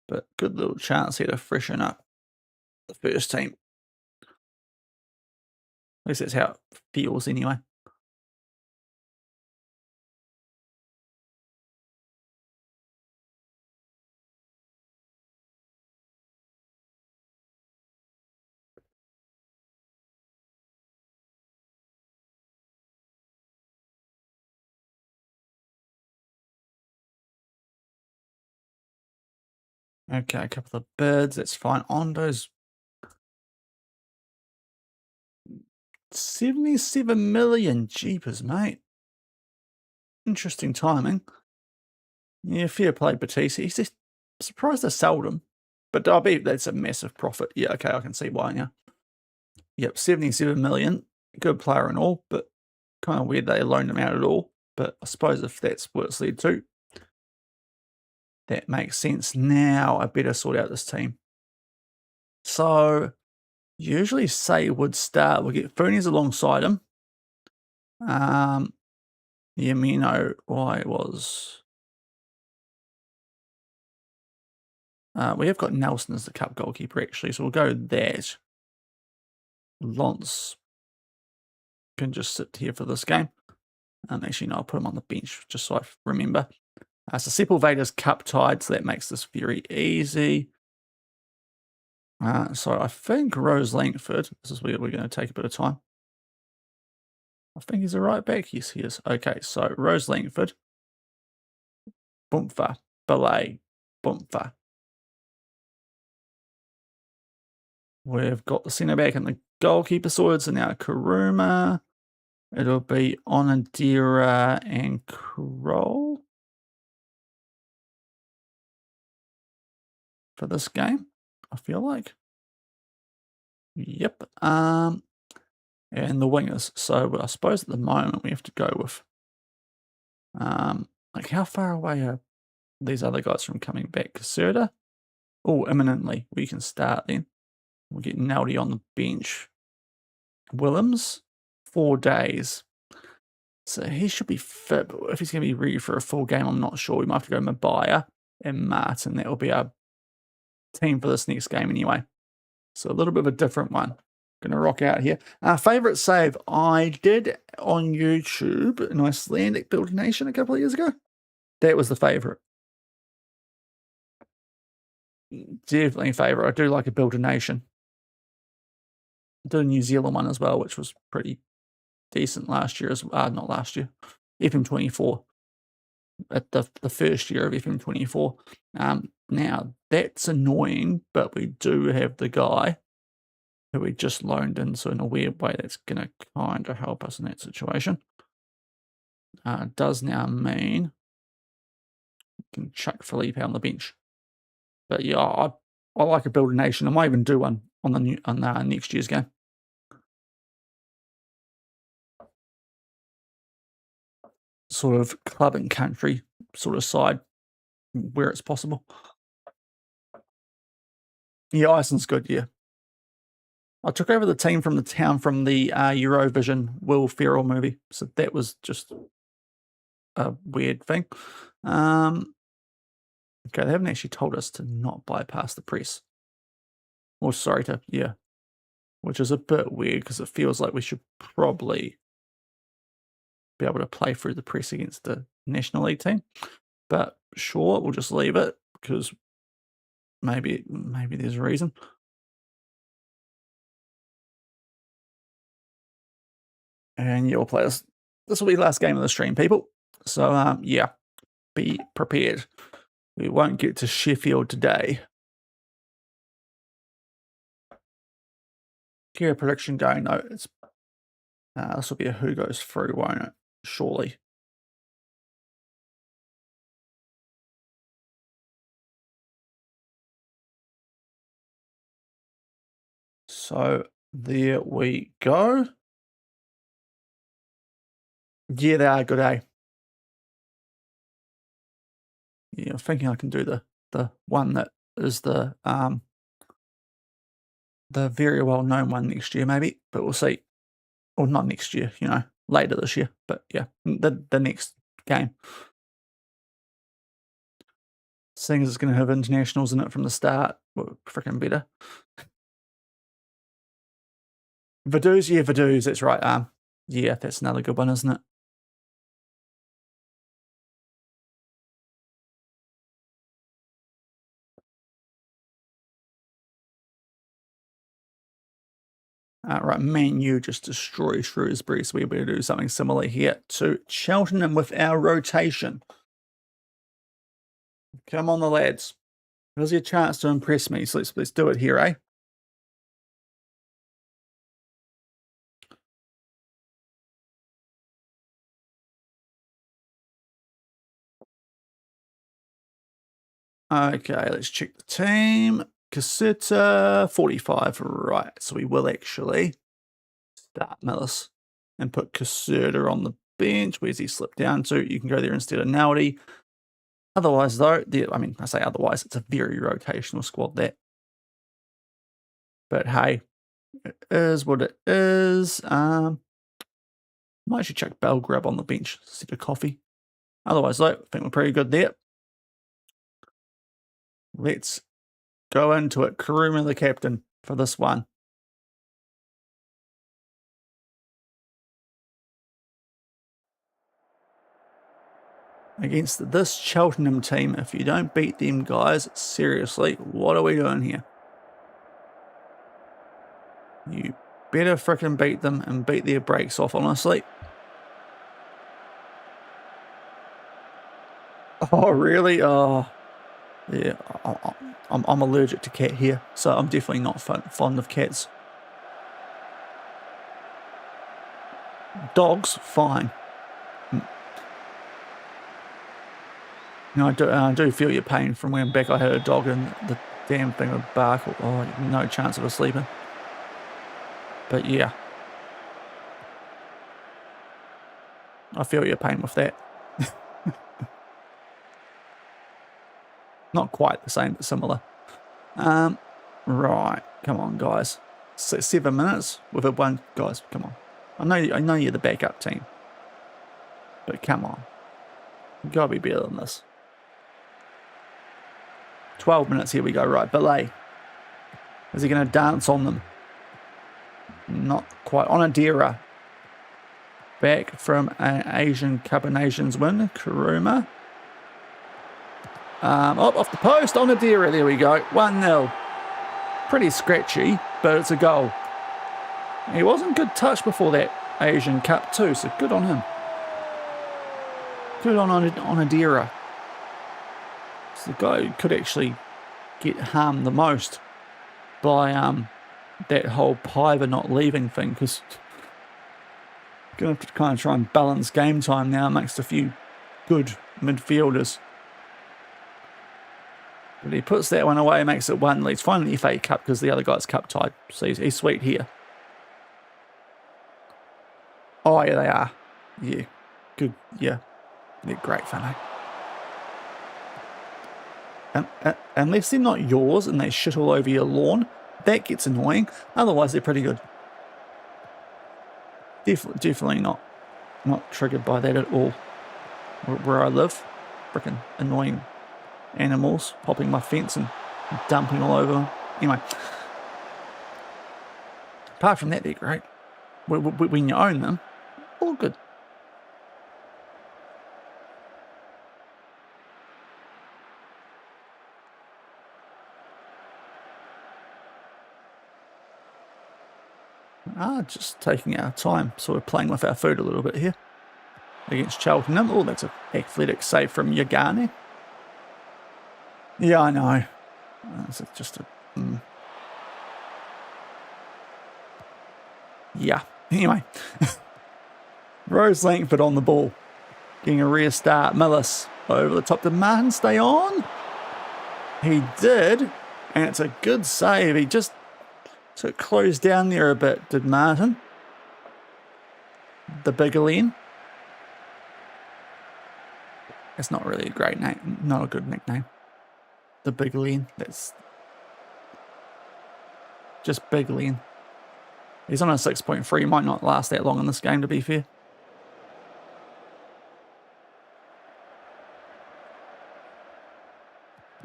But good little chance here to freshen up the first team. At least that's how it feels anyway. Okay, a couple of birds, that's fine. Ondo's 77 million. Jeepers, mate. Interesting timing. Yeah, fair play, Batista. He's just surprised I sold him. But I bet that's a massive profit. Yeah, okay, I can see why now. Yep, 77 million. Good player and all, but kind of weird they loaned him out at all. But I suppose if that's what it's led to, that makes sense. Now I better sort out this team. So usually say would start. We'll get Funes alongside him. Yeah, me know why it was. We have got Nelson as the cup goalkeeper actually, so we'll go that. Lance can just sit here for this game. Actually, no, I'll put him on the bench just so I remember. So Sepulveda's cup tied, so that makes this very easy. So I think Rose Langford, this is where we're going to take a bit of time. I think he's a right back. Yes, he is. Okay, so Rose Langford. Boomfa. Belay. Boomfa. We've got the centre back and the goalkeeper sorted, so now Karuma. It'll be Onadira and Kroll for this game, I feel like. Yep. And the wingers. So I suppose at the moment we have to go with like how far away are these other guys from coming back? Caserta? Oh, imminently. We can start then. We'll get Naldi on the bench. Willems, 4 days. So he should be fit, but if he's going to be ready for a full game, I'm not sure. We might have to go Mabaya and Martin. That will be our team for this next game anyway. So a little bit of a different one. Going to rock out here. Favourite save I did on YouTube in Icelandic Build Nation a couple of years ago. That was the favourite. Definitely favourite. I do like a Build a Nation. I did a New Zealand one as well, which was pretty decent last year as well. Not last year. FM24. At the first year of FM24. Now, that's annoying, but we do have the guy who we just loaned in, so in a weird way, that's going to kind of help us in that situation. Does now mean we can chuck Felipe on the bench. But yeah, I like a Build a Nation. I might even do one on next year's game. Sort of club and country sort of side where it's possible. Yeah, Iceland's good, yeah. I took over the team from the town from the Eurovision Will Ferrell movie, so that was just a weird thing. Okay, they haven't actually told us to not bypass the press. Or sorry to, yeah. Which is a bit weird because it feels like we should probably be able to play through the press against the National League team. But sure, we'll just leave it because maybe there's a reason. And yeah, we'll play this. This will be the last game of the stream, people. So yeah, be prepared. We won't get to Sheffield today. Gear prediction going. No, it's this will be a who goes through, won't it? Surely. So there we go. Yeah, they are good, eh? Yeah, I'm thinking I can do the one that is the very well known one next year, maybe, but we'll see. Or not next year, you know, later this year. But yeah, the next game. Seeing as it's going to have internationals in it from the start, well, freaking better. Vaduz, yeah, Vaduz, that's right. Yeah, that's another good one, isn't it? Right, Man U just destroy Shrewsbury, so we better do something similar here to Cheltenham with our rotation. Come on, the lads. There's your chance to impress me, so let's do it here, eh? Okay, let's check the team. Cassetta, 45, right. So we will actually start Millis and put Cassetta on the bench. Where's he slipped down to? You can go there instead of Naldi. Otherwise, though, I say otherwise, it's a very rotational squad, that. But hey, it is what it is. Might actually chuck Belgrab on the bench instead of Coffee. Otherwise, though, I think we're pretty good there. Let's go into it. Karuma, the captain, for this one. Against this Cheltenham team, if you don't beat them, guys, seriously, what are we doing here? You better frickin' beat them and beat their brakes off, honestly. Oh, really? Oh, yeah. I'm allergic to cat hair, so I'm definitely not fond of cats. Dogs, fine. No, I do feel your pain from when back I had a dog and the damn thing would bark. Oh, no chance of us sleeping. But yeah. I feel your pain with that. Not quite the same, but similar. Right. Come on, guys. 7 minutes with a one. Guys, come on. I know you're the backup team. But come on. You gotta be better than this. 12 minutes, here we go. Right, Belay. Is he going to dance on them? Not quite. Onadira. Back from an Asian Cup of Nations win. Karuma. Off the post. Onadira, there we go. 1-0. Pretty scratchy, but it's a goal. He wasn't good touch before that Asian Cup too, so good on him. Good on Onadira. It's the guy who could actually get harmed the most by that whole Piver not leaving thing, because going to have to kind of try and balance game time now amongst a few good midfielders. But he puts that one away, makes it 1. He's finally the FA Cup because the other guy's cup tied, so he's sweet here. Oh yeah, they are. Yeah, good. Yeah, they're great fun, eh? Unless they're not yours and they shit all over your lawn, that gets annoying. Otherwise, they're pretty good. Definitely not triggered by that at all. Where I live, freaking annoying animals hopping my fence and dumping all over. Anyway, apart from that, they're great. When you own them, all good. Just taking our time, sort of playing with our food a little bit here against Cheltenham. Oh, that's an athletic save from Yagane. Yeah, I know. That's just a... Yeah. Anyway. Rose Langford on the ball. Getting a rear start. Millis over the top. Did Martin stay on? He did. And it's a good save. He just... So it closed down there a bit, did Martin? The Biggerlian. It's not really a great name. Not a good nickname. The Biggerlian. That's just Biggerlian. He's on a 6.3. He might not last that long in this game, to be fair.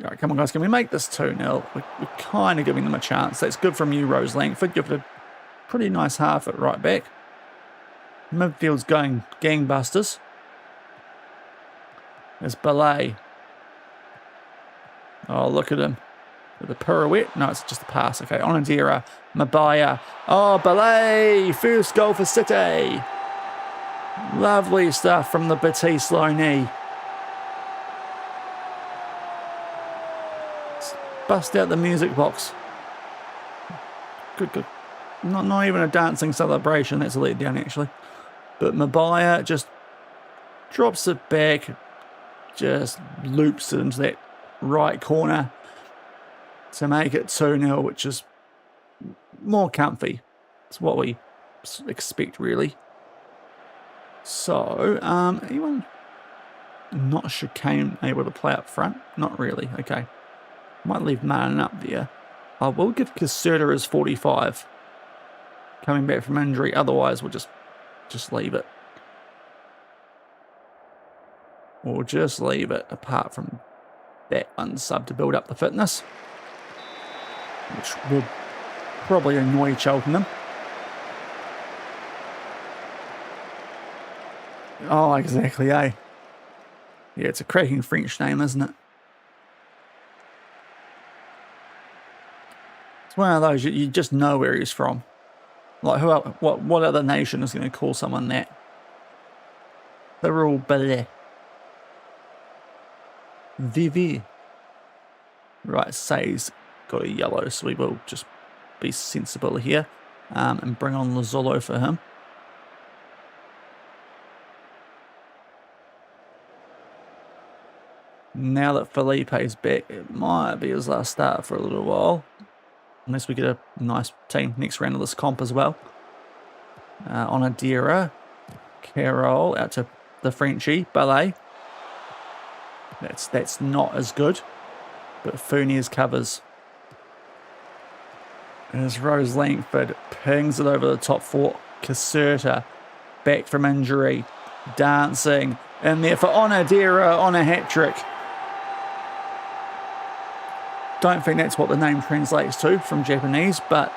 All right, come on, guys. Can we make this 2-0? We're kind of giving them a chance. That's good from you, Rose Langford. Give it a pretty nice half at right back. Midfield's going gangbusters. There's Ballet. Oh, look at him. With a pirouette. No, it's just a pass. Okay, Onadira. Mabaya. Oh, Ballet. First goal for City. Lovely stuff from the Batiste low knee. Bust out the music box. Good. Not even a dancing celebration. That's a letdown, actually. But Mabaya just drops it back. Just loops it into that right corner to make it 2-0, which is more comfy. It's what we expect, really. So, anyone not Chicane able to play up front? Not really. Okay. Might leave Martin up there. I will give Caserta as 45. Coming back from injury. Otherwise, we'll just leave it. We'll just leave it, apart from that one sub to build up the fitness. Which will probably annoy Cheltenham. Oh, exactly, eh? Yeah, it's a cracking French name, isn't it? It's one of those, you just know where he's from. Like, what other nation is going to call someone that? They're all Ballet. Vivi. Right, Say's got a yellow, so we will just be sensible here and bring on Lazzolo for him. Now that Felipe's back, it might be his last start for a little while. Unless we get a nice team next round of this comp as well. Onadira. Carroll out to the Frenchie. Ballet. That's not as good. But Funia's covers. As Rose Langford pings it over the top for Caserta. Back from injury. Dancing. In there for Onadira on a hat-trick. Don't think that's what the name translates to from Japanese, but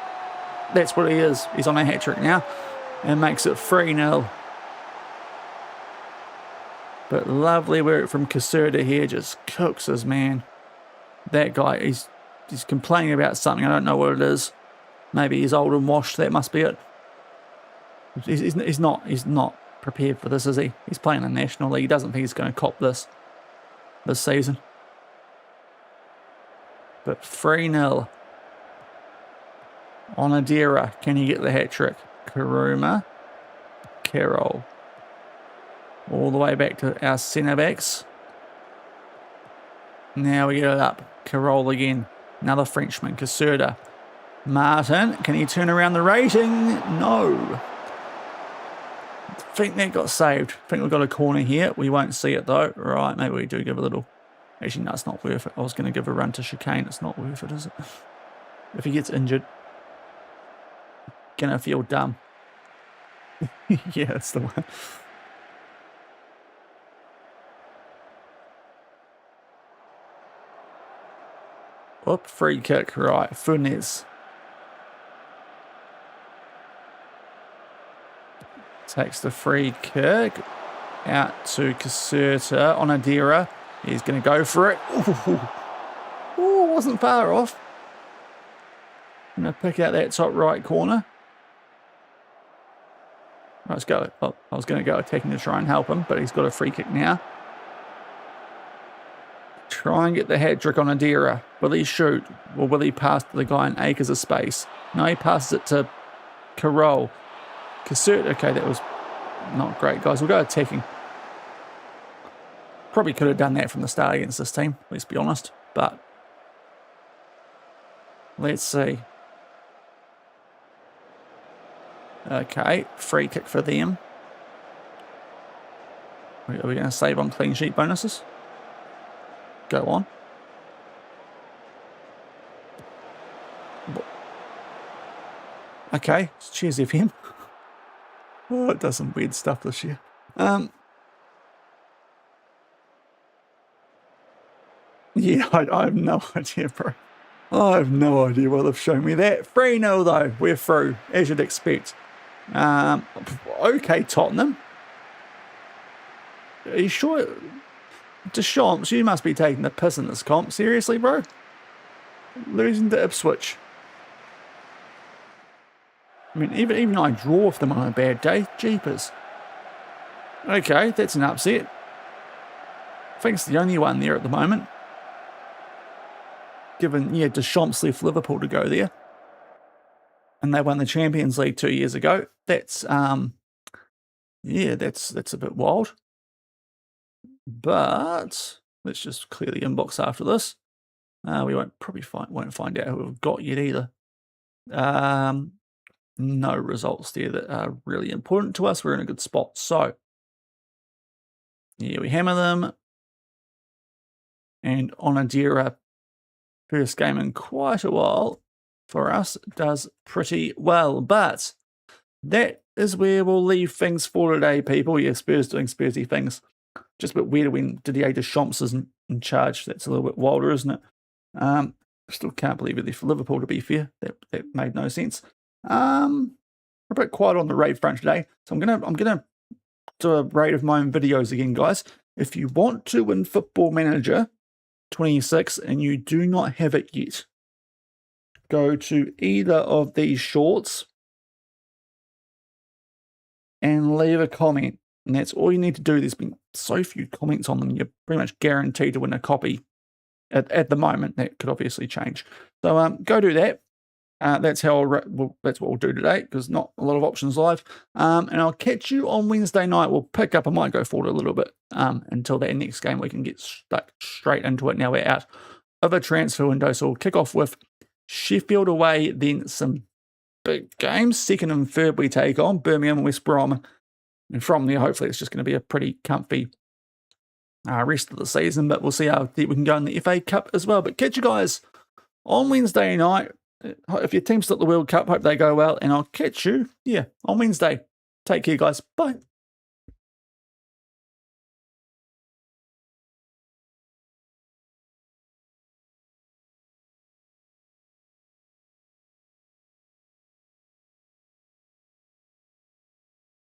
that's what he is. He's on a hat-trick now and makes it 3-0. But lovely work from Caserta here. Just cooks his man. That guy, he's complaining about something. I don't know what it is. Maybe he's old and washed. That must be it. He's not prepared for this, is he? He's playing in the National League. He doesn't think he's going to cop this season. But 3-0. Onadira. Can he get the hat-trick? Kuruma. Carroll. All the way back to our centre-backs. Now we get it up. Carroll again. Another Frenchman. Caserta. Martin. Can he turn around the rating? No. I think that got saved. I think we've got a corner here. We won't see it though. Right, maybe we do give a little... Actually, no, it's not worth it. I was going to give a run to Chicane. It's not worth it, is it? if he gets injured. Gonna feel dumb. Yeah, that's the one. Whoop, free kick, right, Funes. Takes the free kick out to Caserta on Adira. He's going to go for it. Ooh, wasn't far off. Going to pick out that top right corner. Let's go. Oh, I was going to go attacking to try and help him, but he's got a free kick now. Try and get the hat trick on Adira. Will he shoot? Or will he pass to the guy in acres of space? No, he passes it to Carroll. Caserta, okay, that was not great, guys. We'll go attacking. Probably could have done that from the start against this team, let's be honest. But let's see. Okay, free kick for them. Are we going to save on clean sheet bonuses? Go on. Okay, cheers FM. Oh, it does some weird stuff this year. Yeah, I have no idea, bro. I have no idea why they've shown me that. 3-0 though, we're through, as you'd expect. Okay, Tottenham. Are you sure? Deschamps, you must be taking the piss in this comp. Seriously, bro? Losing to Ipswich. I mean, even I draw with them on a bad day. Jeepers. Okay, that's an upset. I think it's the only one there at the moment. Given, yeah, Deschamps left Liverpool to go there. And they won the Champions League 2 years ago. That's, yeah, that's a bit wild. But let's just clear the inbox after this. We won't find out who we've got yet either. No results there that are really important to us. We're in a good spot. So, yeah, we hammer them. And Onadira, first game in quite a while for us, does pretty well. But that is where we'll leave things for today, people. Yeah, Spurs doing Spursy things. Just a bit weirder when Didier Deschamps isn't in charge. That's a little bit wilder, isn't it? Still can't believe it for Liverpool, to be fair. That made no sense. We're a bit quiet on the raid front today, so I'm gonna do a raid of my own videos again, guys. If you want to win Football Manager 26 and you do not have it yet, go to either of these shorts and leave a comment. And that's all you need to do. There's been so few comments on them. You're pretty much guaranteed to win a copy at the moment. That could obviously change. So go do that. That's that's what we'll do today, because not a lot of options live. And I'll catch you on Wednesday night. We'll pick up. I might go forward a little bit until that next game. We can get stuck straight into it. Now we're out of a transfer window. So we'll kick off with Sheffield away, then some big games. Second and third we take on Birmingham and West Brom. And from there, hopefully, it's just going to be a pretty comfy rest of the season. But we'll see how deep we can go in the FA Cup as well. But catch you guys on Wednesday night. If your team's at the World Cup, hope they go well. And I'll catch you, on Wednesday. Take care, guys. Bye.